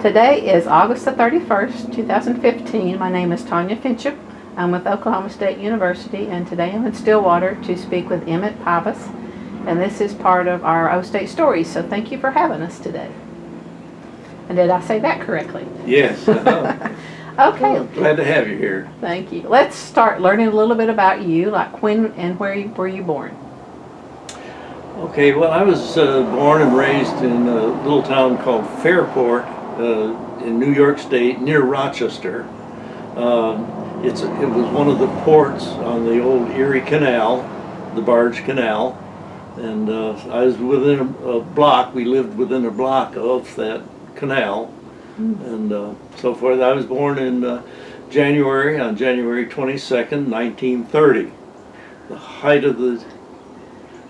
Today is August the 31st, 2015. My name is Tanya Finchum. I'm with Oklahoma State University, and today I'm in Stillwater to speak with Emmett Pybus, and this is part of our O State Stories, so thank you for having us today. And did I say that correctly? Yes. Okay. Well, glad to have you here. Thank you. Let's start learning a little bit about you, like when and where were you born? Okay, well, I was born and raised in a little town called Fairport in New York State, near Rochester. It was one of the ports on the old Erie Canal, the barge canal, and I was within a block. We lived within a block of that canal, and so forth. I was born in January, on January 22nd, 1930, the height of the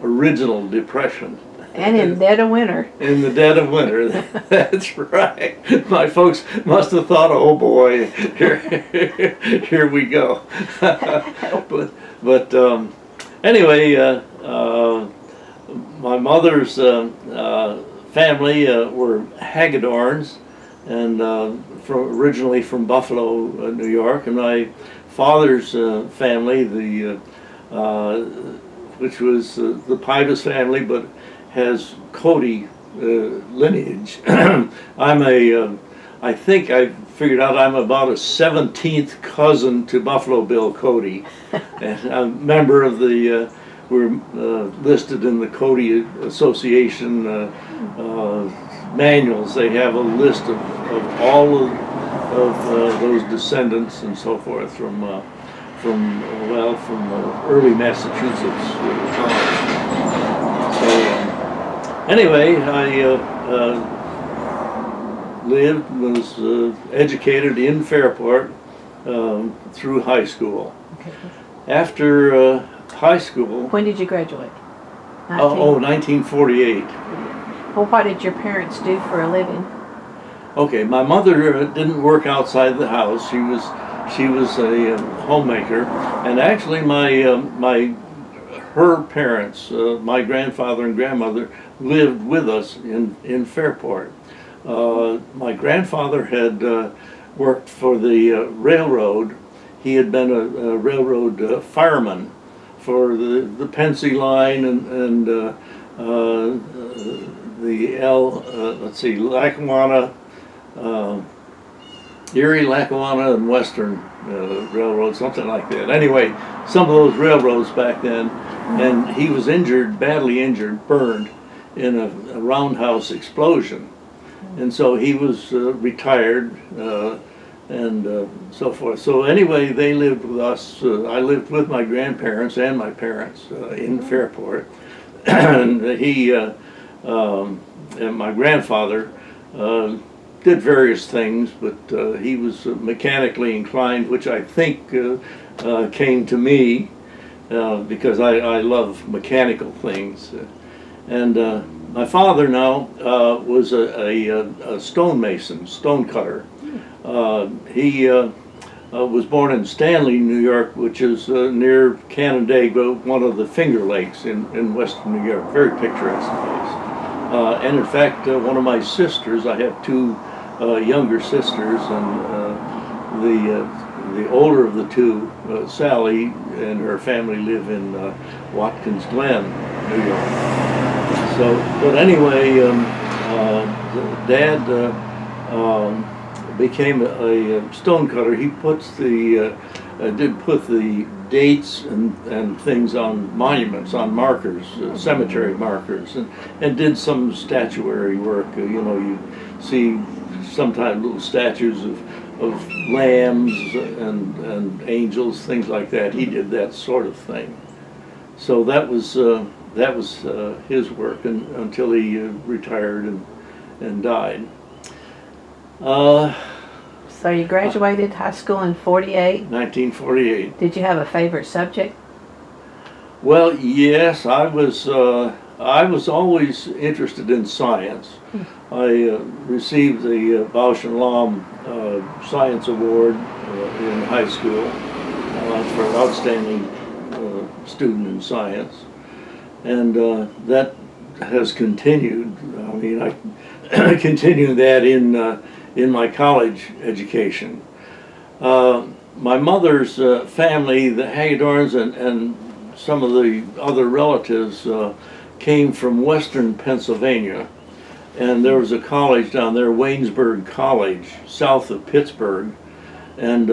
original Depression. And in dead of winter. In the dead of winter, that's right. My folks must have thought, oh boy, here we go. but anyway, my mother's family were Hagedorns, and originally from Buffalo, New York, and my father's family, which was the Pybus family, but has Cody lineage. I think I figured out I'm about a 17th cousin to Buffalo Bill Cody, and I'm a member of the. We're listed in the Cody Association manuals. They have a list of all of those descendants and so forth from early Massachusetts. So anyway, I was educated in Fairport through high school. Okay. After high school. When did you graduate? 1948. Well, what did your parents do for a living? Okay, my mother didn't work outside the house. She was a homemaker, and actually her parents, my grandfather and grandmother, lived with us in Fairport. My grandfather had worked for the railroad. He had been a railroad fireman for the Pensy line and Lackawanna, Erie, Lackawanna, and Western Railroad, something like that. Anyway, some of those railroads back then, and he was badly injured, burned in a roundhouse explosion. And so he was retired and so forth. So anyway, they lived with us. I lived with my grandparents and my parents in Fairport. And and my grandfather did various things, but he was mechanically inclined, which I think came to me because I love mechanical things. And my father now was a stonemason, stone cutter. He was born in Stanley, New York, which is near Canandaigua, one of the Finger Lakes in western New York. Very picturesque place. And in fact, one of my sisters, I have two younger sisters, and the older of the two, Sally, and her family live in Watkins Glen, New York. So, but anyway, Dad became a stone cutter. He did put the dates and things on monuments, on markers, cemetery markers, and did some statuary work. You see sometimes little statues of lambs and angels, things like that. He did that sort of thing. So that was his work until he retired and died. So you graduated high school in 48? 1948. Did you have a favorite subject? Well, yes, I was always interested in science. I received the Bausch and Lomb Science Award in high school for an outstanding student in science, and that has continued. I mean, I continued that in my college education. My mother's family, the Hagedorns and some of the other relatives came from western Pennsylvania, and there was a college down there, Waynesburg College, south of Pittsburgh, and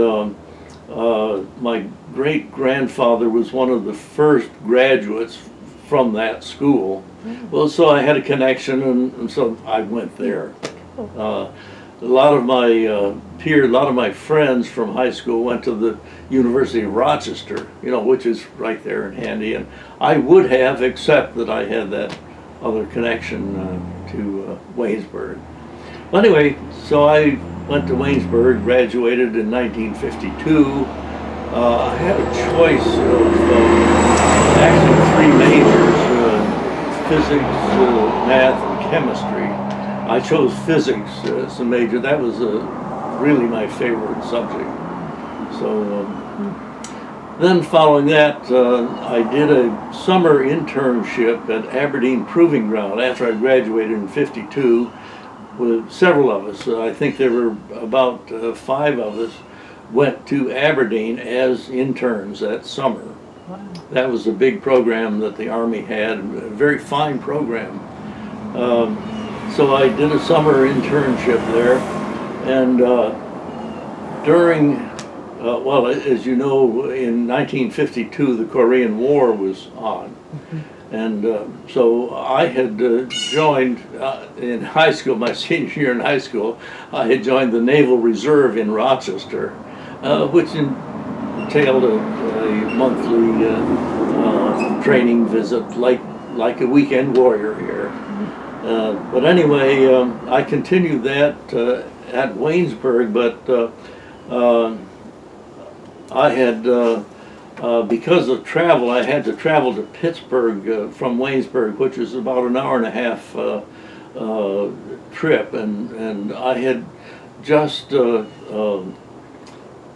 my great-grandfather was one of the first graduates from that school. Well, so I had a connection, and so I went there. A lot of my peers, a lot of my friends from high school went to the University of Rochester, you know, which is right there and handy. And I would have, except that I had that other connection to Waynesburg. Well, anyway, so I went to Waynesburg, graduated in 1952. I had a choice of actually three majors: physics, math, and chemistry. I chose physics as a major. That was really my favorite subject. So then following that, I did a summer internship at Aberdeen Proving Ground after I graduated in '52 with several of us. I think there were about 5 of us went to Aberdeen as interns that summer. Wow. That was a big program that the Army had, a very fine program. So I did a summer internship there, and during, well, as you know, in 1952 the Korean War was on, and so I had joined in high school, my senior year in high school, I had joined the Naval Reserve in Rochester, which entailed a monthly training visit, like a weekend warrior here. But anyway, I continued that at Waynesburg, but I had, because of travel, I had to travel to Pittsburgh from Waynesburg, which is about an hour and a half trip, and I had just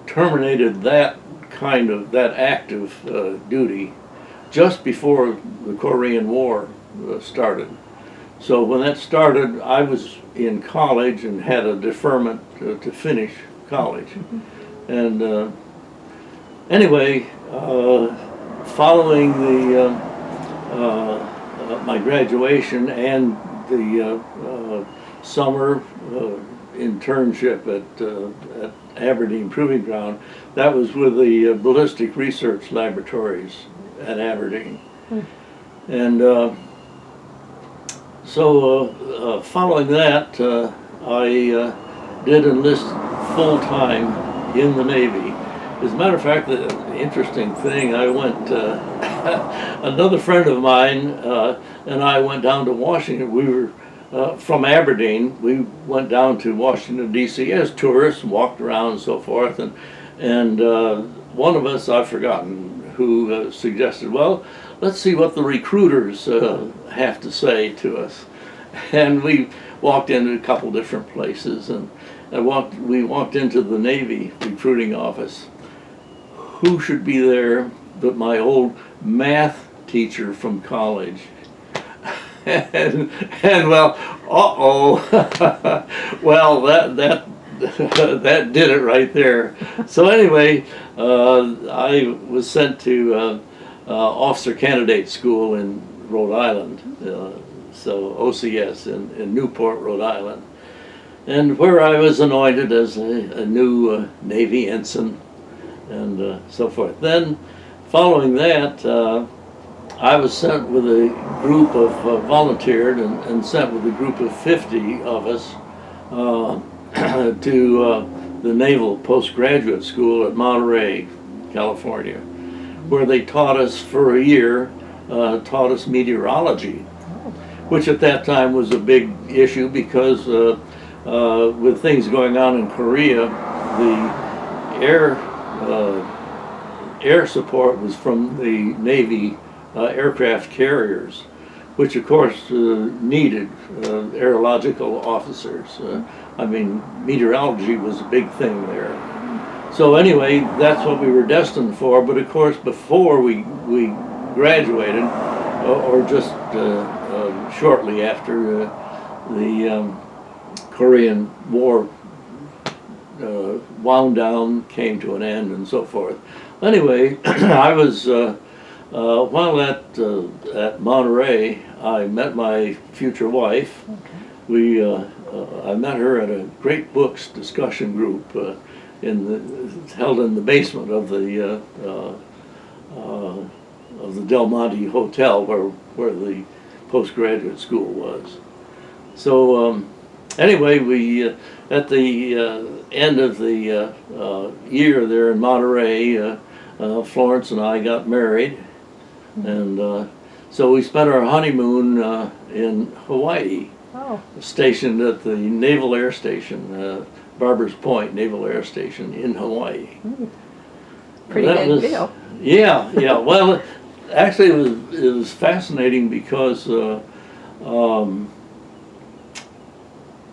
terminated that active duty just before the Korean War started. So when that started, I was in college and had a deferment to finish college. And anyway, following the my graduation and the summer internship at Aberdeen Proving Ground, that was with the Ballistic Research Laboratories at Aberdeen. And so following that, I did enlist full-time in the Navy. As a matter of fact, the interesting thing, I went, another friend of mine and I went down to Washington. We were from Aberdeen. We went down to Washington, D.C. as tourists, walked around and so forth. And one of us, I've forgotten who, suggested, well, let's see what the recruiters have to say to us. And we walked into a couple different places, and we walked into the Navy recruiting office. Who should be there but my old math teacher from college? and well, well, that did it right there. So anyway, I was sent to Officer Candidate School in Rhode Island, so OCS in Newport, Rhode Island, and where I was anointed as a new Navy ensign and so forth. Then, following that, I was sent with a group of volunteered and sent with a group of 50 of us to the Naval Postgraduate School at Monterey, California, where they taught us for a year, taught us meteorology, which at that time was a big issue because with things going on in Korea, the air support was from the Navy aircraft carriers, which of course needed aerological officers. I mean, meteorology was a big thing there. So anyway, that's what we were destined for, but of course before we graduated, or just shortly after the Korean War wound down, came to an end, and so forth. Anyway, I was while at Monterey, I met my future wife. Okay. I met her at a great books discussion group held in the basement of the Del Monte Hotel, where the postgraduate school was. So anyway, we at the end of the year there in Monterey, Florence and I got married, and so we spent our honeymoon in Hawaii, stationed at the Naval Air Station, Barbers Point Naval Air Station in Hawaii. Pretty good deal. Yeah, yeah. Well, actually, it was fascinating because,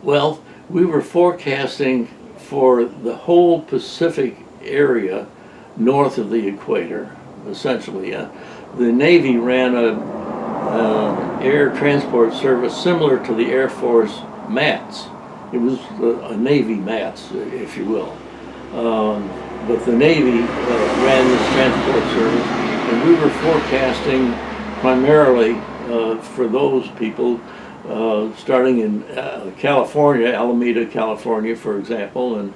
well, we were forecasting for the whole Pacific area north of the equator, essentially. The Navy ran a air transport service similar to the Air Force MATS. It was a Navy MATS, if you will. But the Navy ran this transport service, and we were forecasting primarily for those people starting in California, Alameda, California, for example, and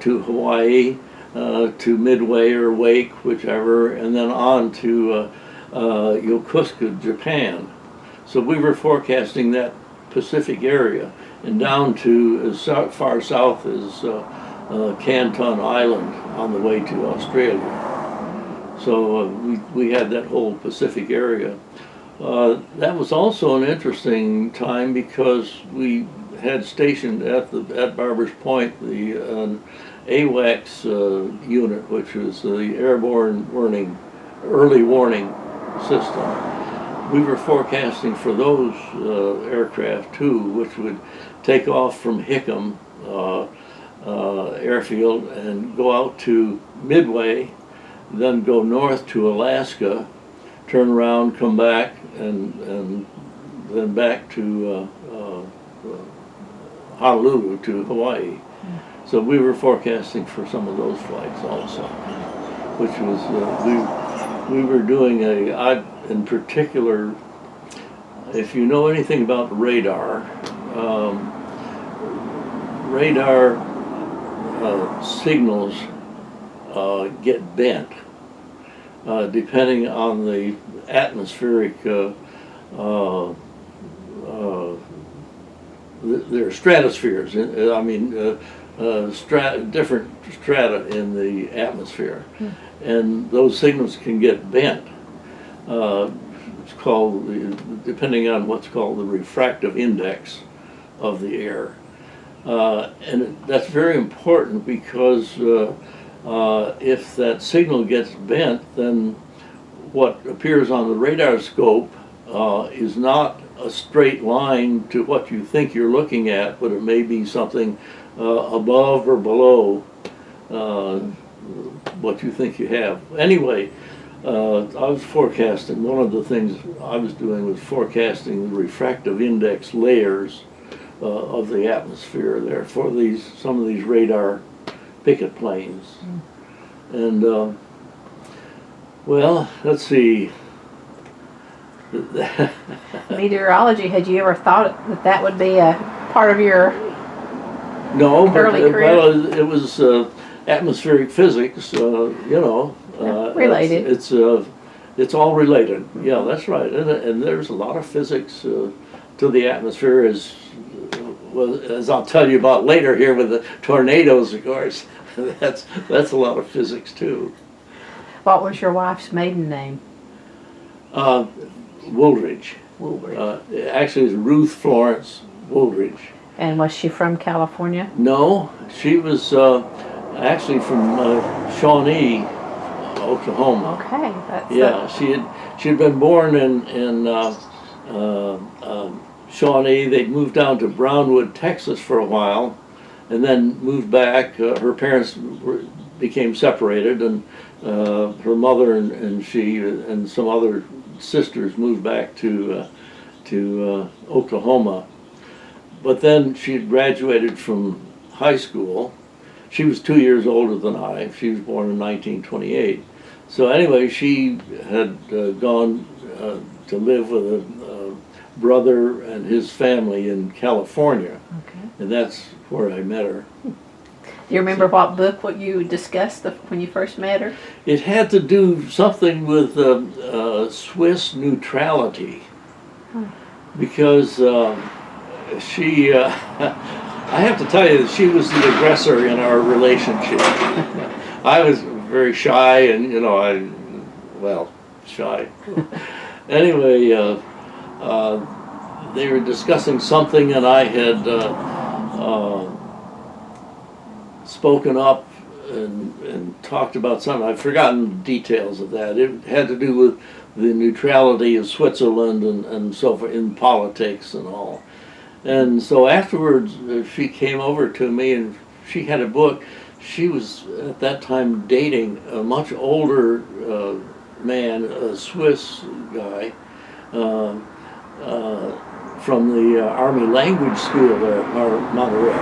to Hawaii, to Midway or Wake, whichever, and then on to Yokosuka, Japan. So we were forecasting that Pacific area and down to as far south as Canton Island on the way to Australia. So we had that whole Pacific area. That was also an interesting time because we had stationed at Barbers Point the AWACS unit, which was the Airborne Early Warning System. We were forecasting for those aircraft too, which would take off from Hickam airfield and go out to Midway, then go north to Alaska, turn around, come back, and then back to Honolulu to Hawaii. So we were forecasting for some of those flights also, which was we were doing in particular, if you know anything about radar, radar signals get bent depending on the atmospheric, there are stratospheres, I mean different strata in the atmosphere, and those signals can get bent. It's called, depending on what's called the refractive index of the air. And that's very important because if that signal gets bent, then what appears on the radar scope is not a straight line to what you think you're looking at, but it may be something above or below what you think you have. Anyway, I was forecasting, one of the things I was doing was forecasting the refractive index layers of the atmosphere there for some of these radar picket planes. And well, let's see. Meteorology, had you ever thought that would be a part of your early career? Well, it was atmospheric physics, you know. Related. It's all related. Yeah, that's right. And there's a lot of physics to the atmosphere, as I'll tell you about later here with the tornadoes, of course. That's a lot of physics too. What was your wife's maiden name? Wooldridge. Actually, it's Ruth Florence Wooldridge. And was she from California? No, she was actually from Shawnee, Oklahoma. Okay, that's she had been born in Shawnee. They'd moved down to Brownwood, Texas for a while, and then moved back. Her parents became separated, and her mother and she and some other sisters moved back to Oklahoma. But then she had graduated from high school. she was 2 years older than I. She was born in 1928. So anyway, she had gone to live with a brother and his family in California, and that's where I met her. Do you remember what you discussed when you first met her? It had to do something with Swiss neutrality, because she, I have to tell you that she was the aggressor in our relationship. I was very shy and, shy. Anyway, they were discussing something, and I had spoken up and talked about something. I've forgotten details of that. It had to do with the neutrality of Switzerland and so forth in politics and all. And so afterwards, she came over to me, and she had a book. She was at that time dating a much older man, a Swiss guy, from the Army Language School there at Monterey.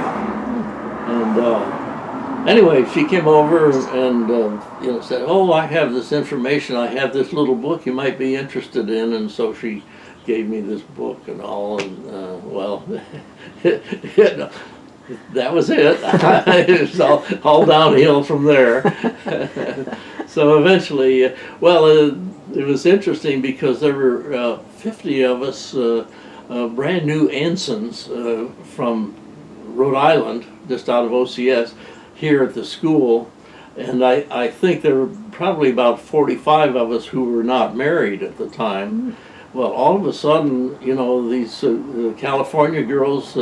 And anyway, she came over and said, "Oh, I have this information. I have this little book you might be interested in." And so she gave me this book and all, and that was it. It was all downhill from there. So eventually, it was interesting because there were 50 of us, brand new ensigns from Rhode Island, just out of OCS, here at the school, and I think there were probably about 45 of us who were not married at the time. Well, all of a sudden, these California girls,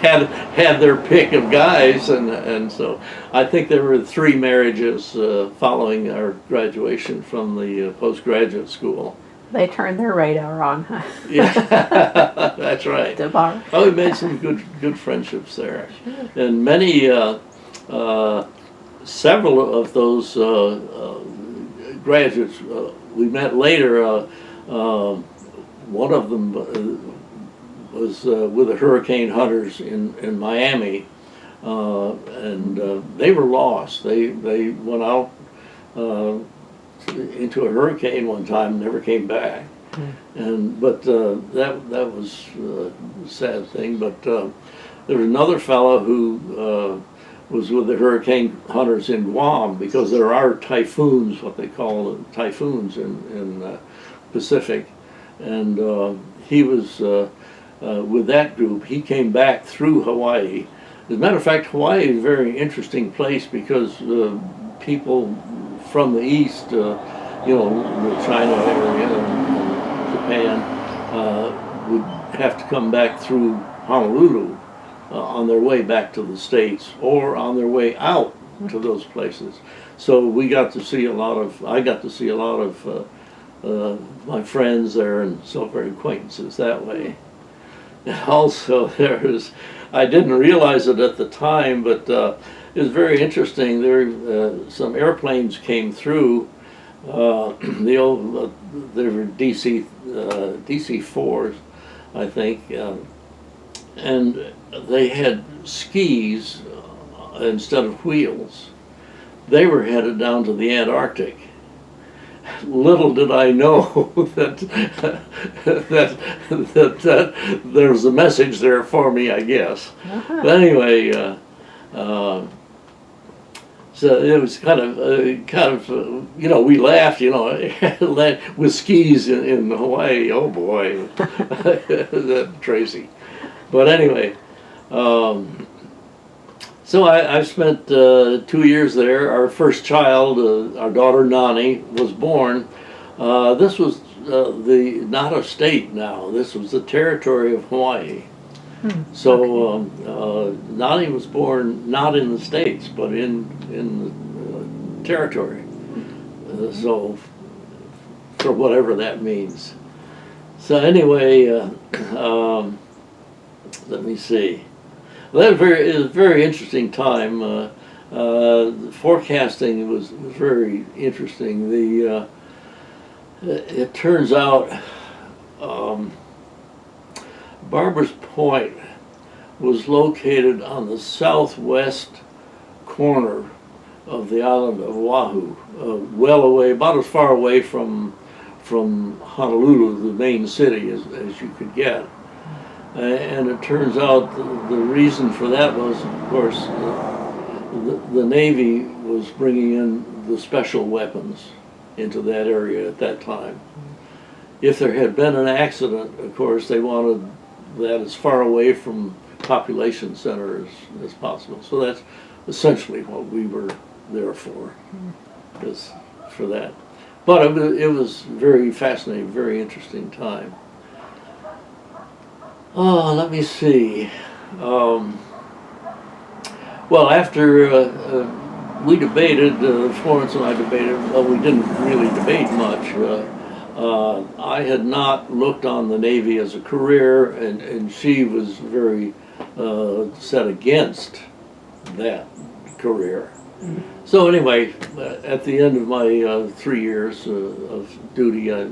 had their pick of guys, and so I think there were 3 marriages following our graduation from the postgraduate school. They turned their radar on, huh? Yeah, that's right. Oh, we made some good friendships there, and many, several of those graduates we met later. One of them was with the hurricane hunters in Miami, and they were lost. They went out into a hurricane one time and never came back. But that was a sad thing. But there was another fellow who was with the hurricane hunters in Guam, because there are typhoons, what they call typhoons in Pacific, and he was with that group. He came back through Hawaii. As a matter of fact, Hawaii is a very interesting place because people from the east, the China area and Japan, would have to come back through Honolulu on their way back to the States or on their way out to those places. So I got to see a lot of my friends there and so very acquaintances that way. Also, I didn't realize it at the time, but it was very interesting. Some airplanes came through. They were DC-4s, I think, and they had skis instead of wheels. They were headed down to the Antarctic. Little did I know that there was a message there for me, I guess. But anyway, so it was kind of we laughed, with skis in Hawaii. Oh boy, that crazy. But anyway, so I spent 2 years there. Our first child, our daughter Nani, was born. This was not a state now. This was the territory of Hawaii. So Nani was born not in the States, but in the territory. So for whatever that means. So anyway, let me see. Well, it was a very interesting time. Forecasting was very interesting. It turns out Barbara's Point was located on the southwest corner of the island of Oahu, well away, about as far away from Honolulu, the main city, as you could get. And it turns out the reason for that was, of course, the Navy was bringing in the special weapons into that area at that time. If there had been an accident, of course, they wanted that as far away from population center as possible. So that's essentially what we were there for, is for that. But it was very fascinating, very interesting time. Oh, let me see. Well, after we debated, Florence and I debated, well, we didn't really debate much. I had not looked on the Navy as a career, and she was very set against that career. So anyway, at the end of my 3 years of duty, I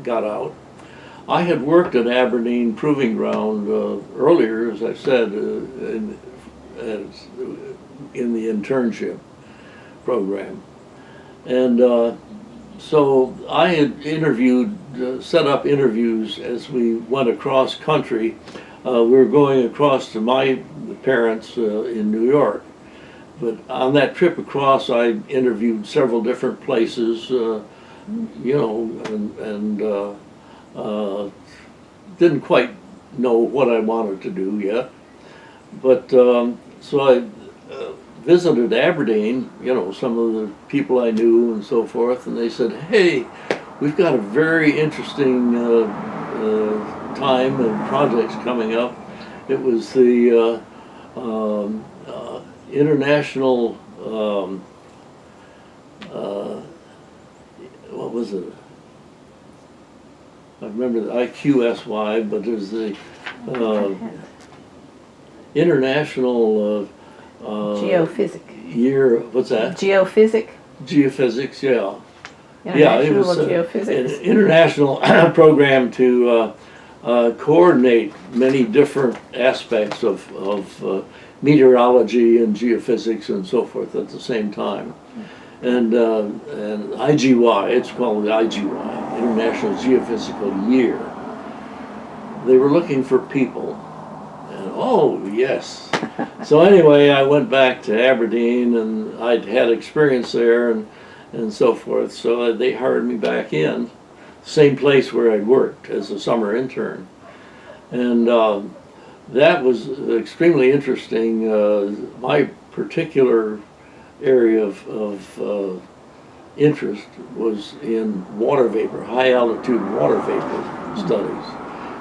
got out. I had worked at Aberdeen Proving Ground earlier, as I said, in the internship program. And so I had interviewed, set up interviews as we went across country. We were going across to my parents in New York. But on that trip across, I interviewed several different places, you know, and didn't quite know what I wanted to do yet. But so I visited Aberdeen, you know, some of the people I knew and so forth, and they said, hey, we've got a very interesting time and projects coming up. It was the international, what was it? I remember the IQSY, but there's the international geophysics. Year. What's that? Geophysics. Geophysics, yeah. Yeah, it was geophysics. an international program to coordinate many different aspects of meteorology and geophysics and so forth at the same time. And IGY, it's called the IGY, International Geophysical Year. They were looking for people, and oh yes. So anyway, I went back to Aberdeen, and I'd had experience there and so forth, so they hired me back in, same place where I'd worked as a summer intern. And that was extremely interesting. My particular area of interest was in water vapor, high altitude water vapor studies.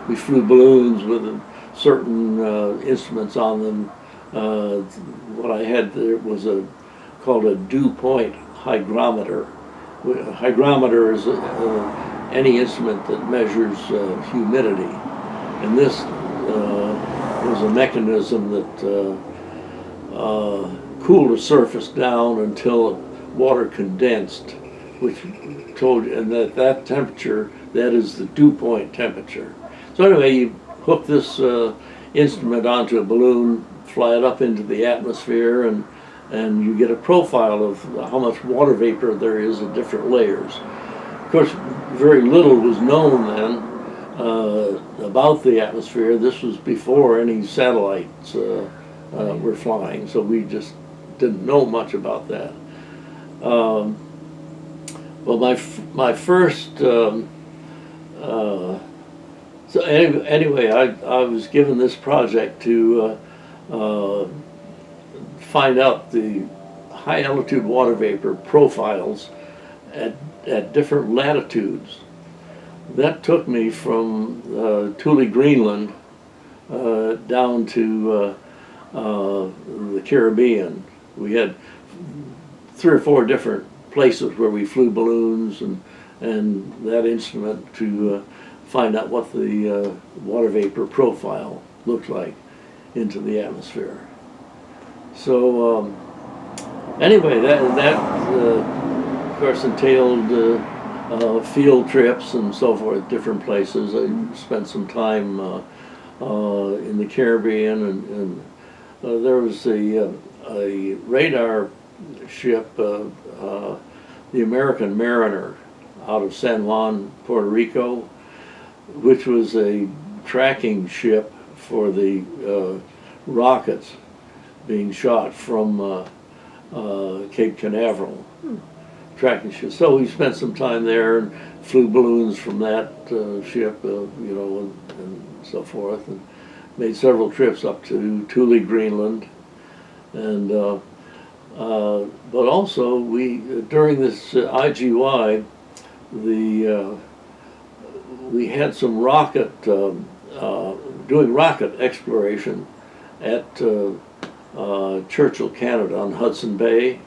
We flew balloons with certain instruments on them. What I had there was called a dew point hygrometer. A hygrometer is any instrument that measures humidity, and this was a mechanism that cooled a surface down until water condensed, which told you, and that temperature, that is the dew point temperature. So anyway, you hook this instrument onto a balloon, fly it up into the atmosphere, and you get a profile of how much water vapor there is in different layers. Of course, very little was known then about the atmosphere. This was before any satellites were flying, so we just didn't know much about that. Well, my first so anyway, I was given this project to find out the high altitude water vapor profiles at different latitudes. That took me from Thule, Greenland, down to the Caribbean. We had 3 or 4 different places where we flew balloons and that instrument to find out what the water vapor profile looked like into the atmosphere. So anyway, that of course entailed field trips and so forth, different places. I spent some time in the Caribbean, and there was a radar ship, the American Mariner, out of San Juan, Puerto Rico, which was a tracking ship for the rockets being shot from Cape Canaveral. Tracking ship. So we spent some time there and flew balloons from that ship, you know, and so forth, and made several trips up to Thule, Greenland, and but also we during this IGY, we had some rocket doing rocket exploration at Churchill, Canada, on Hudson Bay.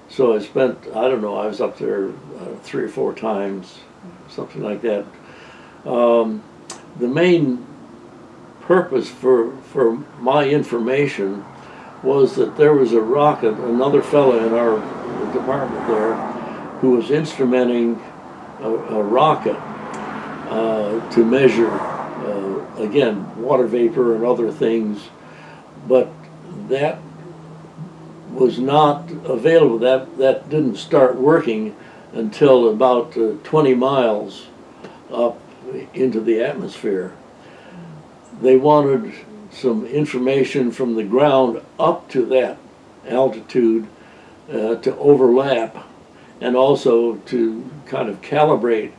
So I spent, I don't know, I was up there 3 or 4 times, something like that. The main purpose for my information was that there was a rocket, another fellow in our department there, who was instrumenting a rocket to measure, again, water vapor and other things, but that was not available. That didn't start working until about 20 miles up into the atmosphere. They wanted some information from the ground up to that altitude to overlap, and also to kind of calibrate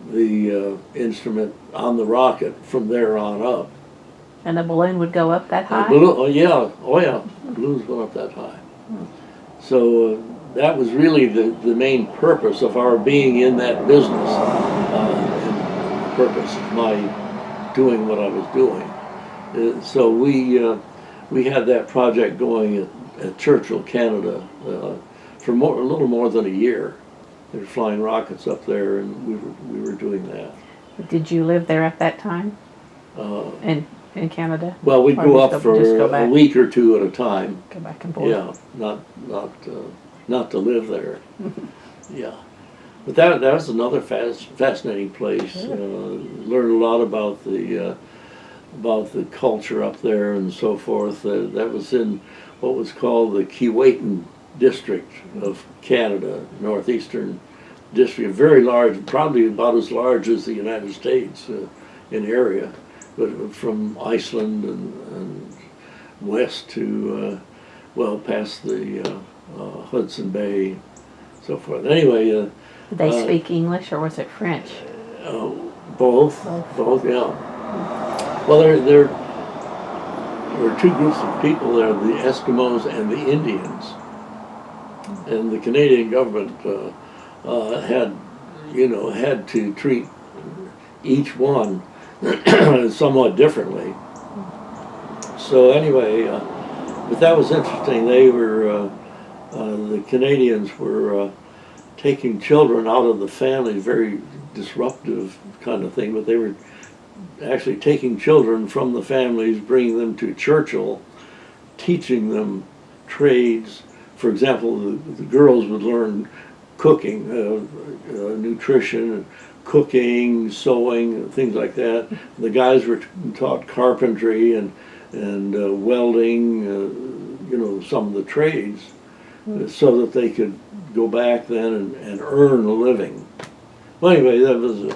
the instrument on the rocket from there on up. And the balloon would go up that high? Oh yeah, balloons went up that high. So that was really the main purpose of our being in that business, and purpose of my doing what I was doing. So we had that project going at Churchill, Canada, for a little more than a year. They were flying rockets up there, and we were doing that. Did you live there at that time? In Canada? Well, we'd Or go just up for just go a back? week or two at a time. Go back and forth? Yeah, not to live there. Yeah, but that was another fascinating place. Sure. Learned a lot about the culture up there and so forth. That was in what was called the Keewatin district of Canada, northeastern district, very large, probably about as large as the United States in area, but from Iceland and west to well past the Hudson Bay, so forth. Anyway, Did they speak English or was it French? Both, yeah. Well, there were 2 groups of people there: the Eskimos and the Indians. And the Canadian government had to treat each one somewhat differently. So anyway, but that was interesting. They were the Canadians were taking children out of the family, very disruptive kind of thing. But they were actually taking children from the families, bringing them to Churchill, teaching them trades. For example, the girls would learn cooking, nutrition, cooking, sewing, things like that. The guys were taught car-pentry and welding, some of the trades, so that they could go back then and earn a living. Well, anyway, that was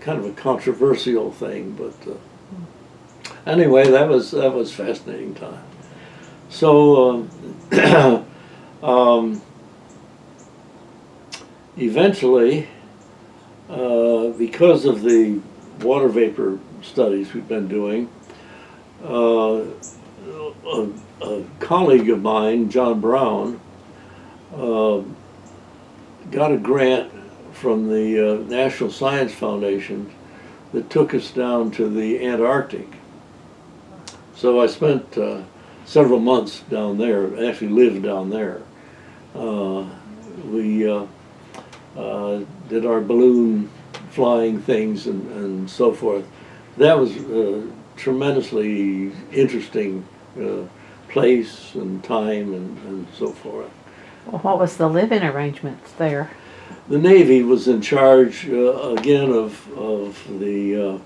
kind of a controversial thing, but anyway, that was a fascinating time. So eventually, because of the water vapor studies we've been doing, a colleague of mine, John Brown, got a grant from the National Science Foundation that took us down to the Antarctic. So I spent several months down there, actually lived down there. We did our balloon flying things and so forth. That was a tremendously interesting place and time and so forth. Well, what was the living arrangements there? The Navy was in charge again of the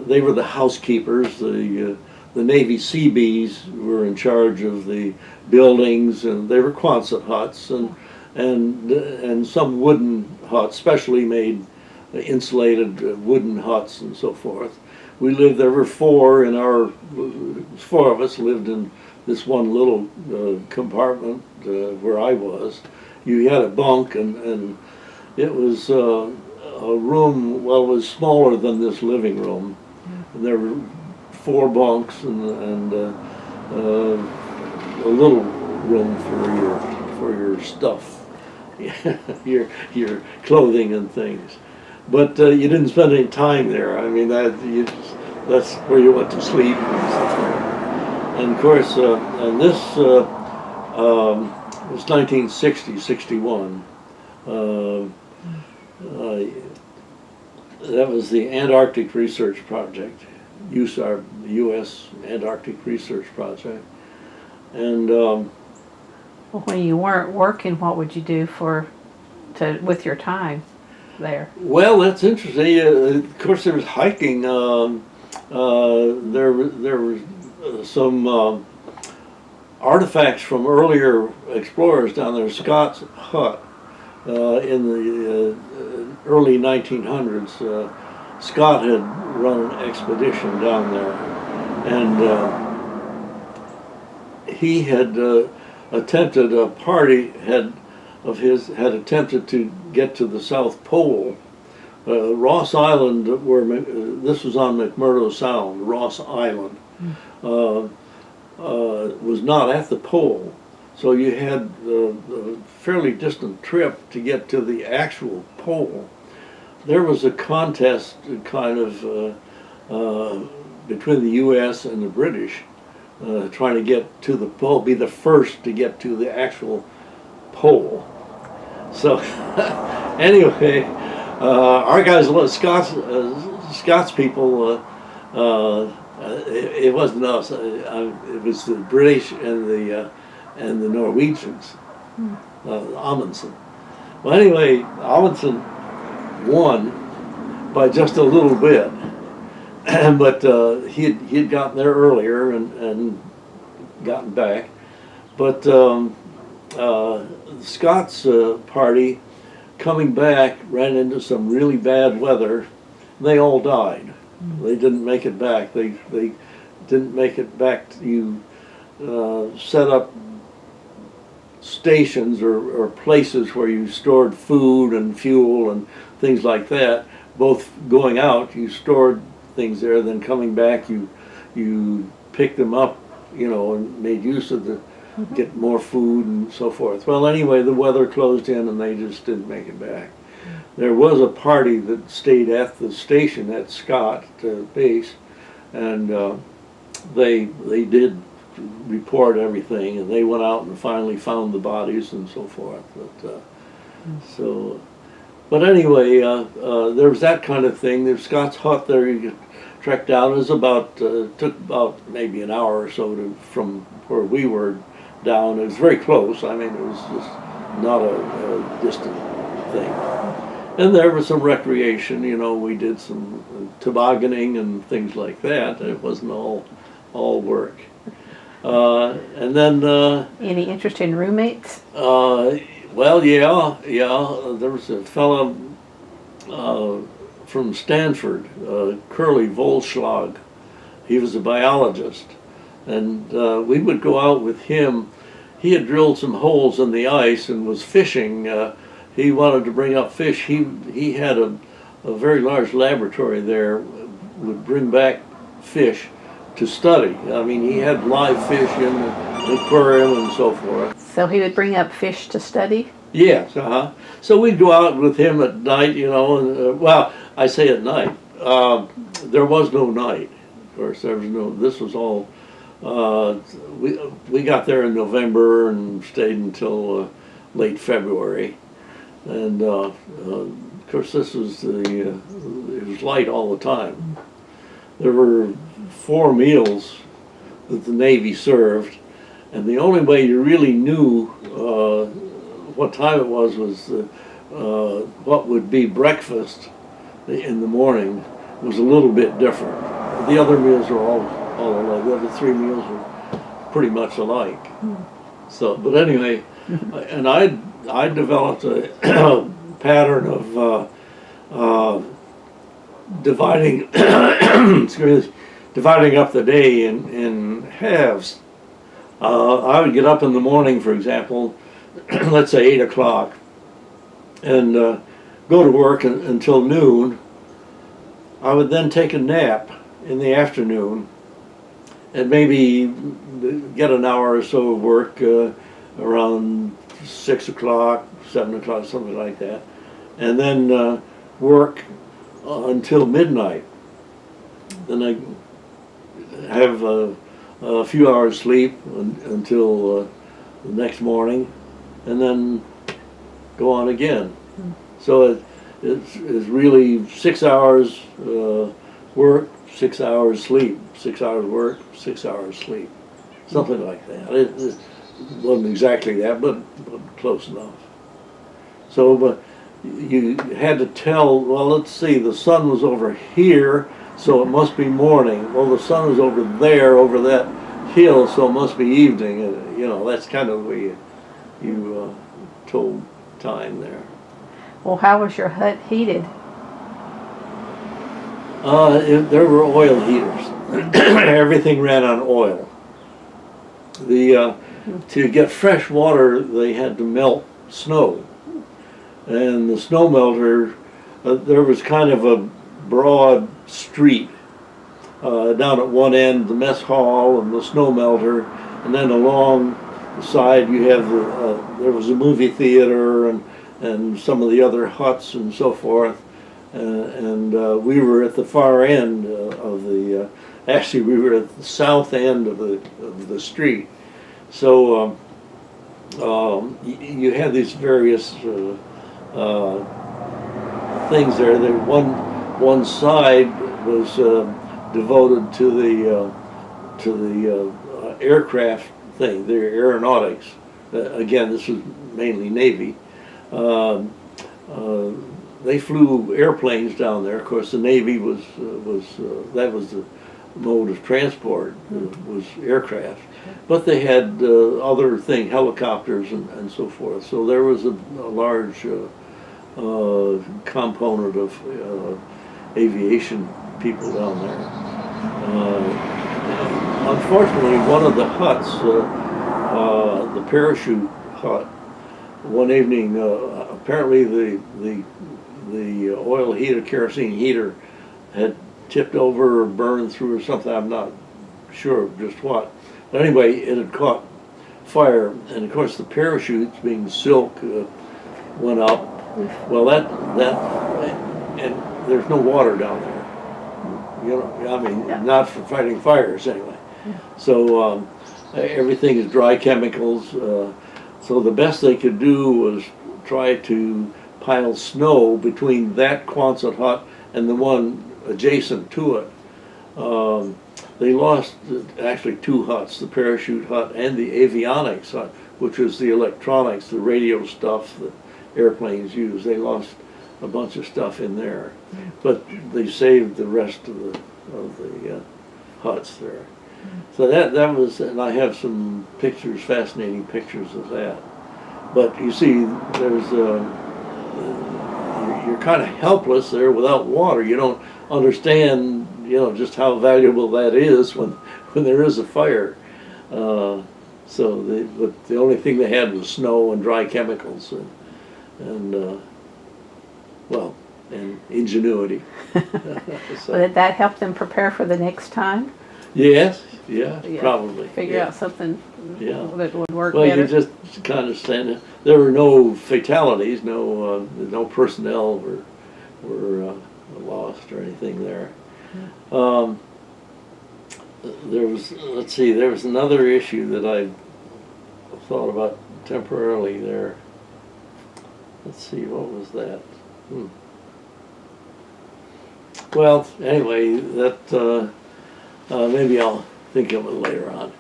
they were the housekeepers. The Navy Seabees were in charge of the buildings, and they were Quonset huts and some wooden huts, specially made insulated wooden huts and so forth. We lived, there were four of us lived in this one little compartment where I was. You had a bunk, and it was a room, well, it was smaller than this living room. And there were 4 bunks and a little room for your stuff, your clothing and things. But you didn't spend any time there. I mean, that's where you went to sleep and stuff like that. And of course, and this was 1960, 61. That was the Antarctic Research Project, USAR, the U.S. Antarctic Research Project. And Well, when you weren't working, what would you do with your time there? Well, that's interesting. Of course, there was hiking. There were some artifacts from earlier explorers down there. Scott's hut in the early 1900s. Scott had run an expedition down there, and he had attempted, a party had attempted to get to the South Pole. Ross Island, this was on McMurdo Sound, Ross Island, was not at the pole. So you had a fairly distant trip to get to the actual pole. There was a contest kind of between the U.S. and the British trying to get to the pole, be the first to get to the actual pole. So anyway, our guys, Scott's people, it wasn't us. It was the British and the Norwegians, Amundsen. Well, anyway, Amundsen won by just a little bit, but he had gotten there earlier and gotten back. But Scott's party coming back ran into some really bad weather. They all died. They didn't make it back. They didn't make it back. You set up stations or places where you stored food and fuel and things like that. Both going out, you stored things there, then coming back, you picked them up, and made use of the get more food and so forth. Well, anyway, the weather closed in and they just didn't make it back. There was a party that stayed at the station at Scott base, and they did report everything, and they went out and finally found the bodies and so forth. But anyway, there was that kind of thing. There's Scott's hut there. You could trek down. It was took about maybe an hour or so from where we were down. It was very close. I mean, it was just not a distant thing. And there was some recreation. We did some tobogganing and things like that. It wasn't all work. And then any interesting roommates? Well, yeah. There was a fellow from Stanford, Curly Volschlag. He was a biologist, and we would go out with him. He had drilled some holes in the ice and was fishing. He wanted to bring up fish. He had a very large laboratory there. Would bring back fish to study. I mean, he had live fish in the aquarium and so forth. So he would bring up fish to study? Yes, So we'd go out with him at night, and, well, I say at night. There was no night. Of course, there was no, this was all, we got there in November and stayed until late February. And, of course, this was it was light all the time. There were 4 meals that the Navy served, and the only way you really knew what time it was what would be breakfast in the morning. was a little bit different. The other meals are all alike. The other 3 meals are pretty much alike. So, but anyway, and I developed a pattern of dividing excuse me, dividing up the day in halves. I would get up in the morning, for example, let's say 8 o'clock, and go to work until noon. I would then take a nap in the afternoon and maybe get an hour or so of work around 6 o'clock, 7 o'clock, something like that, and then work until midnight. Then I have a few hours sleep until the next morning, and then go on again. So it's really 6 hours work, 6 hours sleep, 6 hours work, 6 hours sleep, something like that. It wasn't exactly that, but close enough. So, but you had to tell, well, let's see, the sun was over here, so it must be morning. Well, the sun was over there, over that hill, so it must be evening. You know, that's kind of the way you told time there. Well, how was your hut heated? There were oil heaters. Everything ran on oil. To get fresh water, they had to melt snow. And the snow melter, there was kind of a broad street down at one end, the mess hall and the snow melter, and then along the side you have there was a movie theater and some of the other huts and so forth, and we were at the far end of the actually we were at the south end of the street. So you had these various things there. One side was devoted to the aircraft thing, the aeronautics. Again, this was mainly Navy. They flew airplanes down there. Of course, the Navy was that was the mode of transport, was aircraft. But they had other things, helicopters and so forth. So there was a large component of aviation people down there. Unfortunately, one of the huts, the parachute hut, one evening, apparently the oil heater, kerosene heater, had tipped over or burned through or something. I'm not sure of just what. But anyway, it had caught fire, and of course the parachutes, being silk, went up. Well, that and there's no water down there. You know, I mean, not for fighting fires anyway. So everything is dry chemicals. So the best they could do was try to pile snow between that Quonset hut and the one adjacent to it. They lost actually 2 huts, the parachute hut and the avionics hut, which was the electronics, the radio stuff that airplanes use. They lost a bunch of stuff in there, but they saved the rest of the huts there. So that was, and I have some pictures, fascinating pictures of that. But you see, there's you're kind of helpless there without water. You don't understand, you know, just how valuable that is when there is a fire. But the only thing they had was snow and dry chemicals and ingenuity. So, Well, did that help them prepare for the next time? Yes, yeah, probably. Figure out something that would work well, better. You just kind of stand. There were no fatalities, no personnel were lost or anything there. There was, let's see, there was another issue that I thought about temporarily there. Let's see, what was that? Well, anyway, that maybe I'll think of it later on.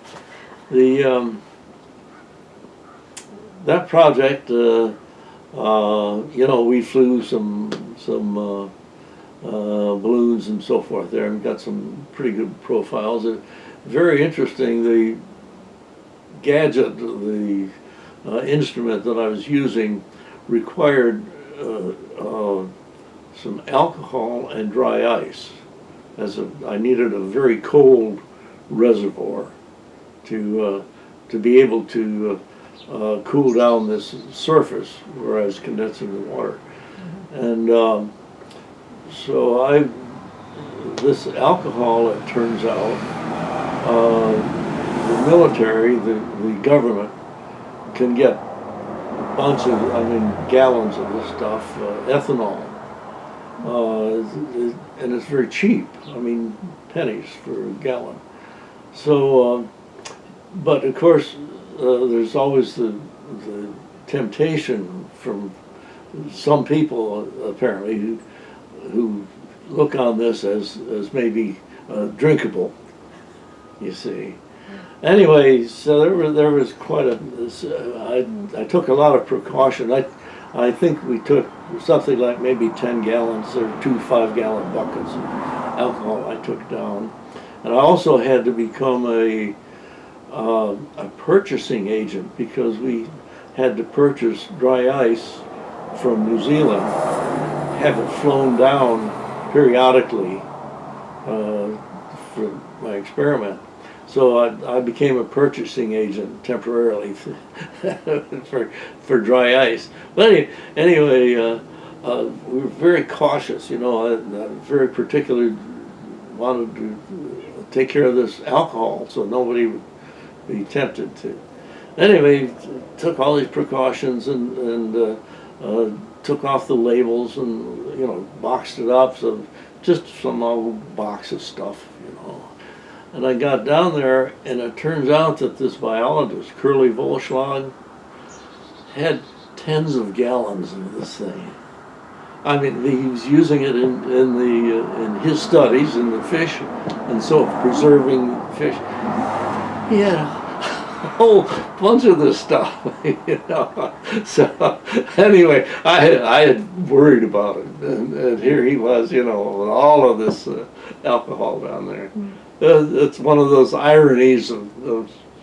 That project, you know, we flew some balloons and so forth there, and got some pretty good profiles. Very interesting. The gadget, the instrument that I was using required some alcohol and dry ice. I needed a very cold reservoir to be able to cool down this surface where I was condensing the water. And so this alcohol, it turns out, the military, the government, can get a bunch of, gallons of this stuff, ethanol. And it's very cheap. Pennies for a gallon. So, but of course, there's always the temptation from some people, apparently, who look on this as maybe drinkable, you see. Anyway, so there was quite I took a lot of precaution. I think we took something like maybe 10 gallons or 2 5-gallon buckets of alcohol I took down. And I also had to become a purchasing agent, because we had to purchase dry ice from New Zealand, have it flown down periodically for my experiment. So I became a purchasing agent temporarily for dry ice. But anyway, we were very cautious. I very particularly wanted to take care of this alcohol so nobody would be tempted to. Anyway, took all these precautions and took off the labels and boxed it up. So just some old box of stuff, And I got down there, and it turns out that this biologist, Curly Volschlag, had tens of gallons of this thing. He was using it in his studies in the fish, and so preserving fish. He had a whole bunch of this stuff, So anyway, I had worried about it, and here he was, with all of this alcohol down there. It's one of those ironies of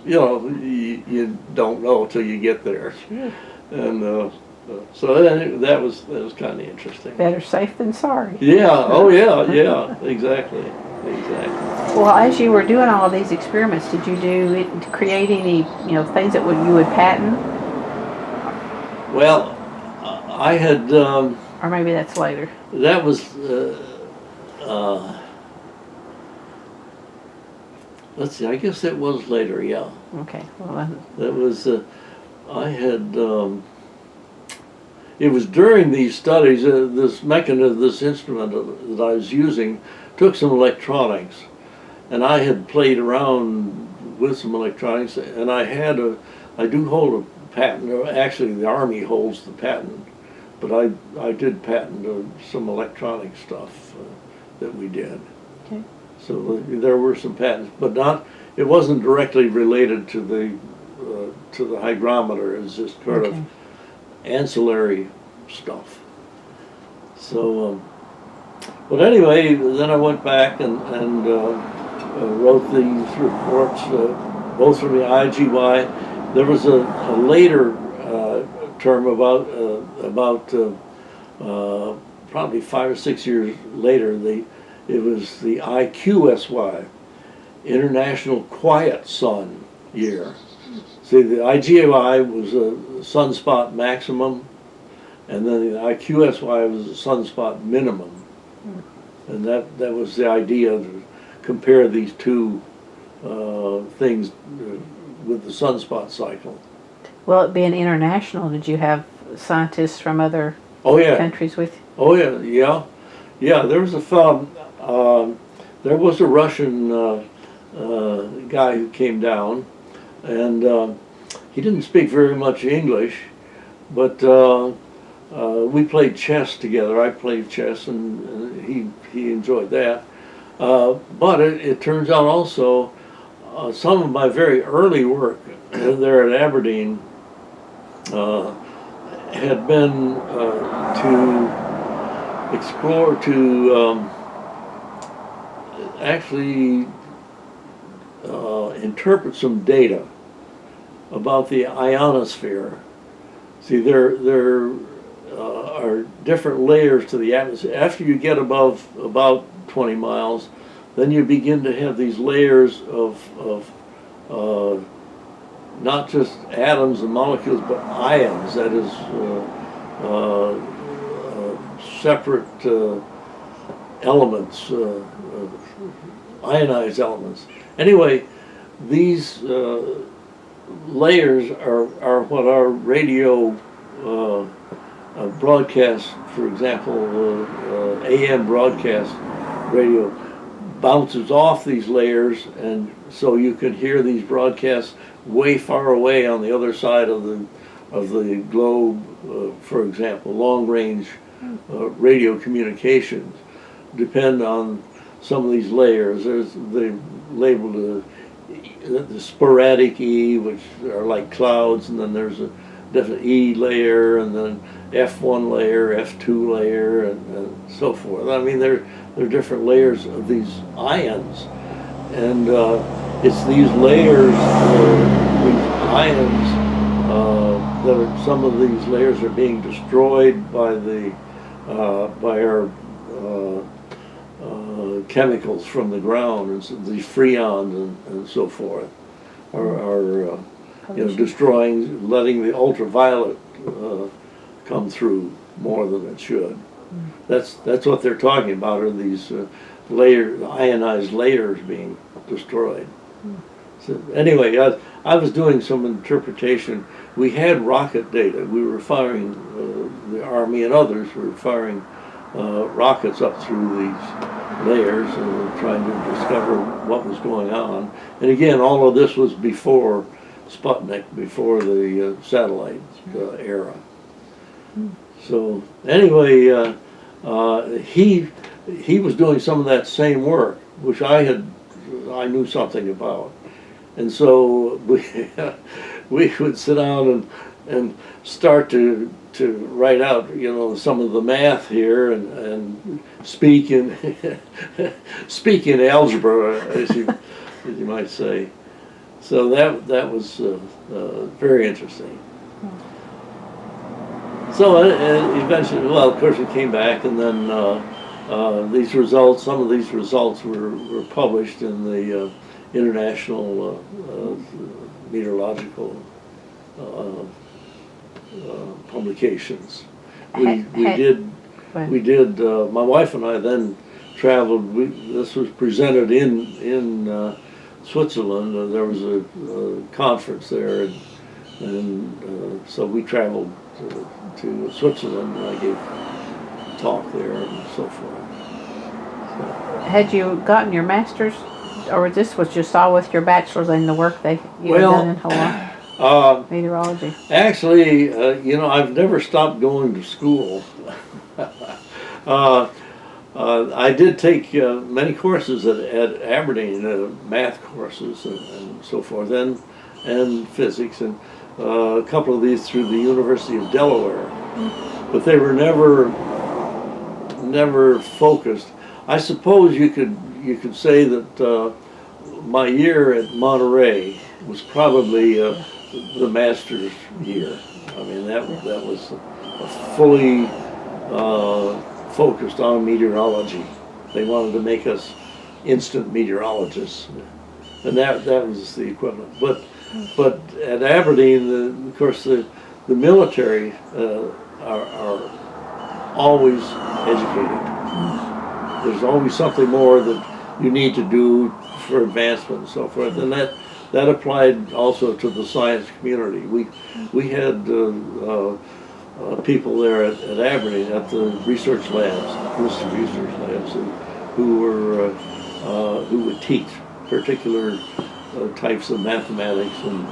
you don't know till you get there. Sure. And so that was kind of interesting. Better safe than sorry. Yeah. Oh yeah. Exactly. Well, as you were doing all of these experiments, did you create any things that you would patent? Well, I had. Or maybe that's later. That was. Let's see. I guess that was later. Yeah. Okay. Well, that was. I had. It was during these studies. This mechanism, this instrument that I was using, took some electronics, and I had played around with some electronics, and I do hold a patent. Actually, the Army holds the patent, but I did patent some electronic stuff that we did. Okay. So there were some patents, but it wasn't directly related to the hygrometer. It was just kind of ancillary stuff. So, but anyway, then I went back and wrote these reports, both from the IGY. There was a later term about probably 5 or 6 years later. It was the IQSY, International Quiet Sun Year. See, the IGY was a sunspot maximum, and then the IQSY was a sunspot minimum. And that was the idea to compare these two things with the sunspot cycle. Well, it being international, did you have scientists from other countries with you? Oh yeah. There was a fellow. There was a Russian guy who came down, and he didn't speak very much English, but we played chess together. I played chess, and he enjoyed that. But it turns out also some of my very early work there at Aberdeen had been to explore, to actually interpret some data about the ionosphere. See, there are different layers to the atmosphere. After you get above about 20 miles, then you begin to have these layers of not just atoms and molecules, but ions, that is, separate elements, ionized elements. Anyway, these layers are what our radio broadcast, for example, AM broadcast radio bounces off these layers, and so you can hear these broadcasts way far away on the other side of the globe. For example, long-range radio communications depend on some of these layers. They labeled the sporadic E, which are like clouds, and then there's a definite E layer, and then F1 layer, F2 layer, and so forth. I mean, there are different layers of these ions, and it's these layers, these ions, that are, some of these layers are being destroyed by our chemicals from the ground, and so these freons and so forth are destroying, letting the ultraviolet come through more than it should. That's what they're talking about, are these ionized layers being destroyed. So anyway, I was doing some interpretation. We had rocket data. We were firing, the Army and others were firing rockets up through these layers and trying to discover what was going on. And again, all of this was before Sputnik, before the satellite era. So anyway, he was doing some of that same work, which I knew something about, and so we would sit down and start to write out, some of the math here, and speak in speak in algebra, as you might say. So that was very interesting. So eventually, well, of course, we came back, and then these results, some of these results were published in the international meteorological publications. We did. My wife and I then traveled. This was presented in Switzerland. There was a conference there, and so we traveled to Switzerland, and I gave a talk there and so forth. So. Had you gotten your master's, or this was just all with your bachelor's and the work you had done in Hawaii? Meteorology. Actually, I've never stopped going to school. I did take many courses at Aberdeen, math courses and so forth, and physics, and a couple of these through the University of Delaware, but they were never focused. I suppose you could say that my year at Monterey was probably the master's year. I mean, that was fully focused on meteorology. They wanted to make us instant meteorologists, and that was the equivalent. But at Aberdeen, of course, the military are always educating. There's always something more that you need to do for advancement and so forth, and that applied also to the science community. We had people there at Aberdeen, at the research labs, enlisted research labs, who would teach particular types of mathematics and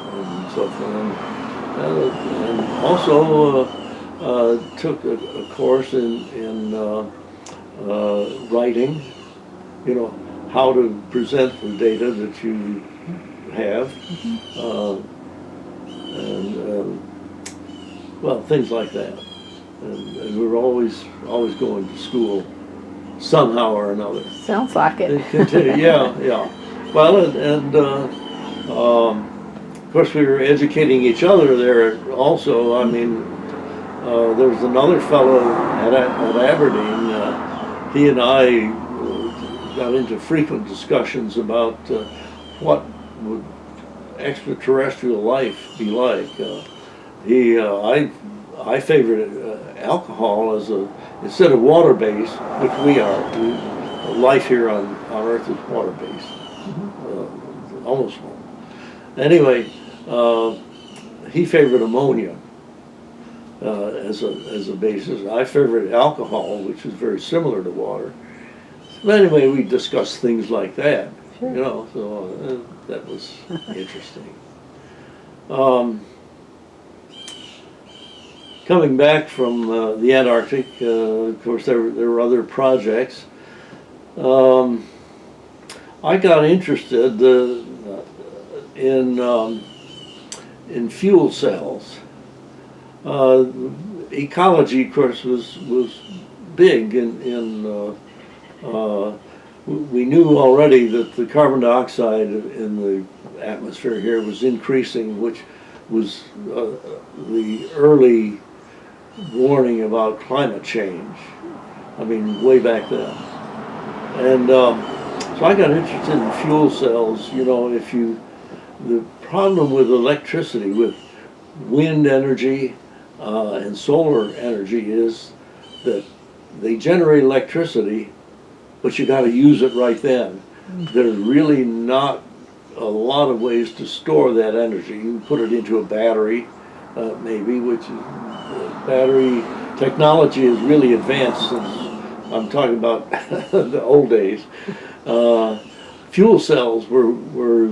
so forth, and also took a course in writing, how to present the data that you have, and well, things like that. and we were always going to school somehow or another. Sounds like it. Yeah, yeah. Well, and of course we were educating each other there also. I mean, there was another fellow at Aberdeen. He and I got into frequent discussions about what would extraterrestrial life be like. I favored alcohol as instead of water-based, which we are. Life here on Earth is water-based, almost. Anyway, he favored ammonia as a basis. I favored alcohol, which is very similar to water. But anyway, we discussed things like that. Sure. You know, so that was interesting. Coming back from the Antarctic, of course, there were other projects. I got interested in fuel cells. Ecology, of course, was big we knew already that the carbon dioxide in the atmosphere here was increasing, which was the early warning about climate change. I mean, way back then. And so I got interested in fuel cells. You know, the problem with electricity, with wind energy and solar energy is that they generate electricity, but you got to use it right then. There's really not a lot of ways to store that energy. You can put it into a battery, maybe, which is battery technology is really advanced since I'm talking about the old days. Fuel cells were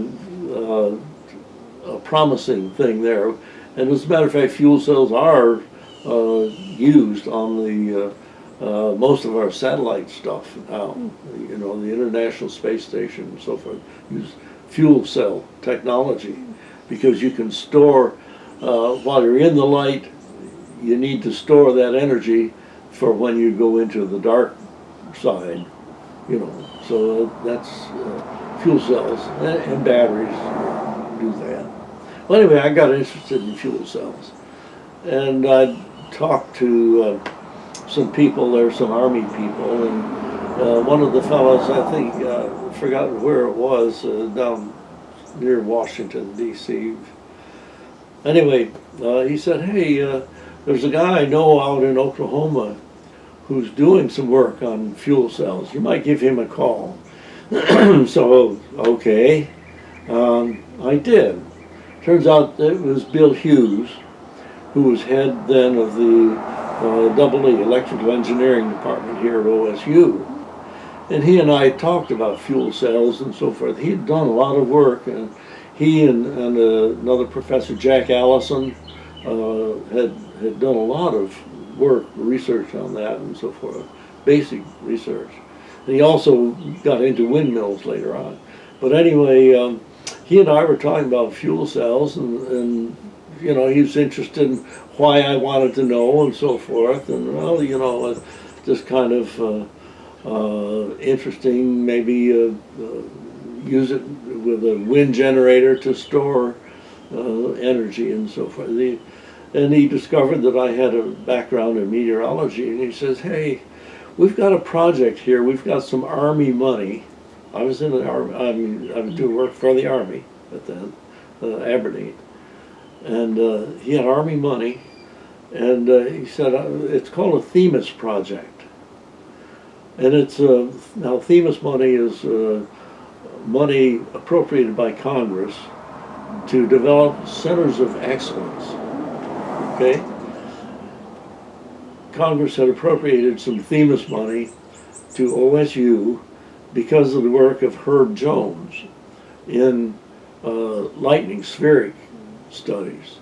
a promising thing there, and as a matter of fact, fuel cells are used on the most of our satellite stuff now. You know, the International Space Station and so forth use fuel cell technology because you can store while you're in the light. You need to store that energy for when you go into the dark side, you know. So that's fuel cells and batteries do that. Well, anyway, I got interested in fuel cells, and I talked to some people there, some Army people, and one of the fellows, I think, forgotten where it was, down near Washington, D.C. Anyway, he said, hey, there's a guy I know out in Oklahoma who's doing some work on fuel cells. You might give him a call. So, okay, I did. Turns out it was Bill Hughes, who was head then of the EE, Electrical Engineering Department here at OSU. And he and I talked about fuel cells and so forth. He had done a lot of work, and he and another professor, Jack Allison, had done a lot of work, research on that and so forth, basic research. And he also got into windmills later on. But anyway, he and I were talking about fuel cells, and you know, he was interested in why I wanted to know and so forth. And well, you know, just kind of interesting, maybe use it with a wind generator to store energy and so forth. And he discovered that I had a background in meteorology, and he says, hey, we've got a project here. We've got some Army money. I was in the Army. I was doing work for the Army at then, Aberdeen. And he had Army money, and he said, it's called a Themis project. And it's, now Themis money is money appropriated by Congress to develop centers of excellence. Okay? Congress had appropriated some Themis money to OSU because of the work of Herb Jones in lightning spheric studies.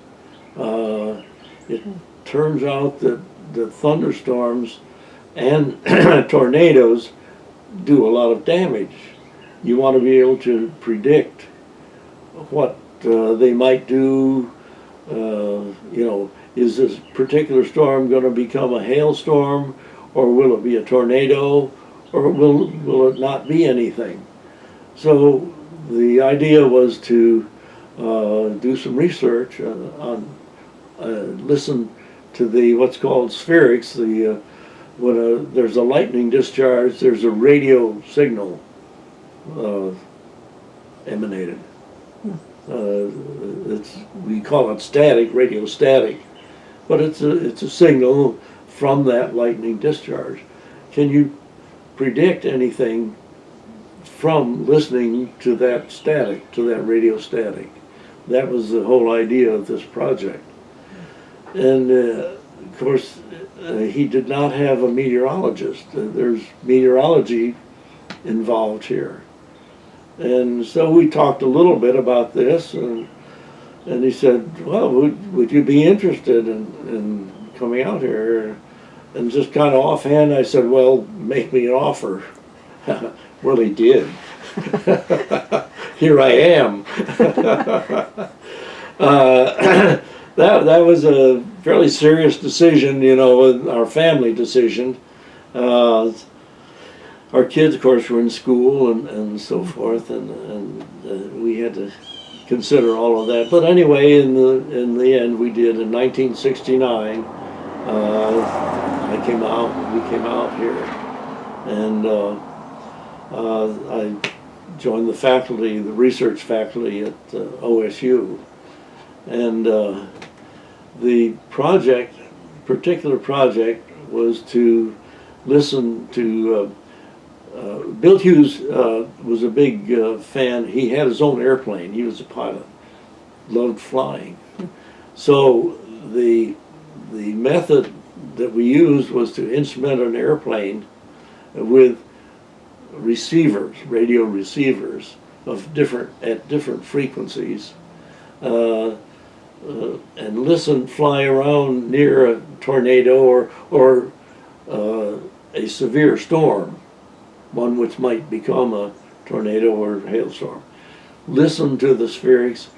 It turns out that the thunderstorms and tornadoes do a lot of damage. You want to be able to predict what they might do You know, is this particular storm going to become a hailstorm, or will it be a tornado, or will it not be anything? So the idea was to do some research on listen to the what's called sferics. The when there's a lightning discharge, there's a radio signal emanated. We call it static, radio static, but it's a signal from that lightning discharge. Can you predict anything from listening to that static, to that radio static? That was the whole idea of this project. And of course, he did not have a meteorologist. There's meteorology involved here. And so we talked a little bit about this, and he said, well, would you be interested in coming out here? And just kind of offhand, I said, well, make me an offer. Well, he did. Here I am. That was a fairly serious decision, you know, our family decision. Our kids, of course, were in school and so forth, and we had to consider all of that. But anyway, in the end, we did. In 1969, we came out here, and I joined the faculty, the research faculty at OSU, and the particular project was to listen to. Bill Hughes was a big fan. He had his own airplane. He was a pilot, loved flying. So the method that we used was to instrument an airplane with receivers, radio receivers at different frequencies, and fly around near a tornado or a severe storm, one which might become a tornado or hailstorm. Listen to the sferics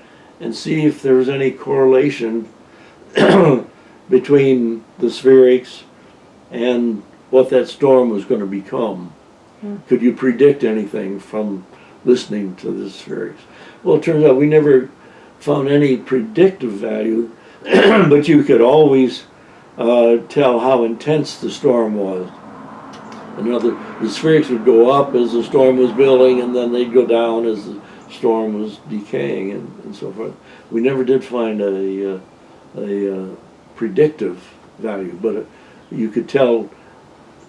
and see if there was any correlation between the sferics and what that storm was going to become. Could you predict anything from listening to the sferics? Well, it turns out we never found any predictive value, but you could always tell how intense the storm was. The sferics would go up as the storm was building, and then they'd go down as the storm was decaying, and so forth. We never did find a predictive value, but you could tell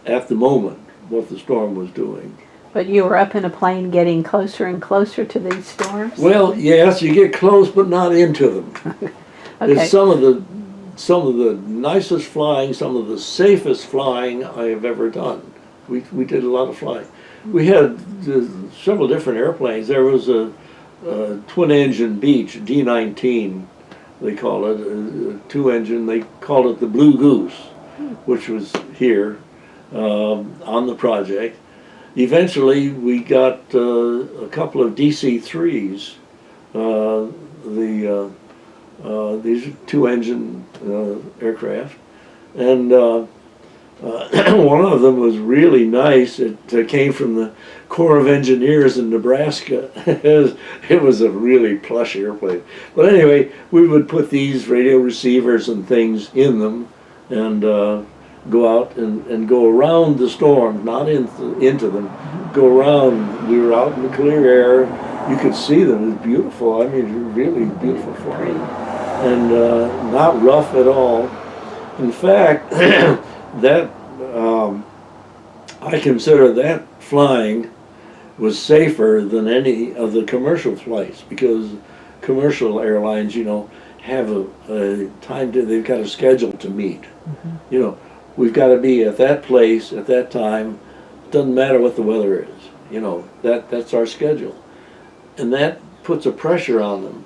at the moment what the storm was doing. But you were up in a plane getting closer and closer to these storms? Well, yes, you get close, but not into them. Okay. It's some of the nicest flying, some of the safest flying I have ever done. We did a lot of flying. We had several different airplanes. There was a twin-engine Beech, D-19, they call it, a two-engine. They called it the Blue Goose, which was here on the project. Eventually, we got a couple of DC-3s. These are two-engine aircraft, and one of them was really nice. It came from the Corps of Engineers in Nebraska. It was a really plush airplane. But anyway, we would put these radio receivers and things in them and go out and go around the storm, not into them, go around. We were out in the clear air. You could see them. It was beautiful. I mean, really beautiful flying. And not rough at all. In fact, that I consider that flying was safer than any of the commercial flights, because commercial airlines, you know, have a time they've got a schedule to meet. You know, we've got to be at that place at that time. Doesn't matter what the weather is. You know, that's our schedule, and that puts a pressure on them.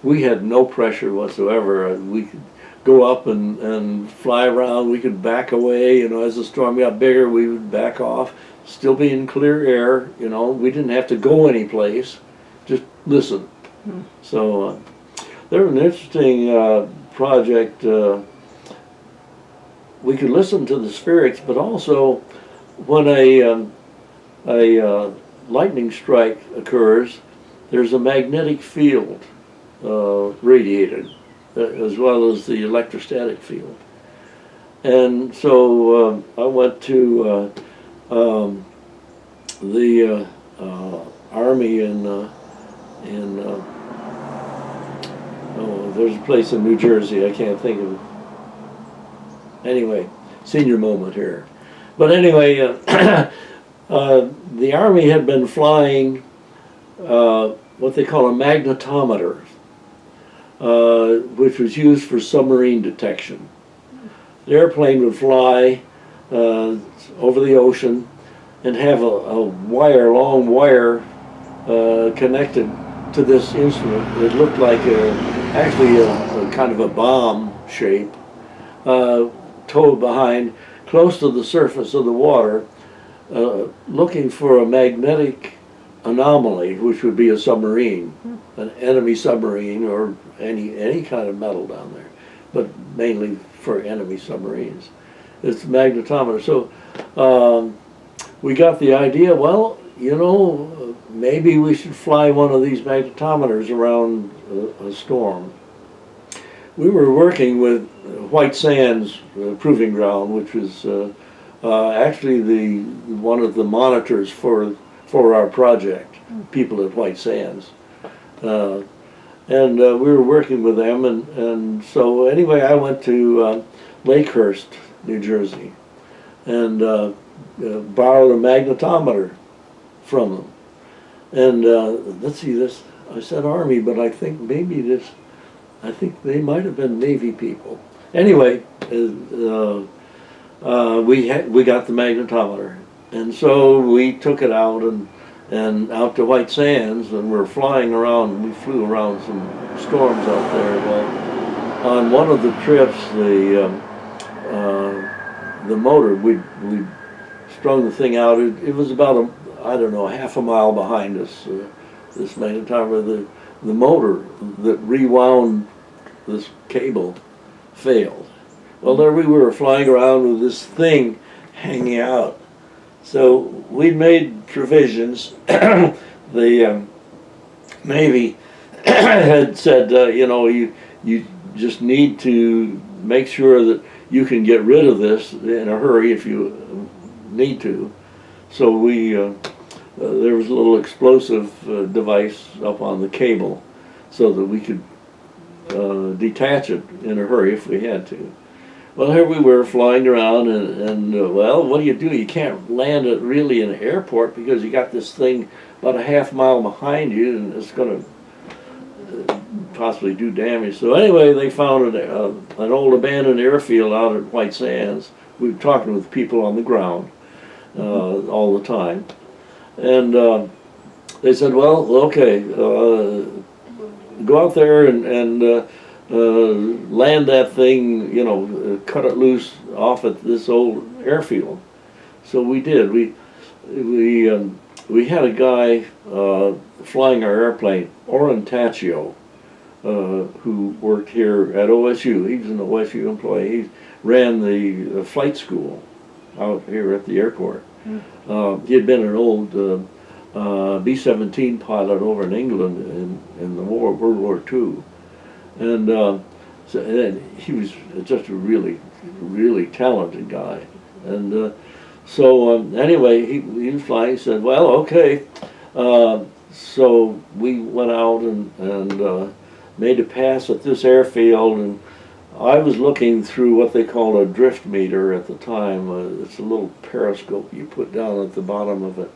We had no pressure whatsoever. We could go up and fly around. We could back away, you know, as the storm got bigger, we would back off, still be in clear air, you know. We didn't have to go any place, just listen. So they're an interesting project. We could listen to the sferics, but also when a lightning strike occurs, there's a magnetic field radiated, as well as the electrostatic field. And so I went to the Army in oh, there's a place in New Jersey, I can't think of it. Anyway, senior moment here. But anyway, the Army had been flying what they call a magnetometer, which was used for submarine detection. The airplane would fly over the ocean and have a long wire connected to this instrument. It looked like actually a kind of a bomb shape, towed behind, close to the surface of the water, looking for a magnetic anomaly, which would be a submarine, an enemy submarine, or any kind of metal down there, but mainly for enemy submarines. It's a magnetometer. So we got the idea, well, you know, maybe we should fly one of these magnetometers around a storm. We were working with White Sands Proving Ground, which was actually one of the monitors for our project, people at White Sands. And we were working with them, and so anyway, I went to Lakehurst, New Jersey, and borrowed a magnetometer from them. And let's see, this, I said Army, but I think maybe this, I think they might have been Navy people. Anyway, we got the magnetometer, and so we took it out and out to White Sands, and we're flying around. We flew around some storms out there. Well, on one of the trips, the motor, we strung the thing out. It was about I don't know, half a mile behind us. This magnetometer, the motor that rewound this cable failed. Well, there we were flying around with this thing hanging out. So we'd made provisions. The Navy had said, you know, you just need to make sure that you can get rid of this in a hurry if you need to. So we, there was a little explosive device up on the cable so that we could detach it in a hurry if we had to. Well, here we were flying around, and well, what do? You can't land it really in an airport because you got this thing about a half mile behind you, and it's going to possibly do damage. So anyway, they found an old abandoned airfield out at White Sands. We were talking with people on the ground all the time, and they said, well, okay, go out there and land that thing, you know, cut it loose off at this old airfield. So we did. We had a guy flying our airplane, Orantaccio, who worked here at OSU. He was an OSU employee. He ran the flight school out here at the airport. He had been an old B-17 pilot over in England in the World War II. And he was just a really, really talented guy. And so anyway, he was flying. He said, well, okay. So we went out and made a pass at this airfield, and I was looking through what they call a drift meter at the time. It's a little periscope you put down at the bottom of an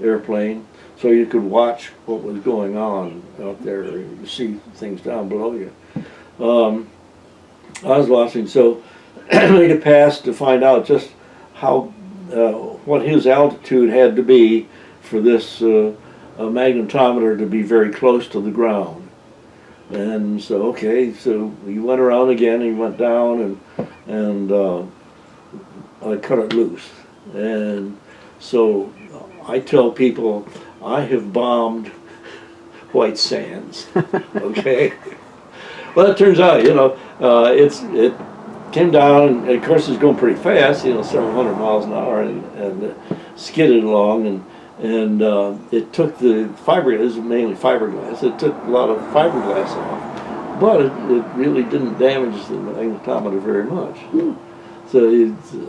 airplane, so you could watch what was going on out there. You see things down below you. I was watching, so I made a pass to find out just how, what his altitude had to be for this magnetometer to be very close to the ground. And so, okay, so we went around again, and he went down, and I cut it loose. And so I tell people, I have bombed White Sands, okay? Well, it turns out, it came down, and of course it's going pretty fast, several hundred miles an hour, and skidded along, and it took the fiberglass, this is mainly fiberglass, it took a lot of fiberglass off, but it really didn't damage the magnetometer very much. So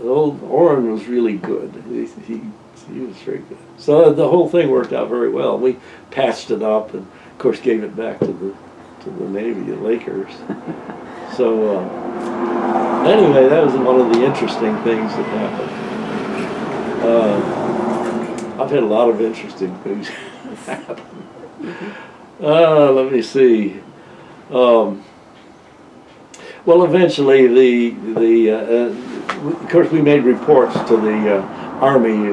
old Orrin was really good. He was very good. So the whole thing worked out very well. We patched it up, and of course gave it back to the Navy at Lakers. So anyway, that was one of the interesting things that happened. I've had a lot of interesting things happen. Let me see. Well, eventually, of course, we made reports to the Army,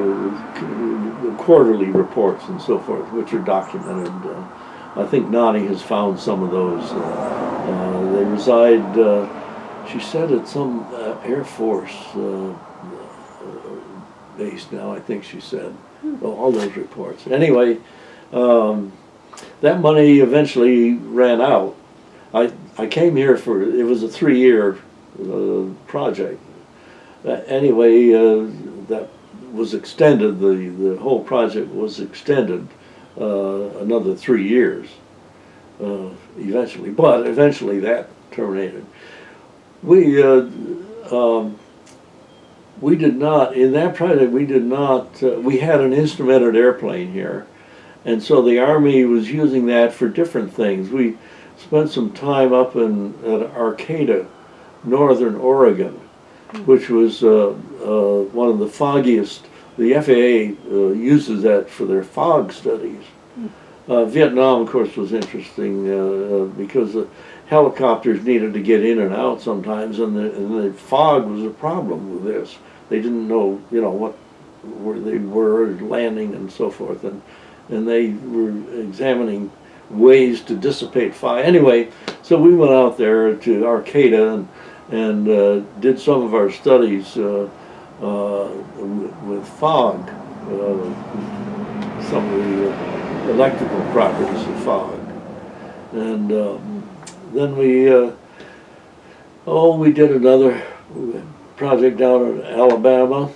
quarterly reports and so forth, which are documented. I think Nani has found some of those. They reside, she said, at some Air Force base now, I think she said. All those reports. Anyway, that money eventually ran out. I came here it was a 3-year project. Anyway, that was extended, the whole project was extended another 3 years eventually, but eventually that terminated. We did not, in that project we had an instrumented airplane here, and so the Army was using that for different things. We spent some time up at Arcata, northern Oregon, which was one of the foggiest. The FAA uses that for their fog studies. Vietnam, of course, was interesting because the helicopters needed to get in and out sometimes, and the fog was a problem with this. They didn't know, where they were landing and so forth, and they were examining ways to dissipate fog. Anyway, so we went out there to Arcata and did some of our studies with fog, some of the electrical properties of fog, and then we did another project down in Alabama,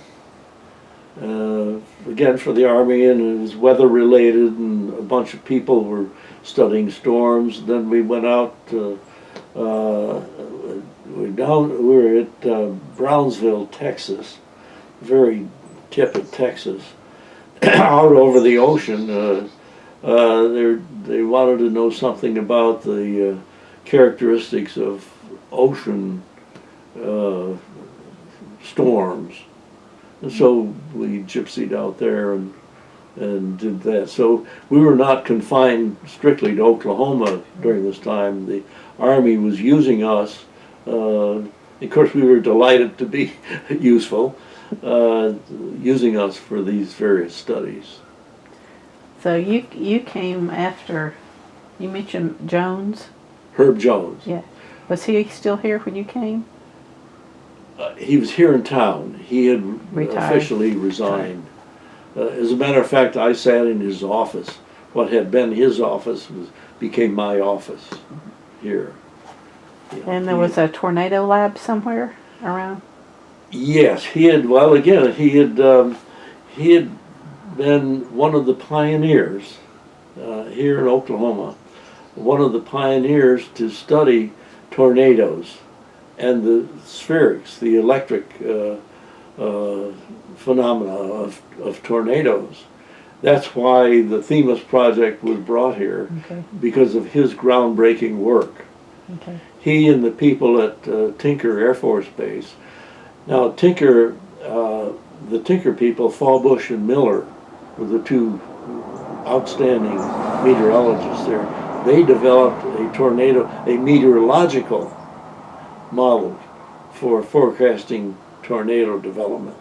again for the Army, and it was weather related, and a bunch of people were studying storms. Then we went out we were at Brownsville, Texas, very tip of Texas, out over the ocean. They wanted to know something about the characteristics of ocean storms, and so we gypsied out there and did that. So we were not confined strictly to Oklahoma during this time. The Army was using us. Of course, we were delighted to be useful, using us for these various studies. So you came after, you mentioned Jones? Herb Jones. Yeah. Was he still here when you came? He was here in town. He had Retired. officially resigned. As a matter of fact, I sat in his office. What had been his office became my office here. And there was a tornado lab somewhere around? Yes, he had. Well, again, he had been one of the pioneers here in Oklahoma, one of the pioneers to study tornadoes and the sferics, the electric phenomena of tornadoes. That's why the Themis project was brought here, Okay. because of his groundbreaking work. Okay. He and the people at Tinker Air Force Base. Now, Tinker, the Tinker people, Fallbush and Miller, were the two outstanding meteorologists there. They developed a meteorological model for forecasting tornado development.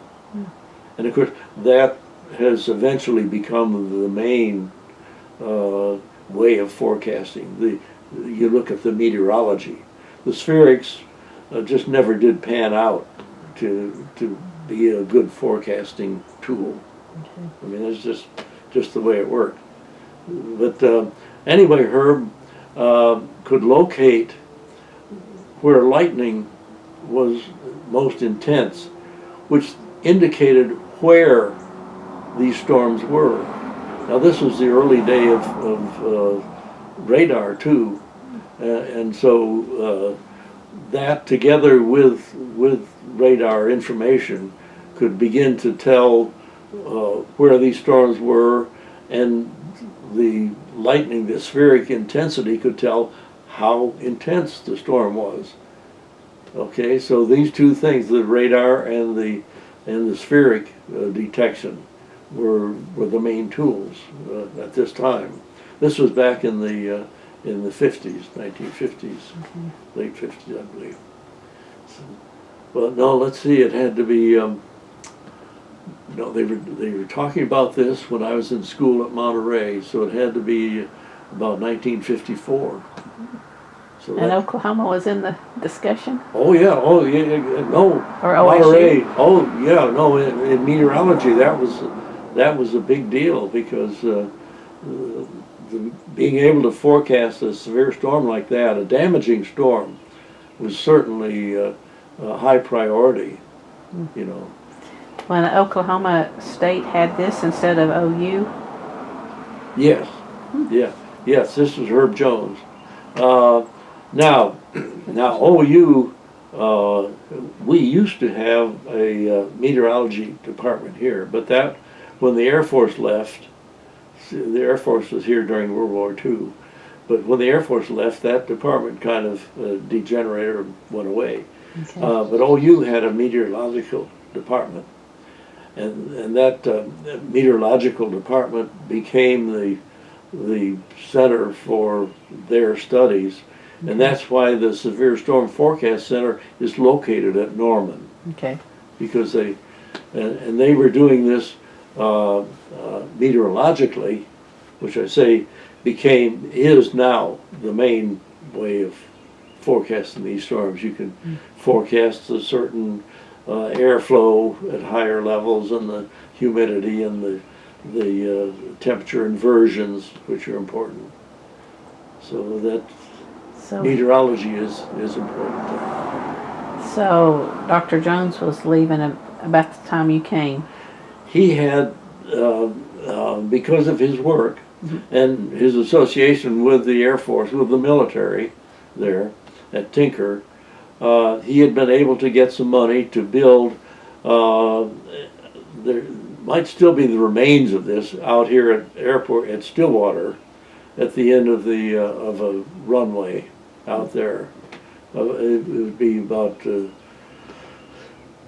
And of course, that has eventually become the main way of forecasting. You look at the meteorology. The sferics just never did pan out to be a good forecasting tool. Okay. I mean, that's just the way it worked. But anyway, Herb could locate where lightning was most intense, which indicated where these storms were. Now this was the early day of radar too, and so that together with radar information could begin to tell where these storms were, and the lightning, the spheric intensity, could tell how intense the storm was. Okay, so these two things, the radar and the spheric detection, were the main tools at this time. This was back in the 50s, 1950s, late 50s, I believe. So, well, no, let's see. It had to be. No, they were talking about this when I was in school at Monterey, so it had to be about 1954. So And Oklahoma was in the discussion? Oh yeah, no. Or Monterey. OSU? Oh yeah, no. In meteorology, that was a big deal because being able to forecast a severe storm like that, a damaging storm, was certainly a high priority. You know. When Oklahoma State had this instead of OU? Yes. Yeah. Yes. This was Herb Jones. Now OU, we used to have a meteorology department here, but that, when the Air Force left, the Air Force was here during World War II, but when the Air Force left, that department kind of degenerated or went away. Okay. But OU had a meteorological department, and that meteorological department became the center for their studies. And that's why the Severe Storm Forecast Center is located at Norman. Okay. Because they were doing this meteorologically, which I say is now the main way of forecasting these storms. You can forecast a certain airflow at higher levels, and the humidity and the temperature inversions, which are important. So that. So, meteorology is important. So Dr. Jones was leaving about the time you came. He had, because of his work and his association with the Air Force, with the military there at Tinker, he had been able to get some money to build, there might still be the remains of this out here at airport at Stillwater, at the end of of a runway out there. It would be about I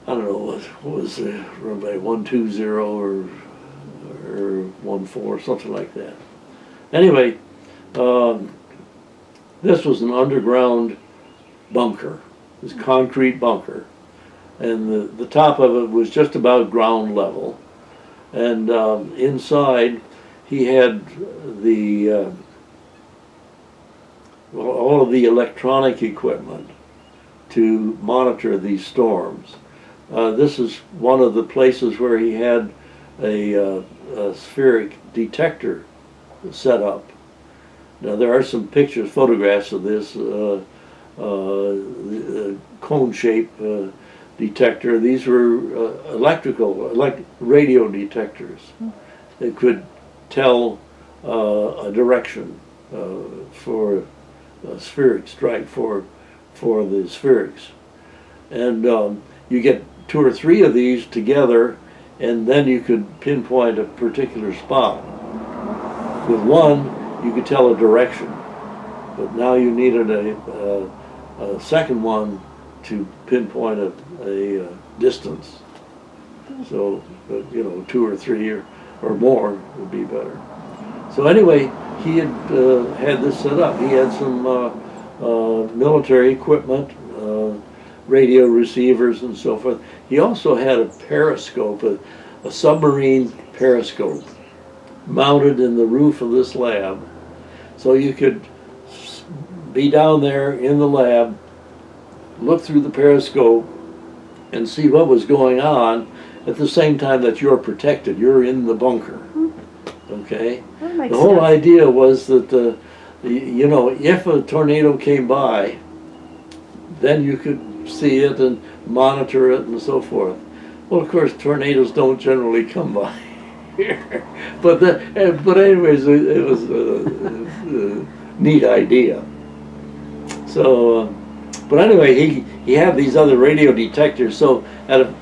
don't know what was the runway, 120 or 14, something like that. Anyway, this was an underground bunker, this concrete bunker, and the top of it was just about ground level, and inside he had the all of the electronic equipment to monitor these storms. This is one of the places where he had a spheric detector set up. Now there are some pictures, photographs of this cone-shaped detector. These were radio detectors that could tell a direction for a spheric strike, for the spherics. And you get 2 or 3 of these together, and then you could pinpoint a particular spot. With one, you could tell a direction, but now you needed a second one to pinpoint a distance. So, 2 or 3 or more would be better. So anyway, he had had this set up. He had some military equipment, radio receivers and so forth. He also had a periscope, a submarine periscope, mounted in the roof of this lab. So you could be down there in the lab, look through the periscope, and see what was going on at the same time that you're protected. You're in the bunker. Okay? The whole idea was that, if a tornado came by, then you could see it and monitor it and so forth. Well, of course, tornadoes don't generally come by here, but anyways, it was a neat idea. So, but anyway, he had these other radio detectors. So at a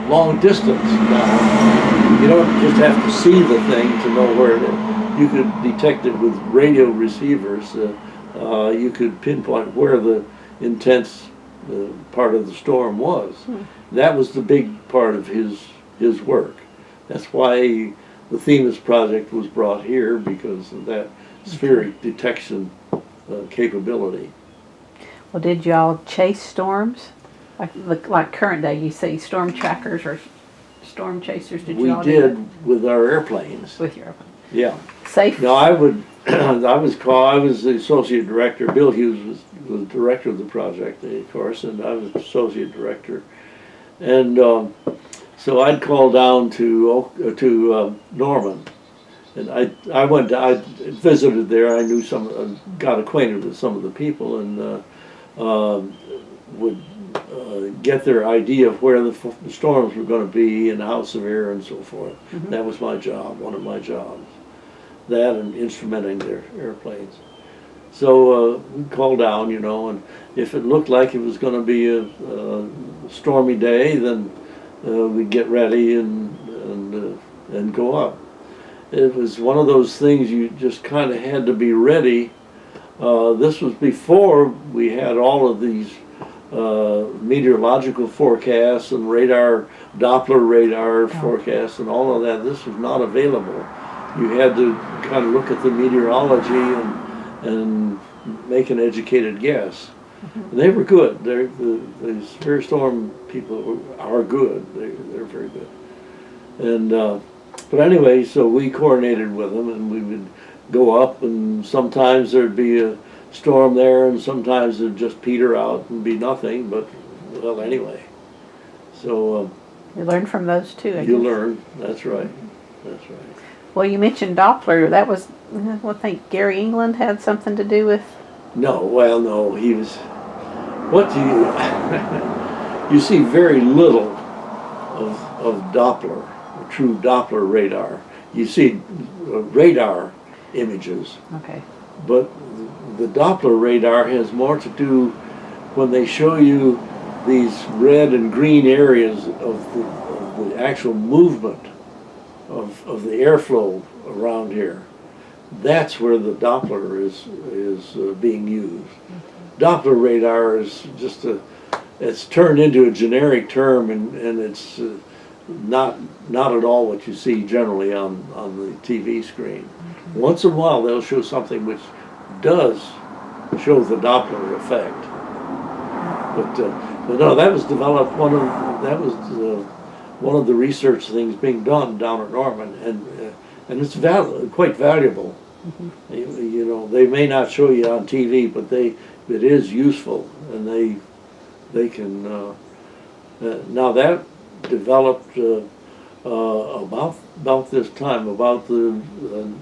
long distance now, you don't just have to see the thing to know where it is. You could detect it with radio receivers. You could pinpoint where the intense part of the storm was. That was the big part of his work. That's why the Themis project was brought here, because of that spheric detection capability. Well, did y'all chase storms? Like current day, you see storm trackers or storm chasers. Did you all do that? We did with our airplanes. With your airplane? Yeah. Safe? No, I was the associate director. Bill Hughes was the director of the project, of course, and I was associate director. And so I'd call down to Norman, and I visited there. I knew got acquainted with some of the people, and would get their idea of where the storms were going to be and how severe and so forth. Mm-hmm. That was my job, one of my jobs. That and instrumenting their airplanes. So we'd call down, and if it looked like it was going to be a stormy day, then we'd get ready and go up. It was one of those things you just kind of had to be ready. This was before we had all of these meteorological forecasts and Doppler radar forecasts and all of that. This was not available. You had to kind of look at the meteorology and make an educated guess. And they were good. The severe storm people are good. They're very good. And but anyway, so we coordinated with them, and we would go up, and sometimes there'd be a storm there, and sometimes it'd just peter out and be nothing. But well, anyway. So you learn from those too. I you guess. Learn. That's right. That's right. Well, you mentioned Doppler. That was, I think Gary England had something to do with. No, well, no, he was. What do you? You see very little of Doppler, true Doppler radar. You see radar images. Okay. But the Doppler radar has more to do when they show you these red and green areas of the actual movement of the airflow around here. That's where the Doppler is being used. Doppler radar is just it's turned into a generic term, and it's not at all what you see generally on the TV screen. Once in a while they'll show something which does show the Doppler effect. But no, that was developed. That was one of the research things being done down at Norman, and it's quite valuable. Mm-hmm. They may not show you on TV, but it is useful, and they can. Now that developed about this time, about the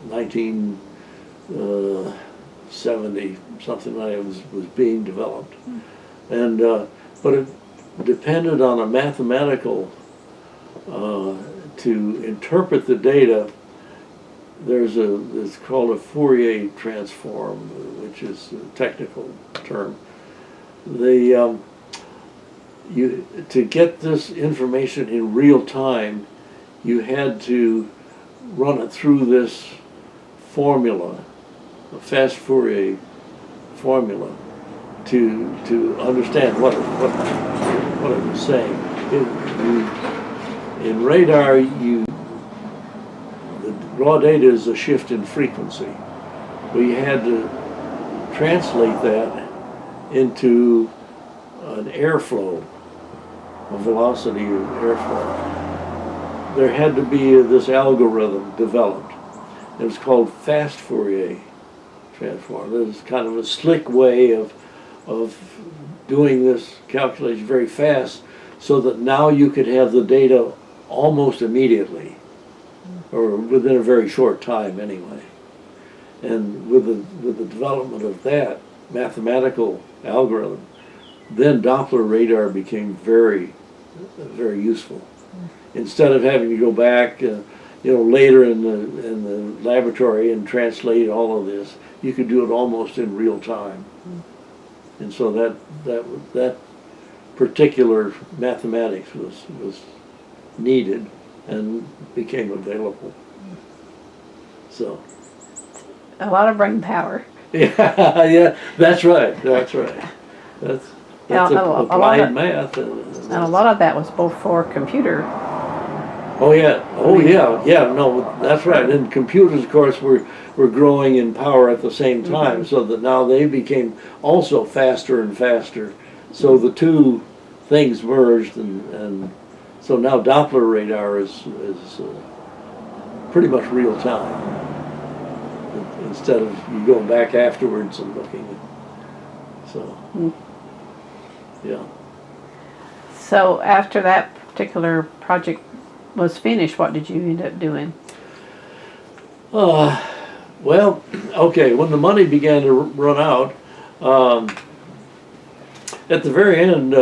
1970 something like it was being developed, and but it depended on a mathematical. To interpret the data, it's called a Fourier transform, which is a technical term. To get this information in real time, you had to run it through this formula, a fast Fourier formula, to understand what it was saying. In radar, the raw data is a shift in frequency. We had to translate that into an airflow, a velocity of airflow. There had to be this algorithm developed. It was called fast Fourier transform. It was kind of a slick way of doing this calculation very fast, so that now you could have the data almost immediately, or within a very short time anyway. And with the development of that, mathematical algorithm, then Doppler radar became very, very useful. Instead of having to go back, later in the laboratory and translate all of this, you could do it almost in real time. And so that particular mathematics was needed and became available. So. A lot of brain power. Yeah, that's right. That's applied math. And a lot of that was before computer. Oh yeah. No, that's right. And computers, of course, were growing in power at the same time, so that now they became also faster and faster. So the two things merged, and so now Doppler radar is pretty much real time, instead of you going back afterwards and looking. So yeah. So after that particular project was finished, what did you end up doing? Well, okay, when the money began to run out, at the very end,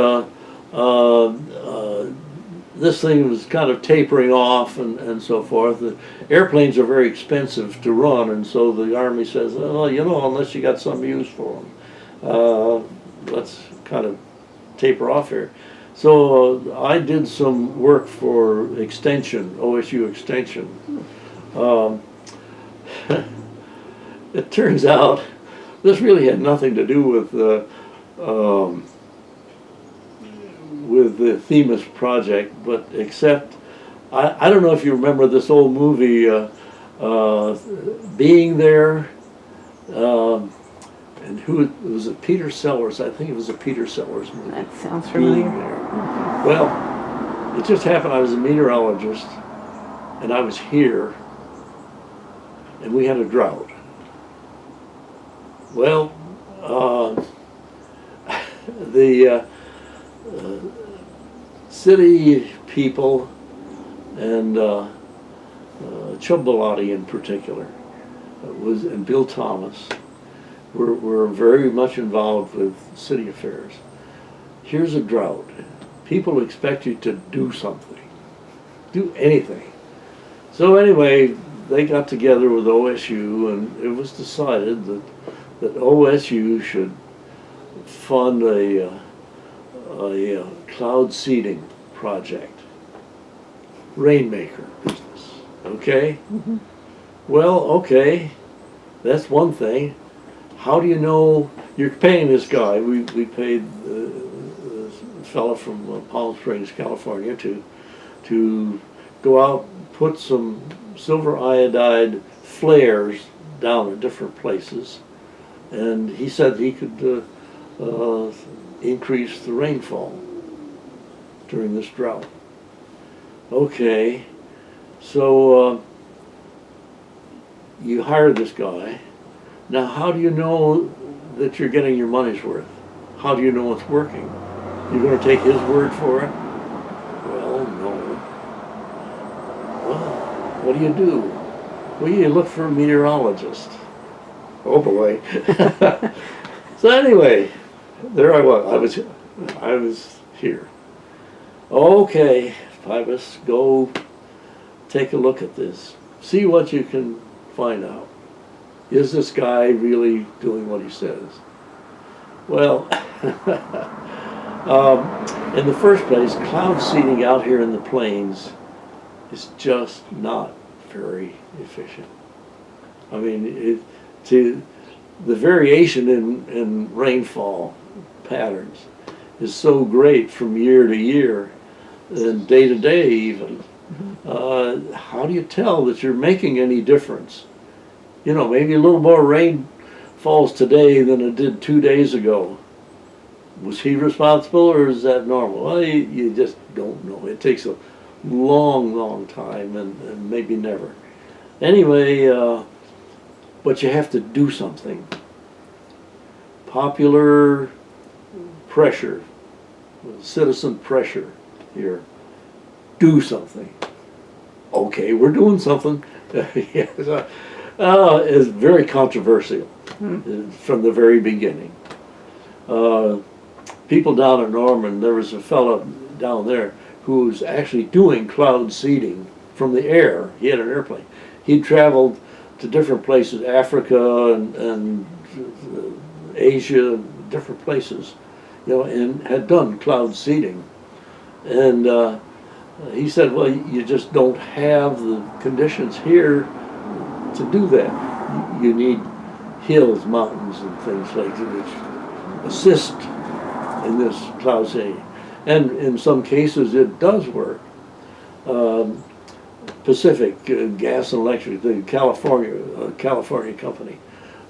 this thing was kind of tapering off and so forth. The airplanes are very expensive to run, and so the Army says, well, unless you got some use for them, let's kind of taper off here. So I did some work for Extension, OSU Extension. It turns out this really had nothing to do with the Themis project, but except I don't know if you remember this old movie, Being There. And who was it? Peter Sellers. I think it was a Peter Sellers movie. That sounds familiar. Well, it just happened I was a meteorologist, and I was here, and we had a drought. Well, the city people and Chubbalati in particular and Bill Thomas were very much involved with city affairs. Here's a drought. People expect you to do something, do anything. So anyway, they got together with OSU, and it was decided that OSU should fund a cloud seeding project, rainmaker business. Okay. Well, okay, that's one thing. How do you know you're paying this guy? We paid a fellow from Palm Springs, California, to go out and put some silver iodide flares down at different places, and he said he could increase the rainfall during this drought. Okay, so you hire this guy. Now, how do you know that you're getting your money's worth? How do you know it's working? You're going to take his word for it? Well, no. Well, what do? Well, you look for a meteorologist. Oh boy. So anyway, there I was. I was here. Okay, Pybus, go take a look at this. See what you can find out. Is this guy really doing what he says? Well, in the first place, cloud seeding out here in the plains is just not very efficient. I mean, the variation in rainfall patterns is so great from year to year and day to day even. How do you tell that you're making any difference? Maybe a little more rain falls today than it did 2 days ago. Was he responsible, or is that normal? Well, you just don't know. It takes a long, long time, and maybe never. Anyway, but you have to do something. Popular pressure, citizen pressure here. Do something. Okay, we're doing something. Yes. Is very controversial. from the very beginning. People down in Norman, there was a fellow down there who was actually doing cloud seeding from the air. He had an airplane. He traveled to different places, Africa and Asia, different places, you know, and had done cloud seeding. And he said, well, you just don't have the conditions here to do that. You need hills, mountains, and things like that which assist in this cloud seeding. And in some cases it does work. Pacific Gas and Electric, the California company,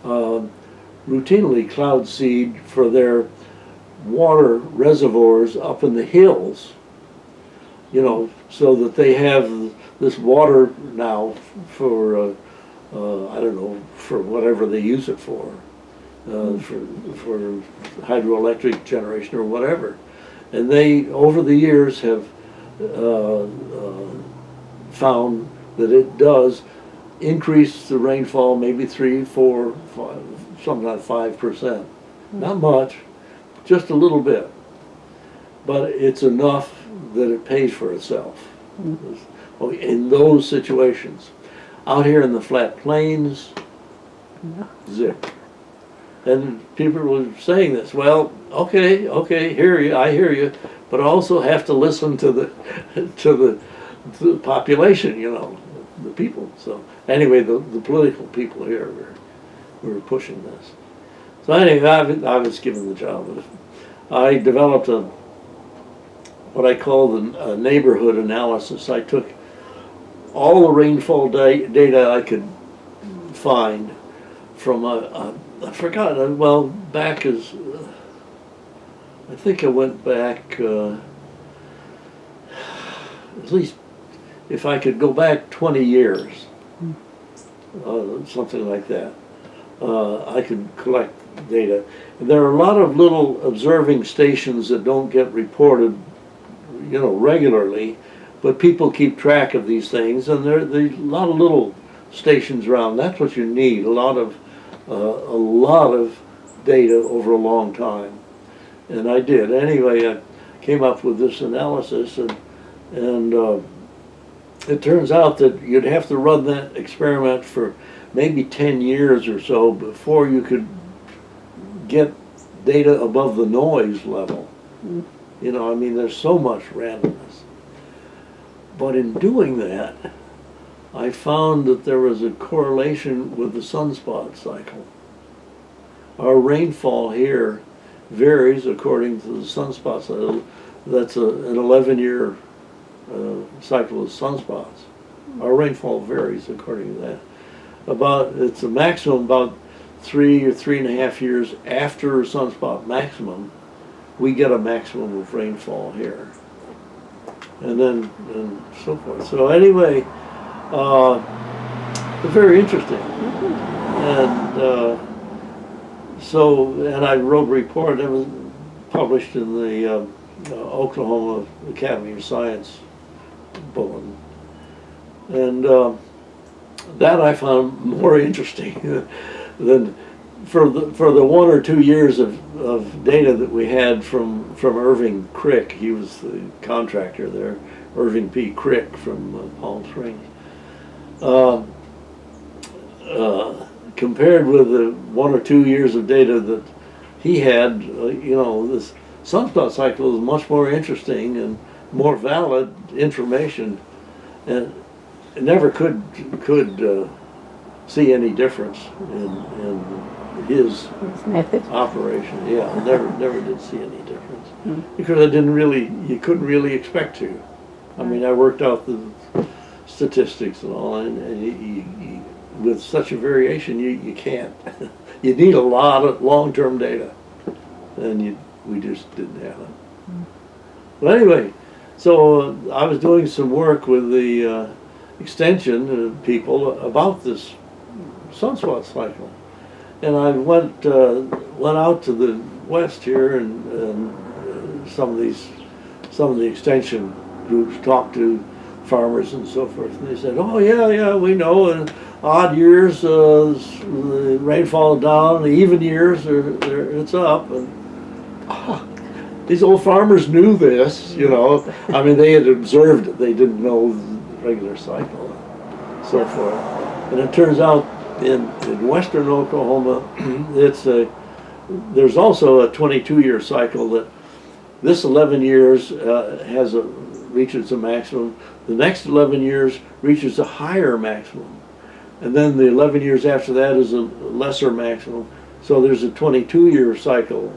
routinely cloud seed for their water reservoirs up in the hills, you know, so that they have this water now for, I don't know, for whatever they use it for hydroelectric generation or whatever. And they, over the years, have found that it does increase the rainfall maybe 3, 4, 5, something like 5%. Not much, just a little bit. But it's enough that it pays for itself in those situations. Out here in the flat plains, zip. And people were saying this, well, okay, I hear you, but I also have to listen to the population, you know, the people. So anyway, the political people here were pushing this. So anyway, I was given the job. I developed what I call the neighborhood analysis. I took all the rainfall data I could find from I forgot, well, back as, I think I went back, at least, if I could go back 20 years, something like that, I could collect data. And there are a lot of little observing stations that don't get reported, you know, regularly, but people keep track of these things, and there's a lot of little stations around. That's what you need, a lot of data over a long time, and I did. Anyway, I came up with this analysis, and it turns out that you'd have to run that experiment for maybe 10 years or so before you could get data above the noise level. You know, I mean, there's so much randomness. But in doing that, I found that there was a correlation with the sunspot cycle. Our rainfall here varies according to the sunspot cycle. That's an 11-year cycle of sunspots. Our rainfall varies according to that. It's a maximum about 3 or 3.5 years after a sunspot maximum, we get a maximum of rainfall here. And then and so forth. So anyway, very interesting. And and I wrote a report that was published in the Oklahoma Academy of Science bulletin. And that I found more interesting than for the 1 or 2 years of data that we had from Irving Crick. He was the contractor there, Irving P. Crick from Palm Springs. Compared with the 1 or 2 years of data that he had, you know, this sunspot cycle is much more interesting and more valid information, and never could see any difference in his method operation. Yeah, never did see any difference because you couldn't really expect to. I mean, I worked out the statistics and all, and with such a variation, you can't. You need a lot of long-term data, and we just didn't have it. But anyway, so I was doing some work with the extension people about this sunspot cycle, and I went out to the west here, and some of the extension groups talked to farmers and so forth. And they said, oh yeah, we know. And odd years, the rainfall down. The even years, it's up. And these old farmers knew this, you know. I mean, they had observed it. They didn't know the regular cycle and so forth. And it turns out in western Oklahoma, there's also a 22-year cycle that this 11 years reaches a maximum. The next 11 years reaches a higher maximum. And then the 11 years after that is a lesser maximum. So there's a 22-year cycle.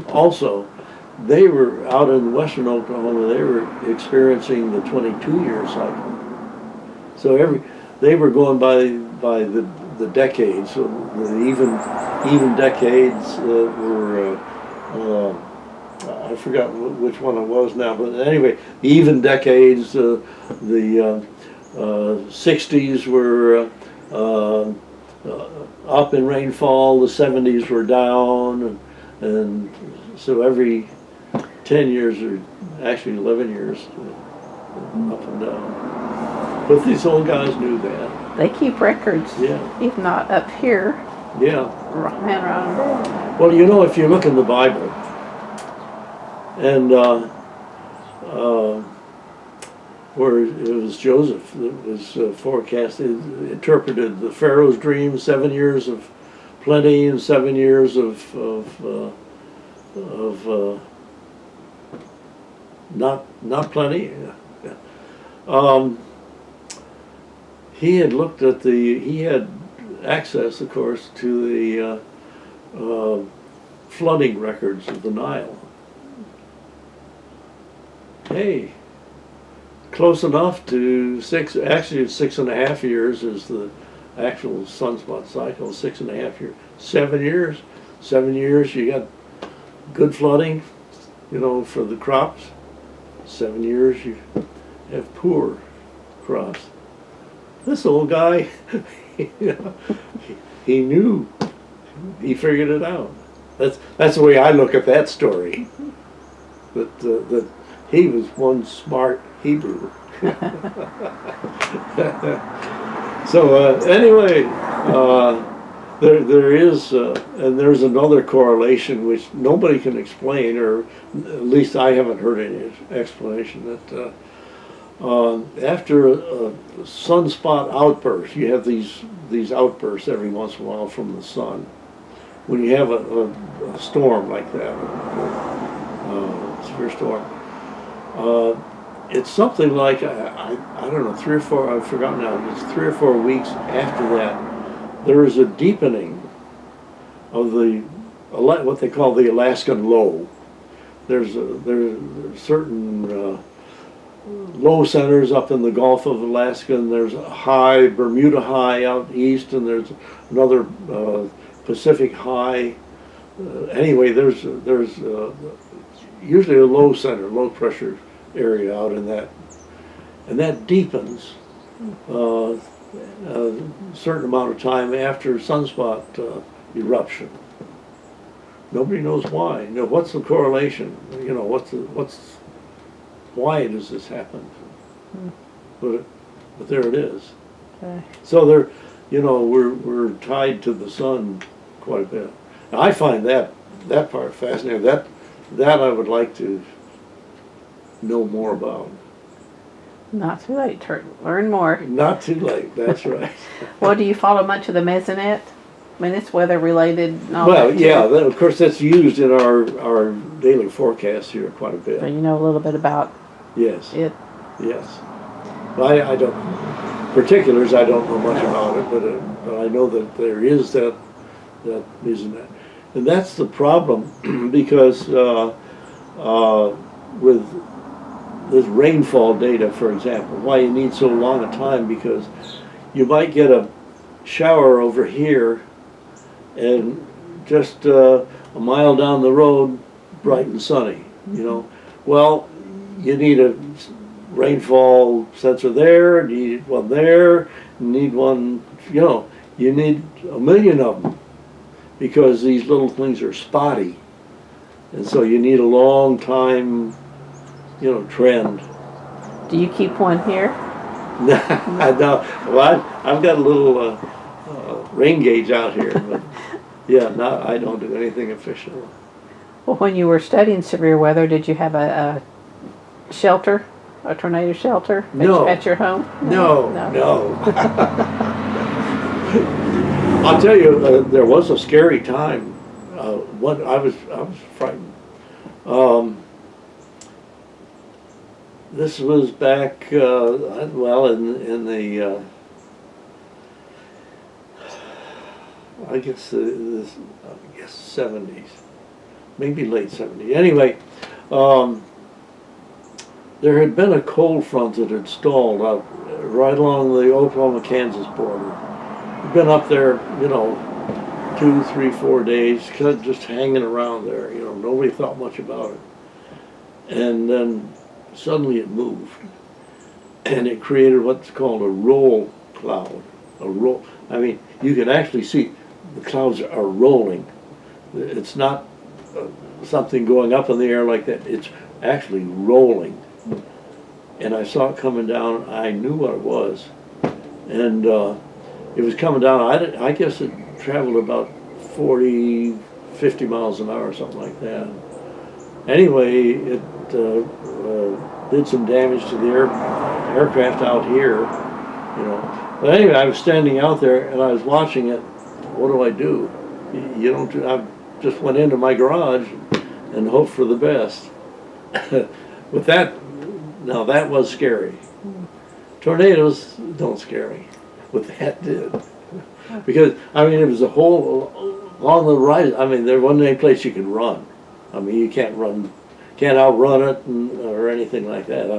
Also, they were out in western Oklahoma, they were experiencing the 22-year cycle. So they were going by the decades. So the even decades were, I forgot which one it was now, but anyway, the even decades, the 60s were up in rainfall, the 70s were down, and so every 10 years, or actually 11 years, up and down. But these old guys knew that. They keep records, Yeah. if not up here, Yeah. man around the world. Well, you know, if you look in the Bible, and where it was Joseph that was forecasted, interpreted the Pharaoh's dream, 7 years of plenty and 7 years of not plenty. He had looked at he had access, of course, to the flooding records of the Nile. Hey, close enough to actually it's 6.5 years is the actual sunspot cycle, 6.5 years. 7 years. 7 years you got good flooding, you know, for the crops. 7 years you have poor crops. This old guy, he knew. He figured it out. That's the way I look at that story. That he was one smart Hebrew. So anyway, there is, and there's another correlation which nobody can explain, or at least I haven't heard any explanation, that after a sunspot outburst, you have these outbursts every once in a while from the sun. When you have a storm like that, severe storm, it's something like, I don't know, 3 or 4, I've forgotten now, it's 3 or 4 weeks after that, there is a deepening of what they call the Alaskan low. There's certain low centers up in the Gulf of Alaska, and there's a high, Bermuda high out east, and there's another Pacific high. Anyway, there's usually a low center, low pressure area out in that, and that deepens a certain amount of time after sunspot eruption. Nobody knows why. You know, what's the correlation? You know, why does this happen? But there it is. Okay. So there, you know, we're tied to the sun quite a bit. And I find that part fascinating. That I would like to know more about. Not too late to learn more. Not too late, that's right. Well, do you follow much of the mesonet? I mean, it's weather related and all Well, that yeah, too. of course that's used in our daily forecast here quite a bit. So you know a little bit about Yes, it. yes. I don't, particulars I don't know much about it, but I know that there is that mesonet. And that's the problem because with this rainfall data, for example, why you need so long a time, because you might get a shower over here and just a mile down the road, bright and sunny, you know. Well, you need a rainfall sensor there, you need one there, you need one, you know, you need a million of them because these little things are spotty. And so you need a long time, you know, trend. Do you keep one here? No, well, I've got a little rain gauge out here, but yeah, no, I don't do anything official. Well, when you were studying severe weather, did you have a shelter, a tornado shelter No. at your home? No. I'll tell you, there was a scary time. I was frightened. This was back, well, in the I guess 70s, maybe late 70s. Anyway, there had been a cold front that had stalled out right along the Oklahoma-Kansas border. I'd been up there, 2, 3, 4 days, just hanging around there. Nobody thought much about it. And then suddenly it moved, and it created what's called a roll cloud. I mean, you can actually see the clouds are rolling. It's not something going up in the air like that. It's actually rolling. And I saw it coming down. I knew what it was, and it was coming down. I guess it traveled about 40, 50 miles an hour or something like that. Anyway, it did some damage to the aircraft out here, But anyway, I was standing out there and I was watching it. What do I do? I just went into my garage and hoped for the best. With that, now that was scary. Tornadoes don't scare me. What that did. Because, it was a whole, along the right, there wasn't any place you could run. You can't outrun it or anything like that.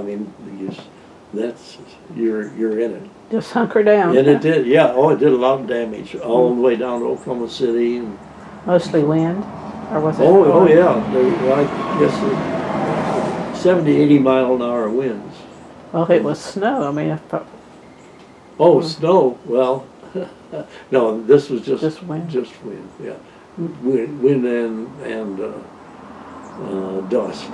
You're in it. Just hunker down. And it did, yeah. Oh, it did a lot of damage all the way down to Oklahoma City. And mostly wind, or was it? Oh yeah. I guess 70, 80 mile an hour winds. Well, it was snow. Oh, snow. Well, no. This was just wind. Just wind. Yeah, wind and dust.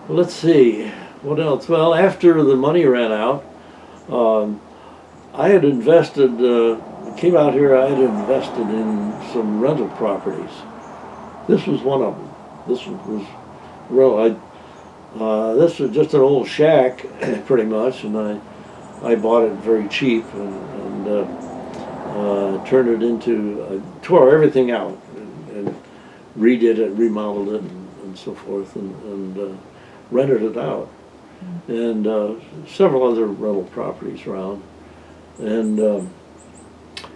Let's see, what else? Well, after the money ran out, I had invested, came out here, I had invested in some rental properties. This was one of them. This was this was just an old shack, pretty much, and I bought it very cheap and turned it into, tore everything out and redid it, remodeled it, and so forth, and rented it out, and several other rental properties around, and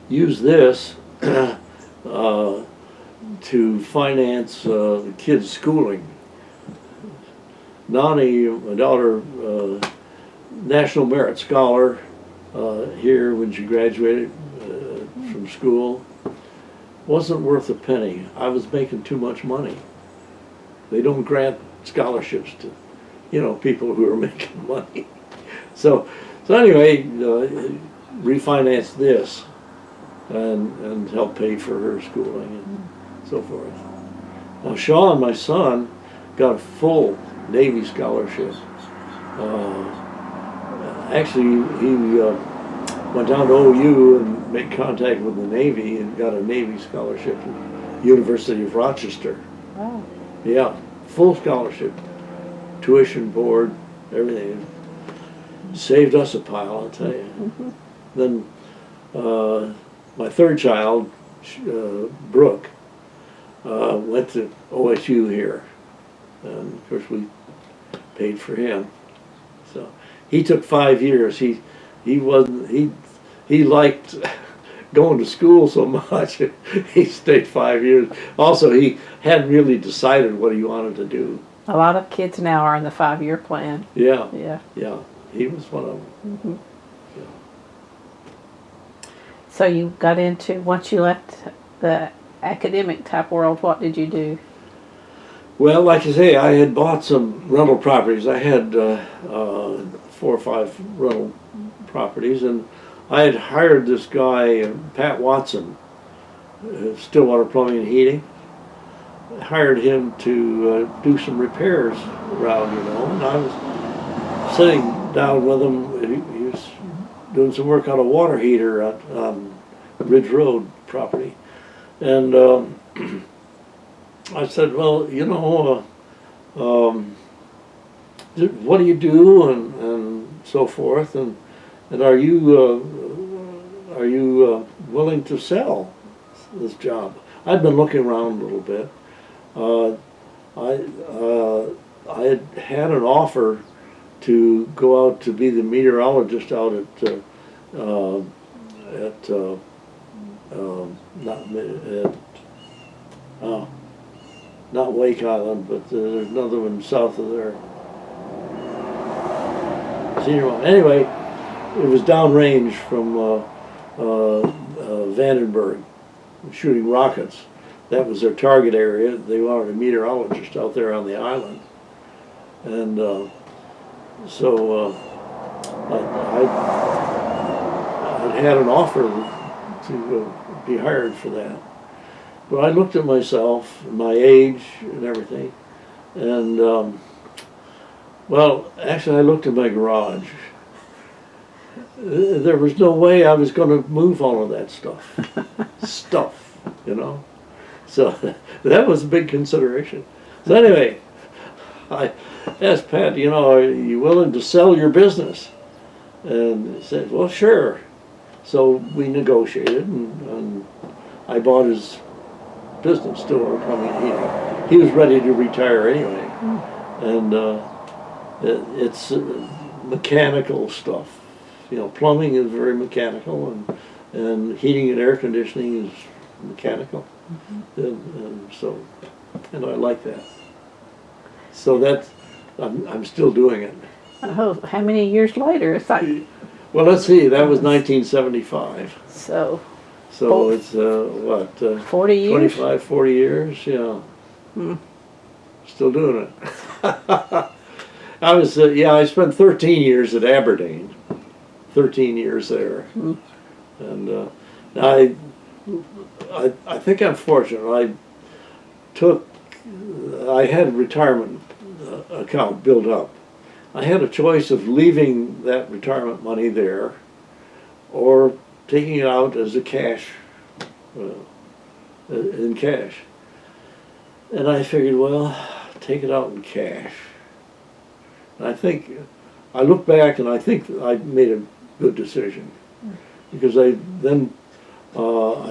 used this to finance the kids' schooling. Nani, my daughter, National Merit Scholar here when she graduated from school. Wasn't worth a penny. I was making too much money. They don't grant scholarships to, people who are making money. So anyway, refinanced this and helped pay for her schooling and so forth. Now Sean, my son, got a full Navy scholarship. Actually, he went down to OU and made contact with the Navy and got a Navy scholarship at the University of Rochester. Wow. Yeah, full scholarship, tuition, board, everything. Saved us a pile, I'll tell you. Mm-hmm. Then my third child, Brooke, went to OSU here, and of course we paid for him. So he took 5 years. He liked going to school so much. He stayed 5 years. Also, he hadn't really decided what he wanted to do. A lot of kids now are in the 5-year plan. Yeah. Yeah. Yeah. He was one of them. Mm-hmm. Yeah. So you got into, once you left the academic type world, what did you do? Well, like I say, I had bought some rental properties. I had 4 or 5 rental properties, and I had hired this guy, Pat Watson, Stillwater Plumbing and Heating, hired him to do some repairs around, you know, and I was sitting down with him. He was doing some work on a water heater on Ridge Road property. And I said, well, you know, what do you do, and so forth, and are you willing to sell this job? I'd been looking around a little bit. I had an offer to go out to be the meteorologist out not Wake Island, but there's another one south of there. Senior one. Anyway, it was downrange from Vandenberg, shooting rockets. That was their target area. They wanted a meteorologist out there on the island, and so I had an offer to be hired for that. But I looked at myself, my age, and everything, and well, actually, I looked at my garage. There was no way I was going to move all of that stuff, you know. So that was a big consideration. So anyway, I asked Pat, you know, are you willing to sell your business? And he said, well, sure. So we negotiated, and I bought his business, Stillwater Plumbing and Heating. He was ready to retire anyway, and it's mechanical stuff. You know, plumbing is very mechanical, and heating and air conditioning is mechanical, and so, and I like that. So that's, I'm still doing it. Oh, how many years later? It's like, well, let's see, that was 1975. so It's, what? 40 years? 25, 40 years, yeah. Still doing it. I was, yeah, I spent 13 years at Aberdeen. 13 years there. And I think I'm fortunate. I had a retirement account built up. I had a choice of leaving that retirement money there or taking it out as a cash, in cash. And I figured, well, take it out in cash. And I think, I look back and I think I made a good decision, because I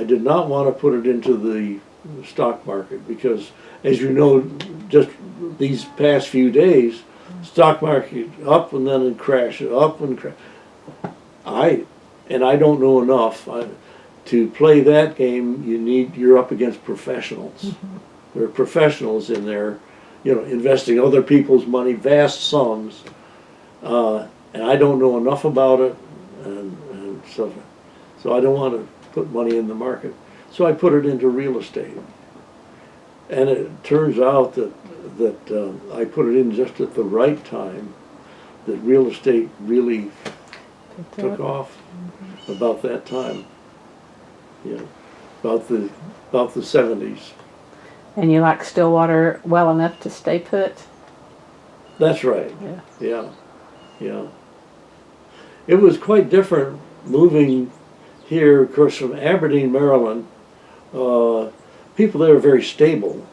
did not want to put it into the stock market, because as you know, just these past few days, stock market up and then it crashed, up and crash. I don't know enough to play that game. You're up against professionals. There are professionals in there, you know, investing other people's money, vast sums, and I don't know enough about it, and so I don't want to put money in the market. So I put it into real estate, and it turns out that I put it in just at the right time. That real estate really took off about that time. Yeah, about the 70s. And you like Stillwater well enough to stay put? That's right. Yeah. Yeah. It was quite different moving here, of course, from Aberdeen, Maryland. People there are very stable.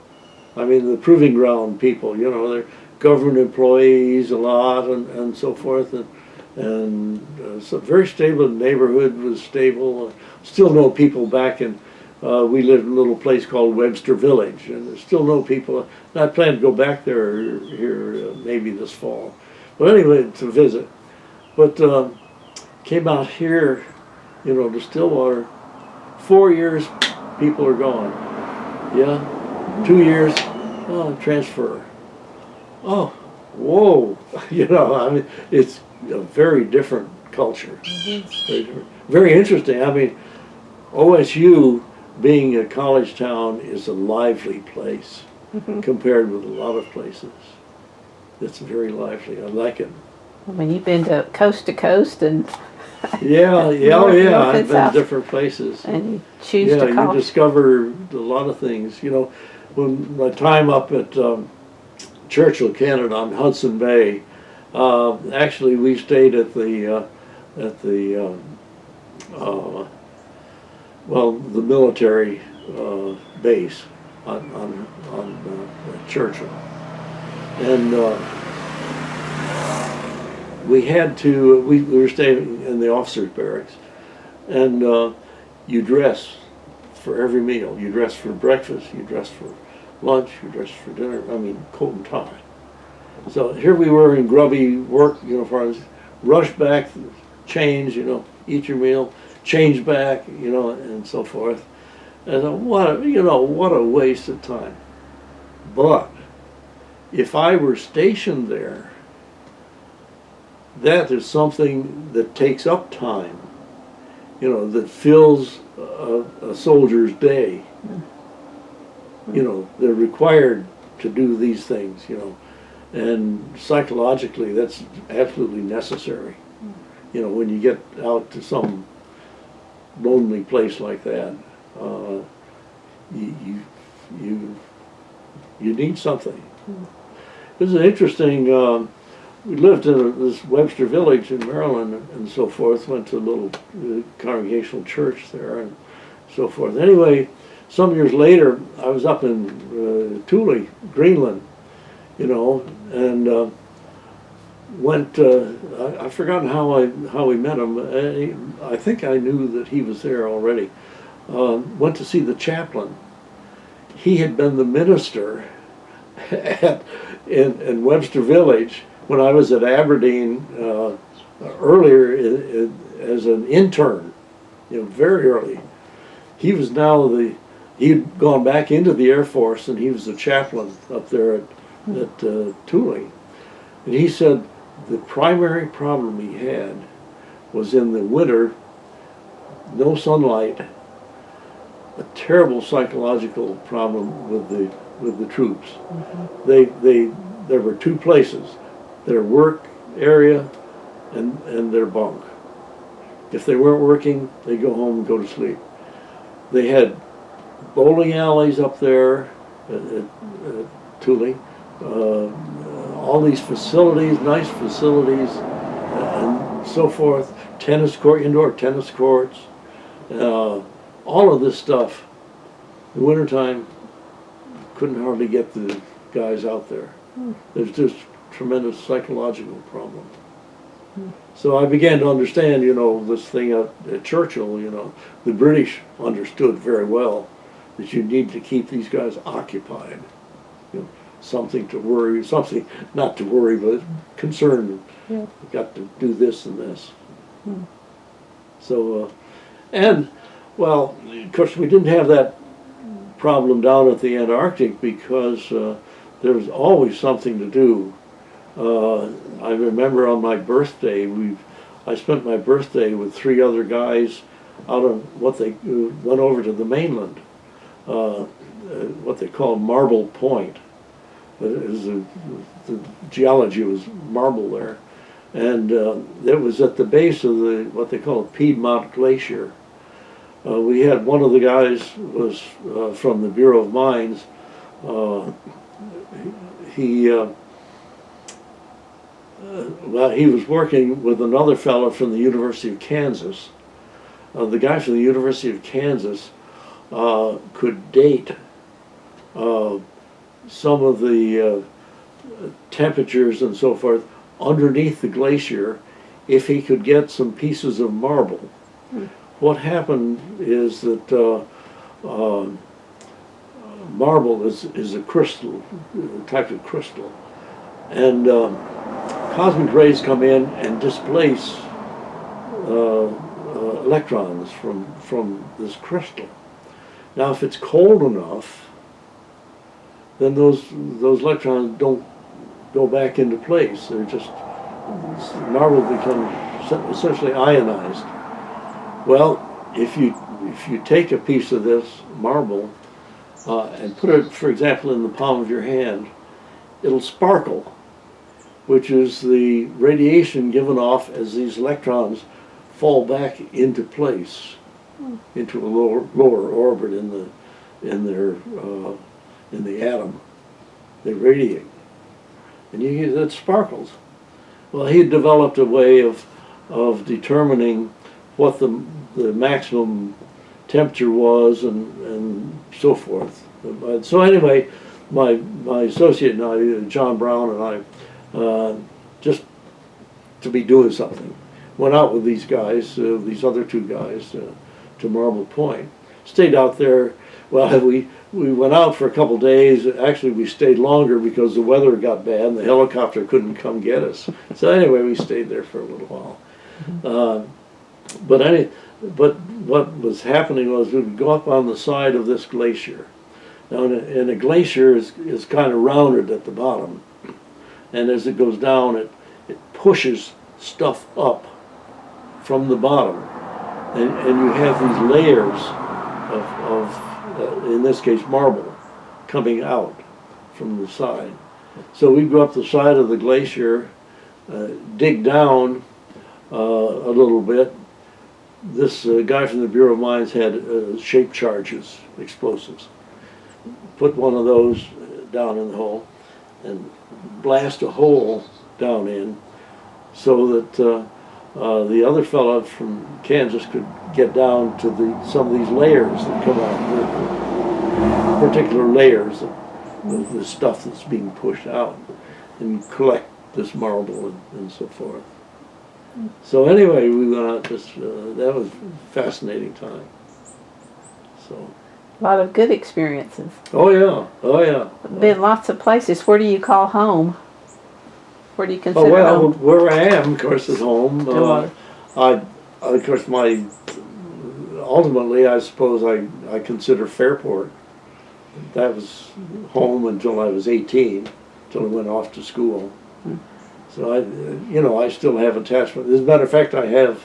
I mean, the Proving Ground people, you know, they're government employees a lot, and so forth, and so very stable. The neighborhood was stable. Still know people back in. We lived in a little place called Webster Village, and there's still no people. And I plan to go back there here maybe this fall. But anyway, to visit. But came out here, you know, to Stillwater. 4 years, people are gone. Yeah, 2 years, transfer. Oh, whoa, you know, I mean, it's a very different culture. Very different. Very interesting. I mean, OSU, being a college town, is a lively place compared with a lot of places. It's very lively. I like it. I mean, you've been to coast, and yeah, oh yeah, I've been to different places. And you choose to you call. discover a lot of things. You know, when my time up at Churchill, Canada on Hudson Bay, actually we stayed at the well, the military base on Churchill, and we had to. We were staying in the officers' barracks, and you dress for every meal. You dress for breakfast. You dress for lunch. You dress for dinner. I mean, coat and tie. So here we were in grubby work uniforms. Rush back, change. Eat your meal. Change back. And so forth. And what a waste of time. But if I were stationed there, that is something that takes up time, that fills a soldier's day. They're required to do these things, and psychologically that's absolutely necessary. When you get out to some lonely place like that, you need something. This is interesting. We lived in this Webster village in Maryland and so forth, went to a little congregational church there and so forth. Anyway, some years later, I was up in Thule, Greenland, and went, I've forgotten how we met him. I think I knew that he was there already. Went to see the chaplain. He had been the minister in Webster Village when I was at Aberdeen earlier as an intern, very early. He was he'd gone back into the Air Force, and he was the chaplain up there at Thule. And he said the primary problem he had was in the winter, no sunlight, a terrible psychological problem with the troops. There were two places: their work area and their bunk. If they weren't working, they'd go home and go to sleep. They had bowling alleys up there at Thule, all these facilities, nice facilities, and so forth, indoor tennis courts, all of this stuff. In the wintertime, couldn't hardly get the guys out there. There's just tremendous psychological problem. So I began to understand, this thing at Churchill, the British understood very well that you need to keep these guys occupied. Something to worry, something not to worry, but concerned. Yeah. You've got to do this and this. So, well, of course, we didn't have that problem down at the Antarctic because there was always something to do. I remember on my birthday, I spent my birthday with 3 other guys out on went over to the mainland, what they call Marble Point. The geology was marble there, and it was at the base of what they call Piedmont Glacier. We had one of the guys was from the Bureau of Mines. He was working with another fellow from the University of Kansas. The guy from the University of Kansas could date some of the temperatures and so forth underneath the glacier if he could get some pieces of marble. What happened is that marble is a crystal, a type of crystal, and cosmic rays come in and displace electrons from this crystal. Now, if it's cold enough, then those electrons don't go back into place. They're just, marble becomes essentially ionized. Well, if you take a piece of this marble and put it, for example, in the palm of your hand, it'll sparkle, which is the radiation given off as these electrons fall back into place, into a lower orbit in their in the atom. They radiate. And it sparkles. Well, he had developed a way of determining what the maximum temperature was and so forth. So anyway, my associate and I, John Brown and I, just to be doing something, went out with these guys, these other two guys, to Marble Point. Stayed out there. Well, we went out for a couple days. Actually, we stayed longer because the weather got bad and the helicopter couldn't come get us. So anyway, we stayed there for a little while. But what was happening was we would go up on the side of this glacier. Now, and a glacier is kind of rounded at the bottom, and as it goes down, it pushes stuff up from the bottom, and you have these layers of in this case, marble coming out from the side. So we go up the side of the glacier, dig down a little bit. This guy from the Bureau of Mines had shape charges, explosives. Put one of those down in the hole and blast a hole down in so that the other fellow from Kansas could get down to some of these layers that come out, particular layers of the stuff that's being pushed out, and collect this marble and so forth. So anyway, we went out that was a fascinating time. So. A lot of good experiences. Oh yeah, oh yeah. Been lots of places. Where do you call home? Where do you consider home? Where I am, of course, is home. Of course, ultimately, I suppose I consider Fairport. That was home until I was 18, until I went off to school. So I still have attachment. As a matter of fact, I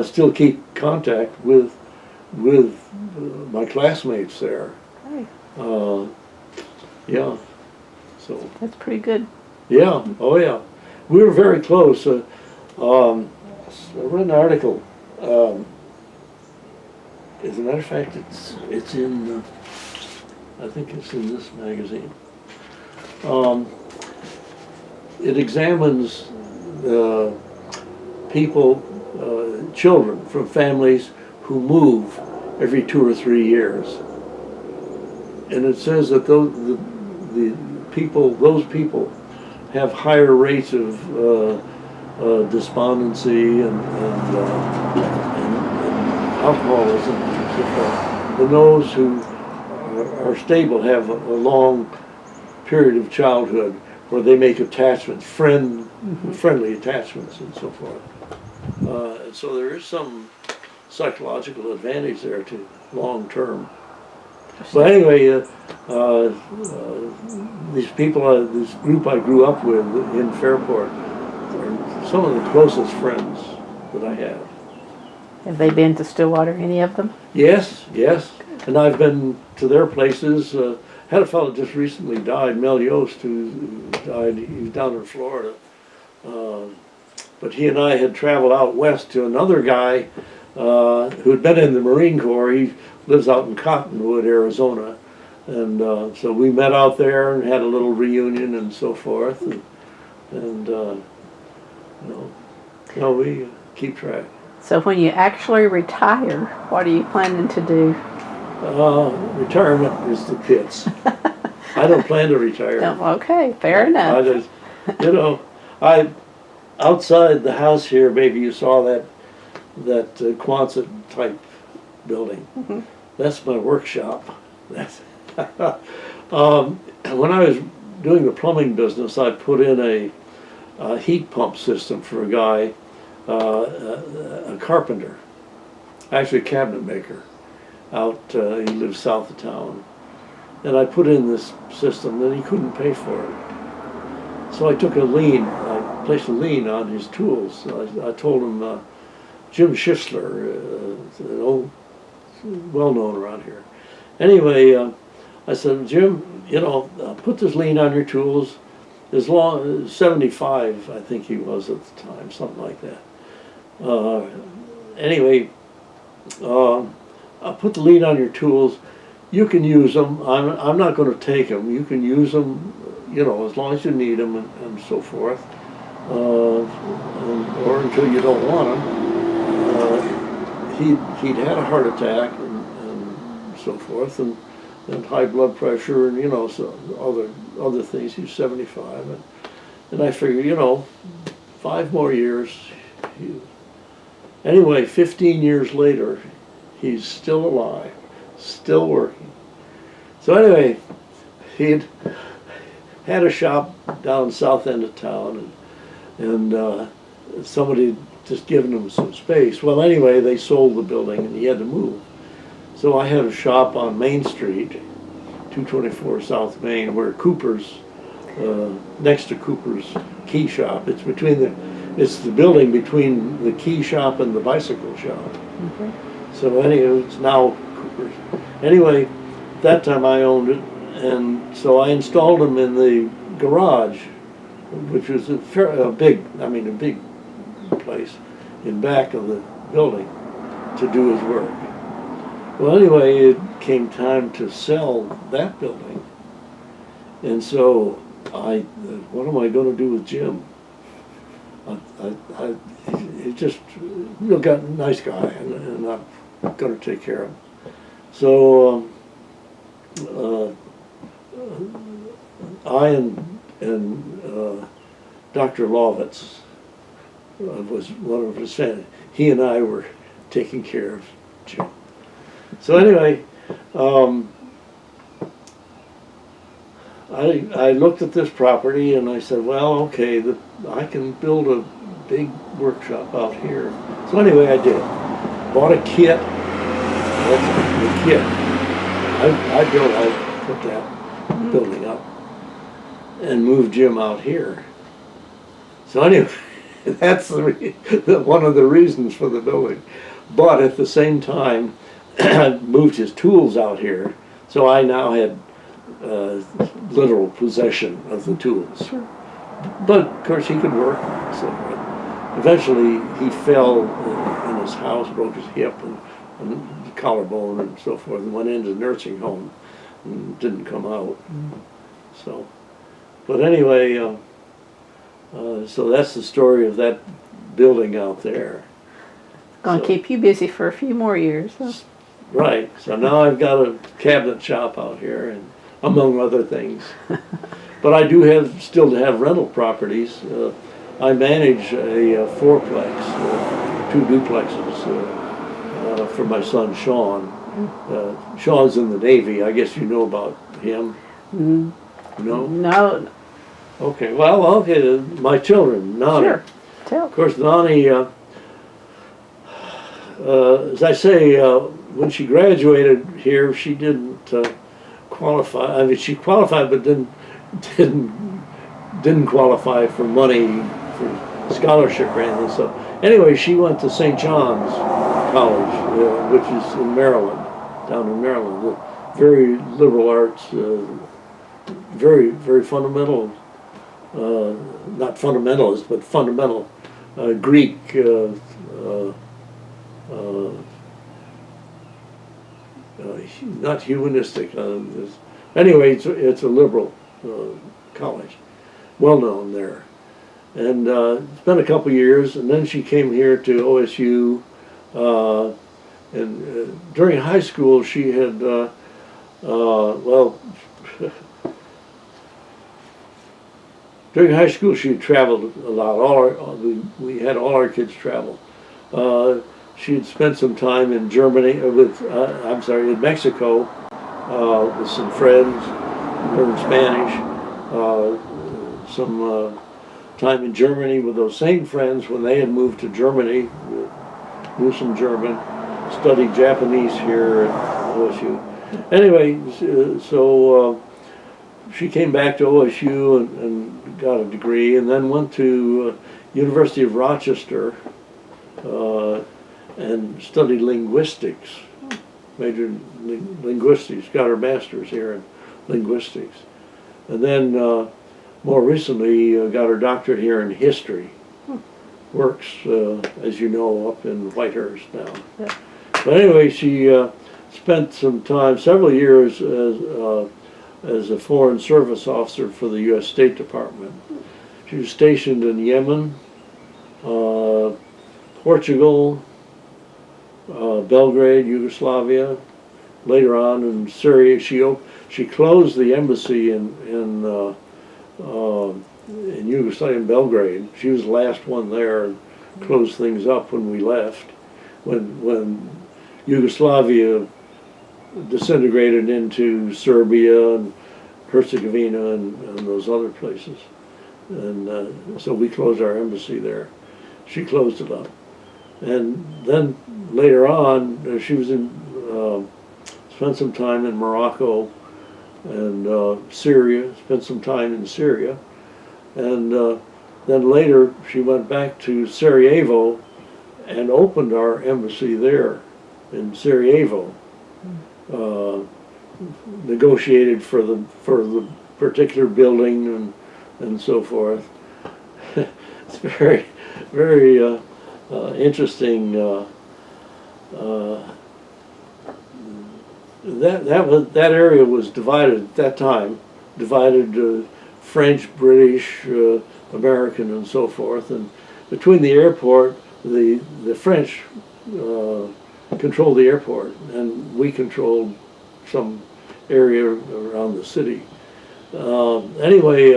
still keep contact with my classmates there. Okay. Yeah. So. That's pretty good. Yeah. Oh yeah. We were very close. I read an article. As a matter of fact, it's in. I think it's in this magazine. It examines children from families who move every 2 or 3 years, and it says that those people have higher rates of despondency and alcoholism, than those who are stable, have a long period of childhood where they make attachments, friendly attachments, and so forth. And so there is some psychological advantage there to long term. But anyway, these people, this group I grew up with in Fairport, are some of the closest friends that I have. Have they been to Stillwater, any of them? Yes, yes. And I've been to their places. Had a fellow just recently died, Mel Yost, who died. He was down in Florida. But he and I had traveled out west to another guy who had been in the Marine Corps. He lives out in Cottonwood, Arizona. And so we met out there and had a little reunion and so forth. And we keep track. So when you actually retire, what are you planning to do? Retirement is the pits. I don't plan to retire. Okay, fair enough. I just, outside the house here, maybe you saw that Quonset type building. Mm-hmm. That's my workshop. That's when I was doing the plumbing business, I put in a heat pump system for a guy, a carpenter, actually a cabinet maker. He lives south of town, and I put in this system, and he couldn't pay for it. So I took I placed a lien on his tools. I told him, Jim Schiffsler, an old, well-known around here. Anyway, I said, Jim, put this lien on your tools. As long as 75, I think he was at the time, something like that. Anyway, I'll put the lien on your tools you can use them. I'm not going to take them. You can use them, you know, as long as you need them and so forth, or until you don't want them. He'd had a heart attack and so forth, and high blood pressure, and you know, so other things. He's 75, and I figured, you know, 5 more years. Anyway, 15 years later, he's still alive, still working. So anyway, he'd had a shop down south end of town, and somebody just given him some space. Well, anyway, they sold the building, and he had to move. So I had a shop on Main Street, 224 South Main, where Cooper's, next to Cooper's key shop. It's the building between the key shop and the bicycle shop. Mm-hmm. So anyway, it's now Cooper's. Anyway, at that time I owned it, and so I installed him in the garage, which was a big place in back of the building to do his work. Well, anyway, it came time to sell that building, and so what am I going to do with Jim? He's just real nice guy, and I'm going to take care of him. So I and Dr. Lovitz was one of his friends. He and I were taking care of Jim. So anyway, I looked at this property and I said, well, okay, I can build a big workshop out here. So anyway, I did. Bought a kit. That's the kit. I put that building up and moved Jim out here. So anyway, that's one of the reasons for the building. But at the same time, moved his tools out here, so I now had literal possession of the tools. Sure. But of course he could work. So eventually he fell in his house, broke his hip and the collarbone and so forth, and went into the nursing home and didn't come out. So, but anyway, so that's the story of that building out there. Going to keep you busy for a few more years. Huh? Right. So now I've got a cabinet shop out here, and among other things. But I do still have rental properties. I manage a fourplex, 2 duplexes for my son Sean. Sean's in the Navy. I guess you know about him. No? No. Okay. Well, okay. My children, Nani. Sure. Tell. Of course, Nani. As I say, when she graduated here, she didn't qualify. I mean, she qualified, but didn't qualify for money for scholarship or anything. So anyway, she went to St. John's College, which is in Maryland, down in Maryland. Very liberal arts, very, very fundamental. Not fundamentalist, but fundamental Greek. Not humanistic. Anyway, it's a liberal college, well known there. And it's been a couple years, and then she came here to OSU. And during high school, she had, during high school she had traveled a lot. We had all our kids travel. She had spent some time in Germany, in Mexico, with some friends, learned Spanish, some time in Germany with those same friends when they had moved to Germany, knew some German, studied Japanese here at OSU. Anyway, so she came back to OSU and got a degree, and then went to University of Rochester, and studied linguistics, majored in linguistics, got her master's here in linguistics. And then more recently got her doctorate here in history. Works, as you know, up in Whitehurst now. Yeah. But anyway, she spent some time, several years, as a foreign service officer for the U.S. State Department. She was stationed in Yemen, Portugal, Belgrade, Yugoslavia. Later on in Syria, she closed the embassy in Yugoslavia, in Belgrade. She was the last one there and closed things up when we left. When Yugoslavia disintegrated into Serbia and Herzegovina and those other places. And so we closed our embassy there. She closed it up. And then later on, she was spent some time in Morocco and Syria, spent some time in Syria. And then later she went back to Sarajevo and opened our embassy there in Sarajevo. Negotiated for the particular building and so forth. It's very, very interesting. That area was divided at that time, divided French, British, American, and so forth. And between the airport, the French controlled the airport, and we controlled some area around the city. Anyway,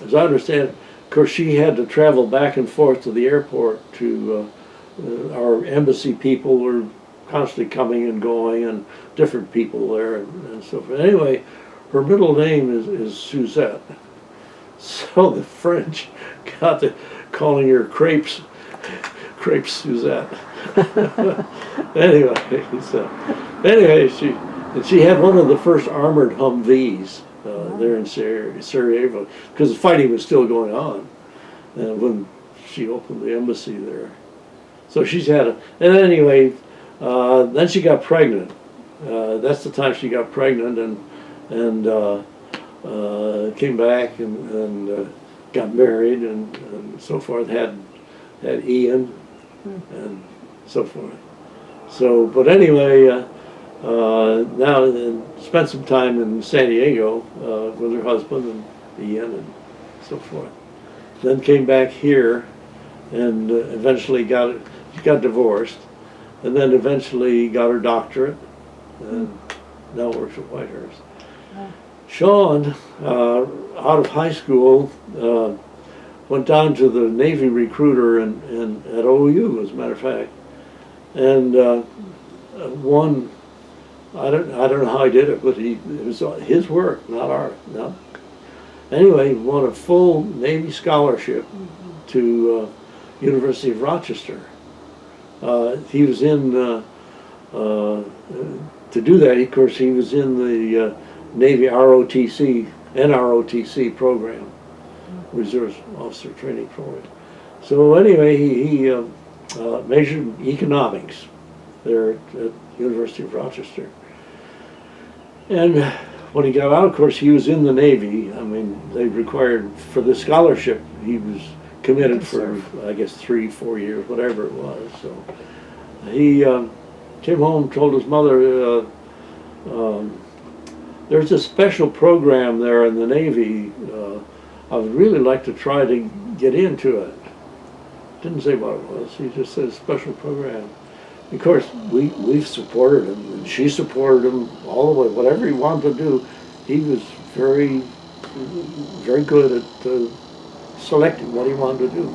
as I understand, of course, she had to travel back and forth to the airport to, our embassy people were constantly coming and going, and different people there and so forth. Anyway, her middle name is Suzette. So the French got to calling her Crepes Suzette. Anyway, she had one of the first armored Humvees there in Sarajevo, because the fighting was still going on when she opened the embassy there. So she's had and anyway, then she got pregnant. That's the time she got pregnant and came back and got married and so forth. Had Ian and so forth. So, but anyway, now spent some time in San Diego with her husband and Ian and so forth. Then came back here and eventually got divorced, and then eventually got her doctorate, and now works at Whitehurst. Sean, out of high school, went down to the Navy recruiter at OU, as a matter of fact, and won. I don't know how he did it, but it was his work, not ours. No. Anyway, he won a full Navy scholarship to University of Rochester. He was in to do that. Of course, he was in the Navy NROTC program, Reserve Officer Training Program. So anyway, he majored in economics there at University of Rochester. And when he got out, of course, he was in the Navy. I mean, they required, for the scholarship, he was committed for, I guess, 3-4 years, whatever it was. So he came home, told his mother, there's a special program there in the Navy. I would really like to try to get into it. Didn't say what it was. He just said special program. Of course, we've supported him, and she supported him all the way. Whatever he wanted to do, he was very, very good at selecting what he wanted to do.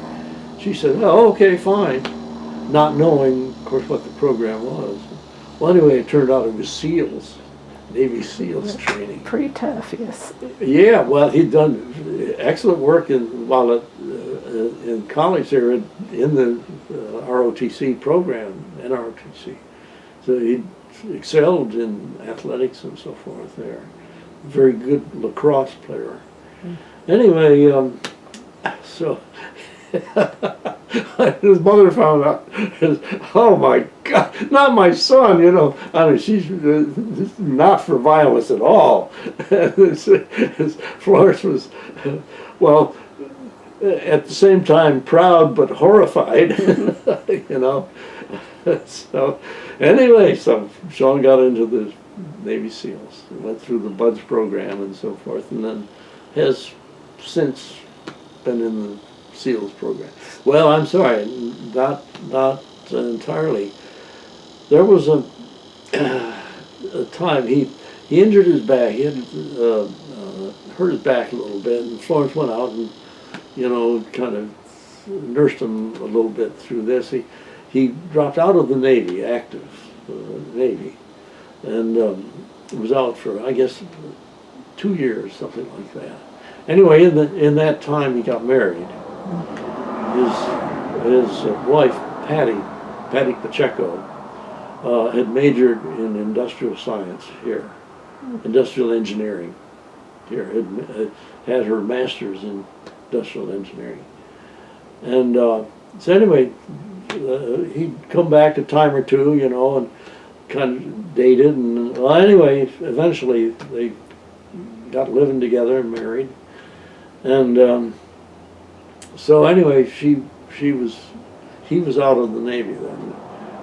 She said, "Oh, okay, fine," not knowing, of course, what the program was. Well, anyway, it turned out it was SEALs, Navy SEALs training. Pretty tough, yes. Yeah, well, he'd done excellent work while in college there in the ROTC program, NROTC. So he excelled in athletics and so forth there. Very good lacrosse player. Anyway, so his mother found out, oh my God, not my son, you know. I mean, she's not for violence at all. Florence was, well, at the same time proud but horrified, you know. So anyway, so Sean got into the Navy SEALs, went through the BUDS program and so forth, and then has since been in the SEALs program. Well, I'm sorry, not entirely. There was a time he injured his back. He had hurt his back a little bit, and Florence went out and kind of nursed him a little bit through this. He dropped out of the Navy, active Navy, and was out for, I guess, 2 years, something like that. Anyway, in that time he got married. His wife, Patty Pacheco, had majored in industrial science here, industrial engineering here, had her master's in industrial engineering. And so anyway, he'd come back a time or two, and kind of dated, and well, anyway, eventually they got living together and married. And so anyway, he was out of the Navy then,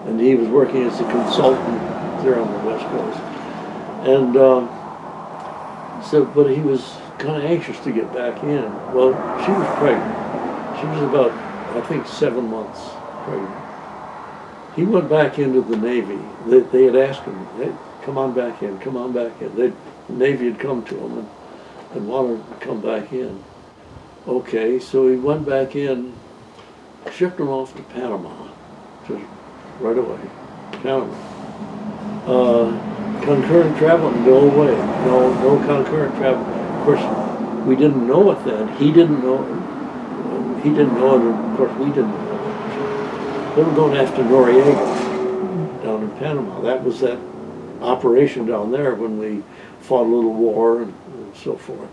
and he was working as a consultant there on the West Coast. And so, but he was kind of anxious to get back in. Well, she was pregnant. She was about, I think, 7 months pregnant. He went back into the Navy. They had asked him, hey, come on back in, come on back in. The Navy had come to him and wanted to come back in. Okay, so he went back in, shipped him off to Panama, just right away, Panama. Concurrent travel, no way, no concurrent travel. Of course, we didn't know it then. He didn't know it. He didn't know it, and of course we didn't know it. They were going after Noriega down in Panama. That was that operation down there when we fought a little war and so forth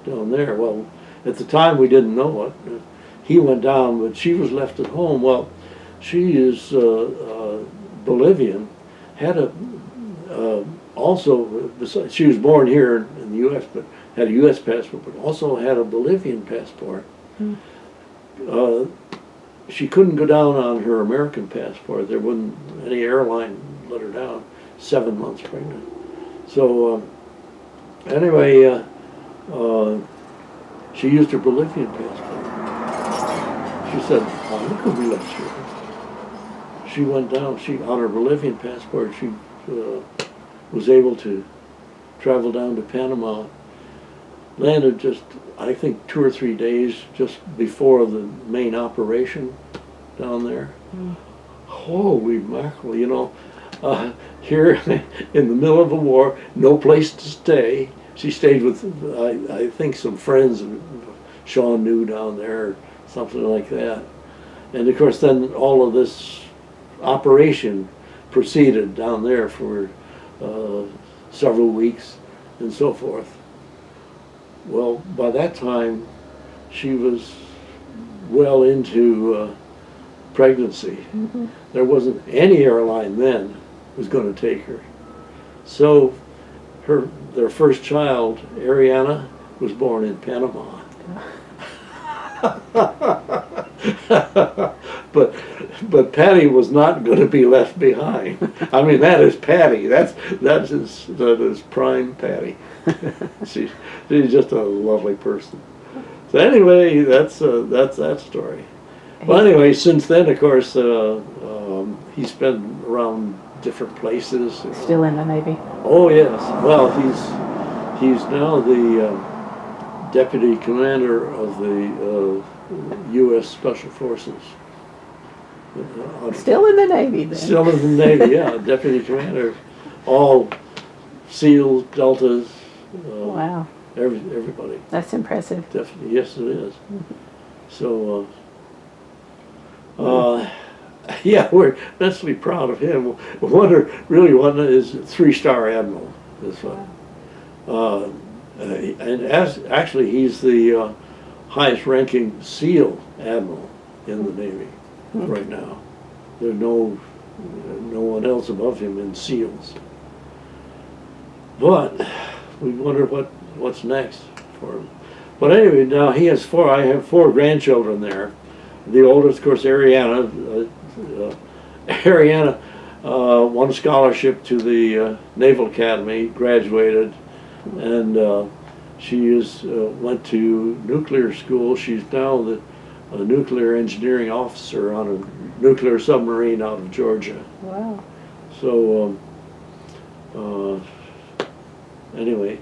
down there. Well, at the time we didn't know it. He went down, but she was left at home. Well, she is Bolivian, had also, besides, she was born here in the U.S., but had a U.S. passport, but also had a Bolivian passport. She couldn't go down on her American passport. There wasn't any airline let her down. 7 months pregnant. So anyway, she used her Bolivian passport. She said, "Oh, look who we left here." She went down. On her Bolivian passport, she was able to travel down to Panama. Landed just, I think, 2 or 3 days just before the main operation down there. Holy mackerel, here in the middle of a war, no place to stay. She stayed with, I think, some friends Sean knew down there, or something like that. And of course, then all of this operation proceeded down there for several weeks and so forth. Well, by that time, she was well into pregnancy. There wasn't any airline then was going to take her. So their first child, Ariana, was born in Panama. But Patty was not going to be left behind. I mean, that is Patty. That is prime Patty. She's just a lovely person. So anyway, that's that story. Well, anyway, since then, of course, he's been around different places. Still in the Navy? Oh yes. Well, he's now the deputy commander of the U.S. Special Forces. Still in the Navy, then? Still in the Navy, yeah. Deputy commander, all SEALs, Deltas. Wow. Everybody. That's impressive. Definitely, yes, it is. So, yeah, we're immensely proud of him. One is 3-star admiral. This one. And actually, he's the highest-ranking SEAL admiral in the Navy right now. There's no one else above him in SEALs. But we wonder what's next for him. But anyway, now he has I have 4 grandchildren there. The oldest, of course, Ariana, Ariana won a scholarship to the Naval Academy, graduated, and she went to nuclear school. She's now a nuclear engineering officer on a nuclear submarine out of Georgia. Wow. So anyway,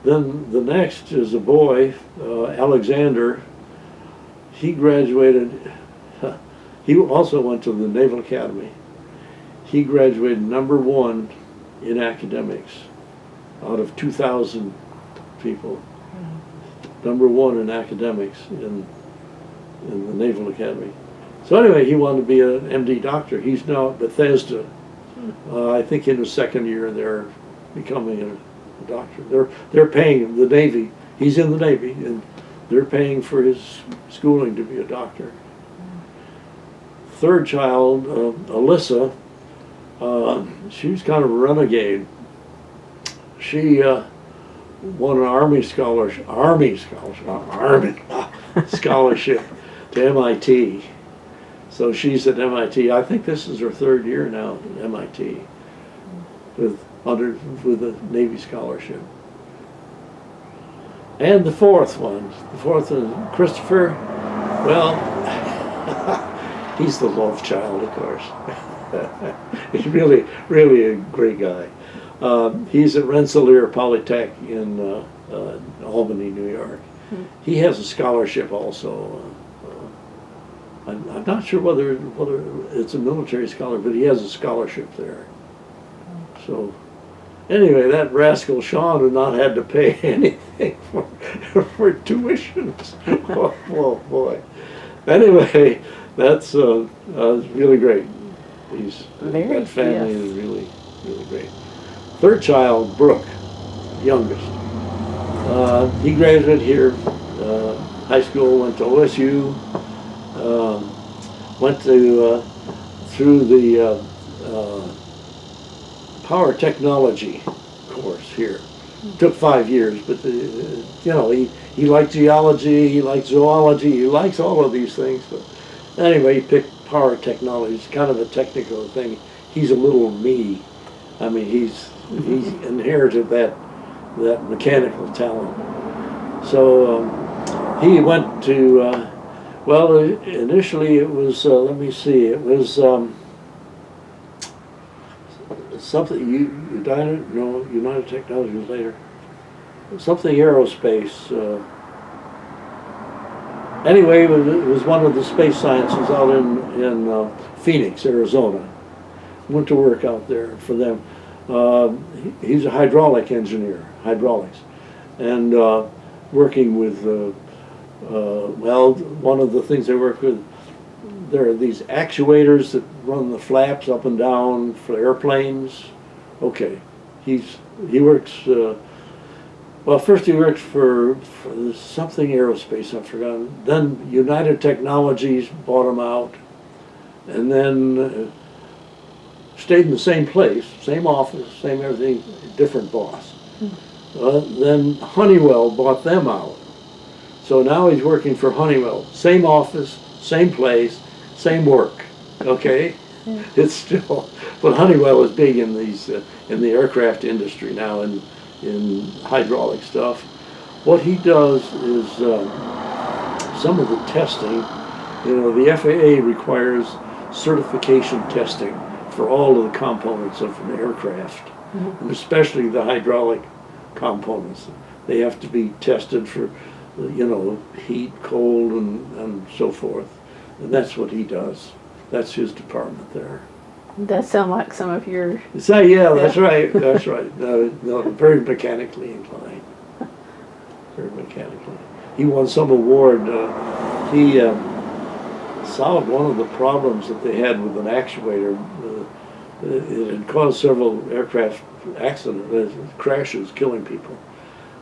then the next is a boy, Alexander. He graduated. He also went to the Naval Academy. He graduated #1 in academics out of 2,000 people. #1 in academics in the Naval Academy. So anyway, he wanted to be an MD doctor. He's now at Bethesda. I think in his second year they're becoming a doctor. They're paying him, the Navy. He's in the Navy, and they're paying for his schooling to be a doctor. Third child, Alyssa, she was kind of a renegade. She won an Army scholarship to MIT. So she's at MIT. I think this is her third year now at MIT with a Navy scholarship. And the fourth one is Christopher. Well, he's the love child, of course. He's really, really a great guy. He's at Rensselaer Polytech in Albany, New York. He has a scholarship also. I'm not sure whether it's a military scholar, but he has a scholarship there. So anyway, that rascal Sean had not had to pay anything for tuitions. Oh boy. Anyway, that's really great. That family is really, really great. Third child, Brooke, youngest. He graduated here, high school, went to OSU, went to through the power technology course here. Took 5 years, but you know, he liked geology, he liked zoology, he likes all of these things. But anyway, he picked power technology. It's kind of a technical thing. He's a little me. I mean, he's inherited that mechanical talent. So he went to well, initially it was let me see, it was something United Technology was later. Something aerospace. Anyway, it was one of the space sciences out in Phoenix, Arizona. Went to work out there for them. He's a hydraulic engineer, hydraulics, and working with, well, one of the things they work with, there are these actuators that run the flaps up and down for airplanes. Okay, he works, well, first he worked for something aerospace, I've forgotten. Then United Technologies bought him out, and then stayed in the same place, same office, same everything, different boss. Then Honeywell bought them out. So now he's working for Honeywell, same office, same place, same work, okay? Yeah. It's still, but Honeywell is big in these, in the aircraft industry now, in hydraulic stuff. What he does is some of the testing, you know, the FAA requires certification testing for all of the components of an aircraft, and especially the hydraulic components. They have to be tested for, you know, heat, cold, and so forth. And that's what he does. That's his department there. It does sound like some of your... So, yeah, that's right, that's right. No, very mechanically inclined. Very mechanically. He won some award. He solved one of the problems that they had with an actuator. It had caused several aircraft accidents, crashes, killing people.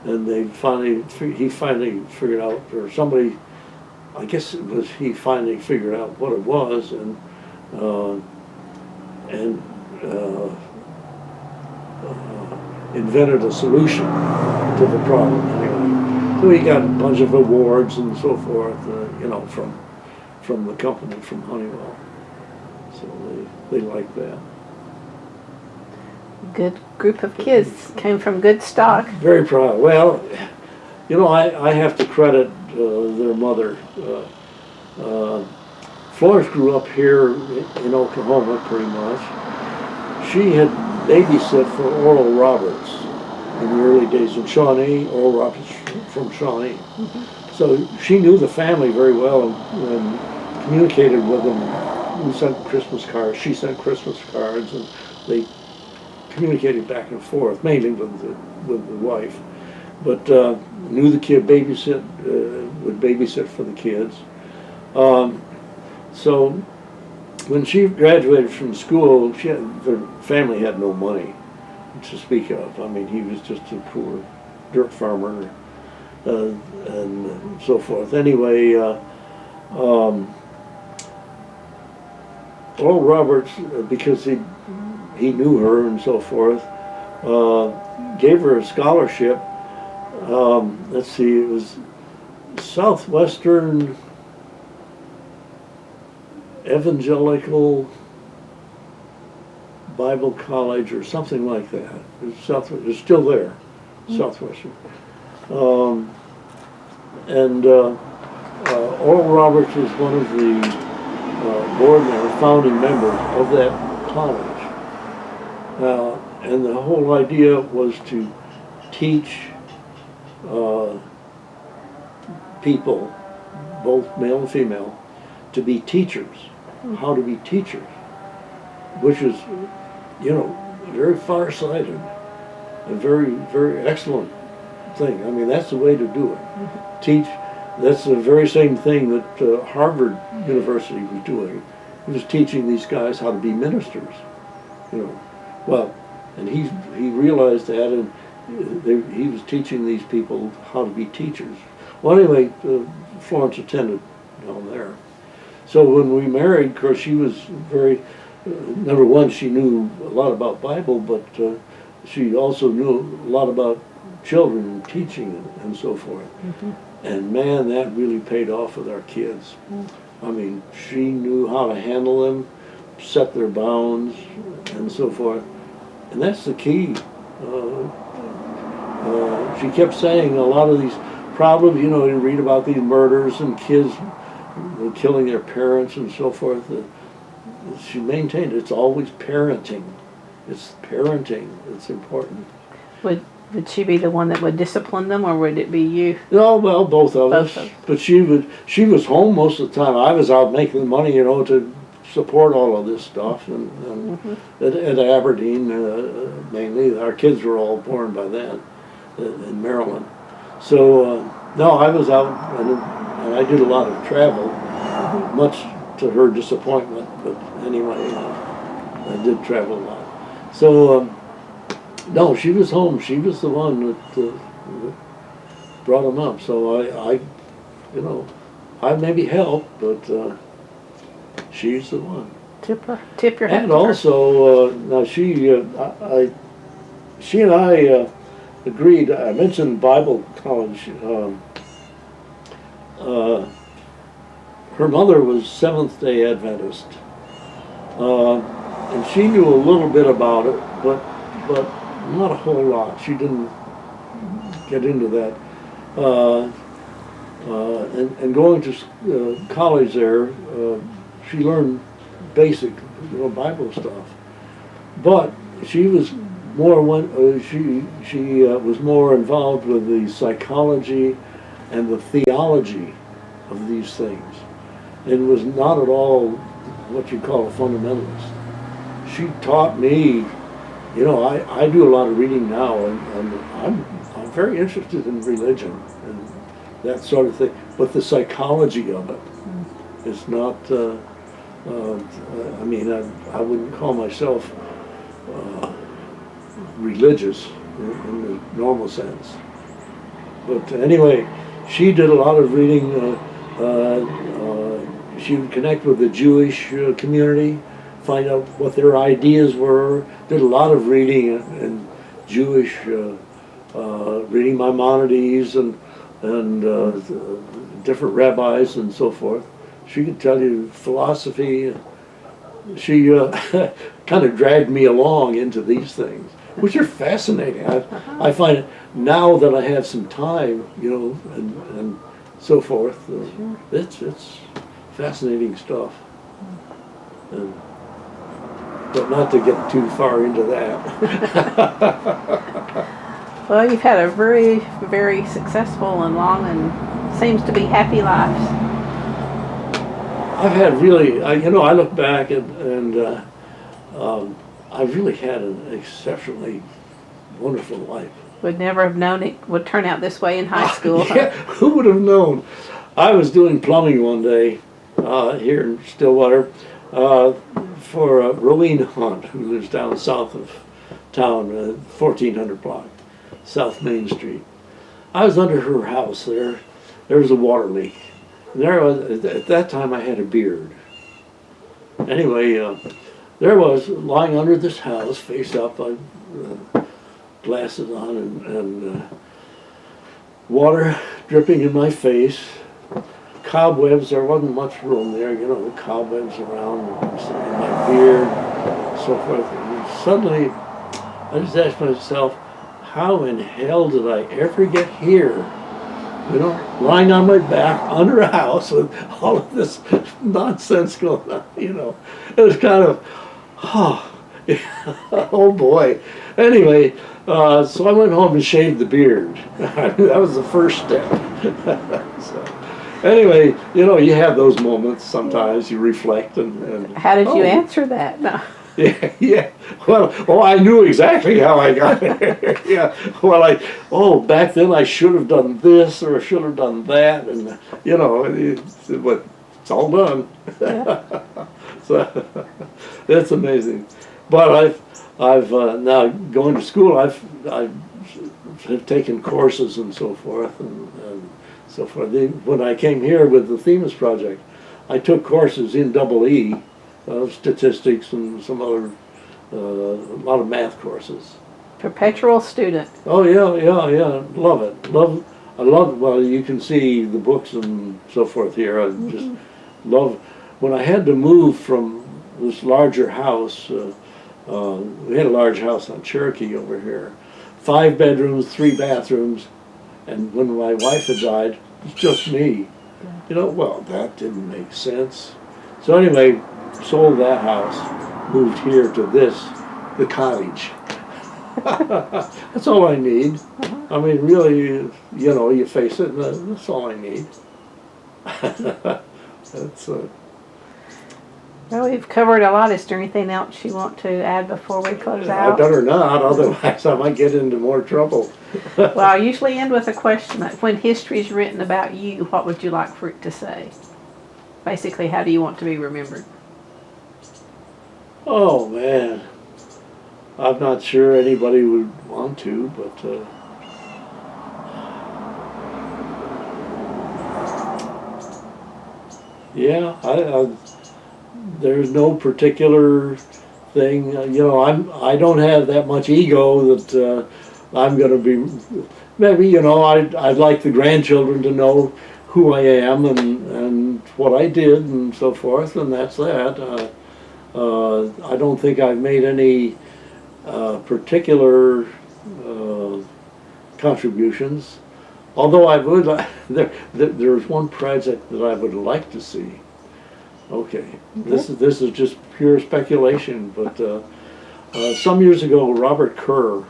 And he finally figured out, or somebody, I guess it was he finally figured out what it was, and invented a solution to the problem. Anyway, so he got a bunch of awards and so forth, you know, from the company, from Honeywell. So they like that. Good group of kids, came from good stock. Very proud. Well, you know, I have to credit their mother. Florence grew up here in Oklahoma pretty much. She had babysat for Oral Roberts in the early days in Shawnee. Oral Roberts from Shawnee. Mm-hmm. So she knew the family very well and communicated with them. We sent Christmas cards. She sent Christmas cards, and they communicated back and forth, mainly with the wife. But knew the kid, would babysit for the kids. So when she graduated from school, their family had no money to speak of. I mean, he was just a poor dirt farmer and so forth. Anyway, Oral Roberts, because he knew her and so forth, gave her a scholarship. Let's see, it was Southwestern Evangelical Bible College or something like that. It's still there, Southwestern. Oral Roberts was one of the board members, founding members of that college. And the whole idea was to teach people, both male and female, to be teachers, how to be teachers, which is, you know, very far-sighted, a very, very excellent thing. I mean, that's the way to do it. Mm-hmm. Teach, that's the very same thing that Harvard University was doing. It was teaching these guys how to be ministers, you know. Well, and he realized that, and he was teaching these people how to be teachers. Well, anyway, Florence attended down there. So when we married, of course, she was very, number one, she knew a lot about Bible, but she also knew a lot about children and teaching and so forth. Mm-hmm. And man, that really paid off with our kids. Mm-hmm. I mean, she knew how to handle them, set their bounds, and so forth. And that's the key. She kept saying a lot of these problems, you know, you read about these murders and kids killing their parents and so forth. She maintained it's always parenting. It's parenting. It's important. Would she be the one that would discipline them, or would it be you? No, well, both of us. But she was home most of the time. I was out making the money, you know, to support all of this stuff, and mm-hmm. at Aberdeen mainly. Our kids were all born by then in Maryland. So no, I was out and I did a lot of travel, mm-hmm. much to her disappointment. But anyway, I did travel a lot. So no, she was home. She was the one that brought them up. So I you know, I maybe helped, but she's the one. Tip your hat. And also, now she and I agreed. I mentioned Bible college. Her mother was Seventh-day Adventist, and she knew a little bit about it, but not a whole lot. She didn't get into that. And going to college there, she learned basic, you know, Bible stuff. But she was more she was more involved with the psychology and the theology of these things, and was not at all what you call a fundamentalist. She taught me, you know, I do a lot of reading now, and I'm very interested in religion and that sort of thing, but the psychology of it is not. I mean, I wouldn't call myself religious in the normal sense. But anyway, she did a lot of reading. She would connect with the Jewish community, find out what their ideas were. Did a lot of reading in Jewish, reading Maimonides and different rabbis and so forth. She could tell you philosophy, she kind of dragged me along into these things, which are fascinating. I find it, now that I have some time, you know, and so forth, it's fascinating stuff. And, but not to get too far into that. Well, you've had a very, very successful and long and seems to be happy lives. I've had really, you know, I look back and I've really had an exceptionally wonderful life. Would never have known it would turn out this way in high school. Yeah, who would have known? I was doing plumbing one day here in Stillwater for Rowena Hunt, who lives down south of town, 1400 block, South Main Street. I was under her house there. There was a water leak. And there was, at that time I had a beard. Anyway, there was lying under this house, face up, glasses on, and water dripping in my face. Cobwebs, there wasn't much room there, you know, cobwebs around in my beard, so forth. And suddenly, I just asked myself, how in hell did I ever get here? You know, lying on my back under a house with all of this nonsense going on, you know. It was kind of, oh boy. Anyway, so I went home and shaved the beard. That was the first step. So, anyway, you know, you have those moments sometimes, you reflect and How did you answer that? No. Yeah. Well, I knew exactly how I got there. Yeah. Well, back then I should have done this or I should have done that, and you know, but it's all done. Yeah. So that's amazing. But I've now going to school. I've taken courses and so forth and so forth. When I came here with the Themis project, I took courses in EE. Statistics and some other, a lot of math courses. Perpetual student. Oh yeah, love it. I love, well, you can see the books and so forth here. I just love, when I had to move from this larger house, we had a large house on Cherokee over here, 5 bedrooms, 3 bathrooms, and when my wife had died, it was just me. You know, well, that didn't make sense. So anyway, sold that house, moved here to the cottage. That's all I need. I mean, really, you know, you face it, and that's all I need. That's Well, we've covered a lot. Is there anything else you want to add before we close out? I better not, otherwise I might get into more trouble. Well, I usually end with a question. When history is written about you, what would you like for it to say? Basically, how do you want to be remembered? Oh man, I'm not sure anybody would want to, but yeah, there's no particular thing. You know, I don't have that much ego that I'm going to be. Maybe, you know, I'd like the grandchildren to know who I am and what I did and so forth, and that's that. I don't think I've made any particular contributions, although I would. There's one project that I would like to see. Okay, this is just pure speculation, but some years ago, Robert Kerr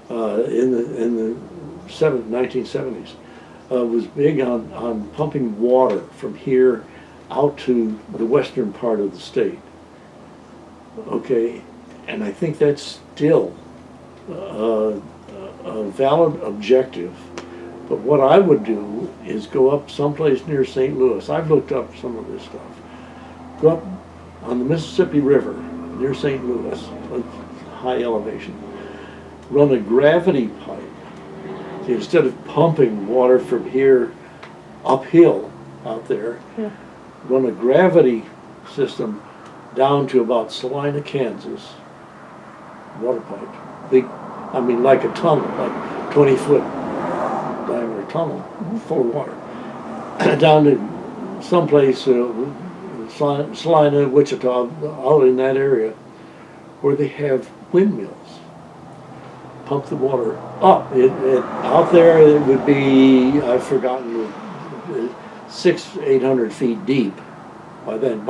in the 1970s was big on pumping water from here out to the western part of the state. Okay, and I think that's still a valid objective. But what I would do is go up someplace near St. Louis. I've looked up some of this stuff. Go up on the Mississippi River near St. Louis, at high elevation. Run a gravity pipe. See, instead of pumping water from here uphill out there, run a gravity system down to about Salina, Kansas, water pipe. Big, I mean, like a tunnel, like 20-foot diameter tunnel, full of water. Down to someplace Salina, Wichita, out in that area, where they have windmills. Pump the water up. Out there it would be, I've forgotten, 600-800 feet deep by then,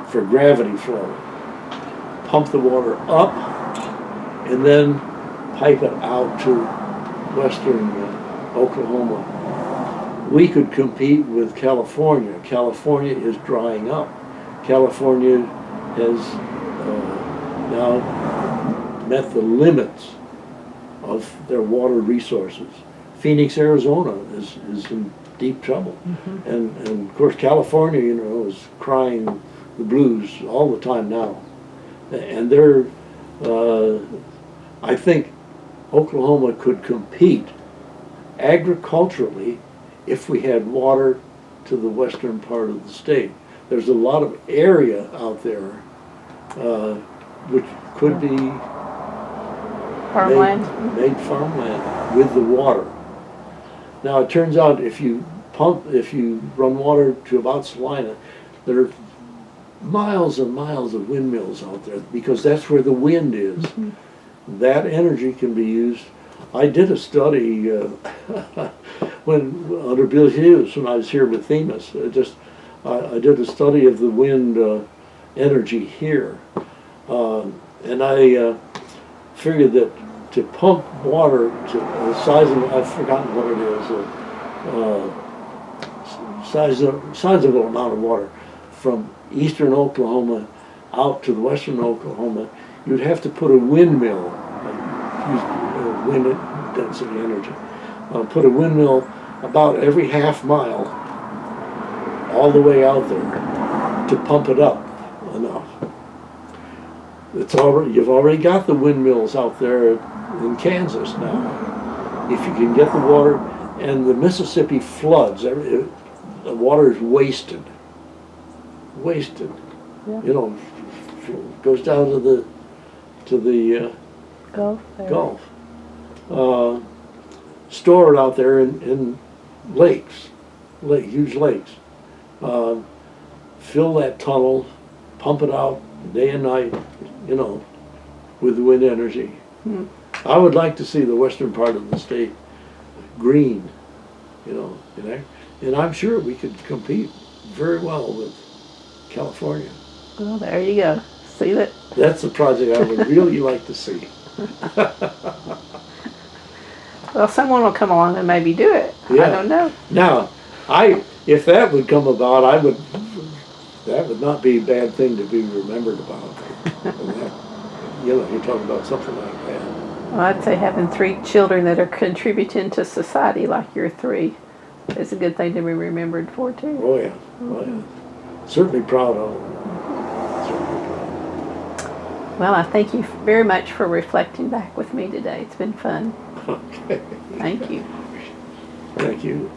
for gravity flow. Pump the water up and then pipe it out to western Oklahoma. We could compete with California. California is drying up. California has now met the limits of their water resources. Phoenix, Arizona is in deep trouble. Mm-hmm. And of course California, is crying the blues all the time now. And they're, I think Oklahoma could compete agriculturally if we had water to the western part of the state. There's a lot of area out there which could be farmland. Made farmland with the water. Now it turns out if you run water to about Salina, there are miles and miles of windmills out there because that's where the wind is. Mm-hmm. That energy can be used. I did a study under Bill Hughes when I was here with Themis. I did a study of the wind energy here, and I figured that to pump water to the size of, I've forgotten what it is, sizable amount of water from eastern Oklahoma out to the western Oklahoma, you'd have to put a windmill, use wind density energy, put a windmill about every half mile all the way out there to pump it up enough. You've already got the windmills out there in Kansas now. If you can get the water, and the Mississippi floods, the water is wasted. Yeah. Goes down to the Gulf. Stored out there in lakes, huge lakes. Fill that tunnel, pump it out day and night, with the wind energy. Hmm. I would like to see the western part of the state green, and I'm sure we could compete very well with California. Well, there you go. See that? That's a project I would really like to see. Well, someone will come along and maybe do it. Yeah. I don't know. Now, if that would come about, that would not be a bad thing to be remembered about. You're talking about something like that. Well, I'd say having 3 children that are contributing to society like your 3 is a good thing to be remembered for, too. Oh, yeah. Mm-hmm. Oh, yeah. Certainly proud of them. Well, I thank you very much for reflecting back with me today. It's been fun. Okay. Thank you. Thank you.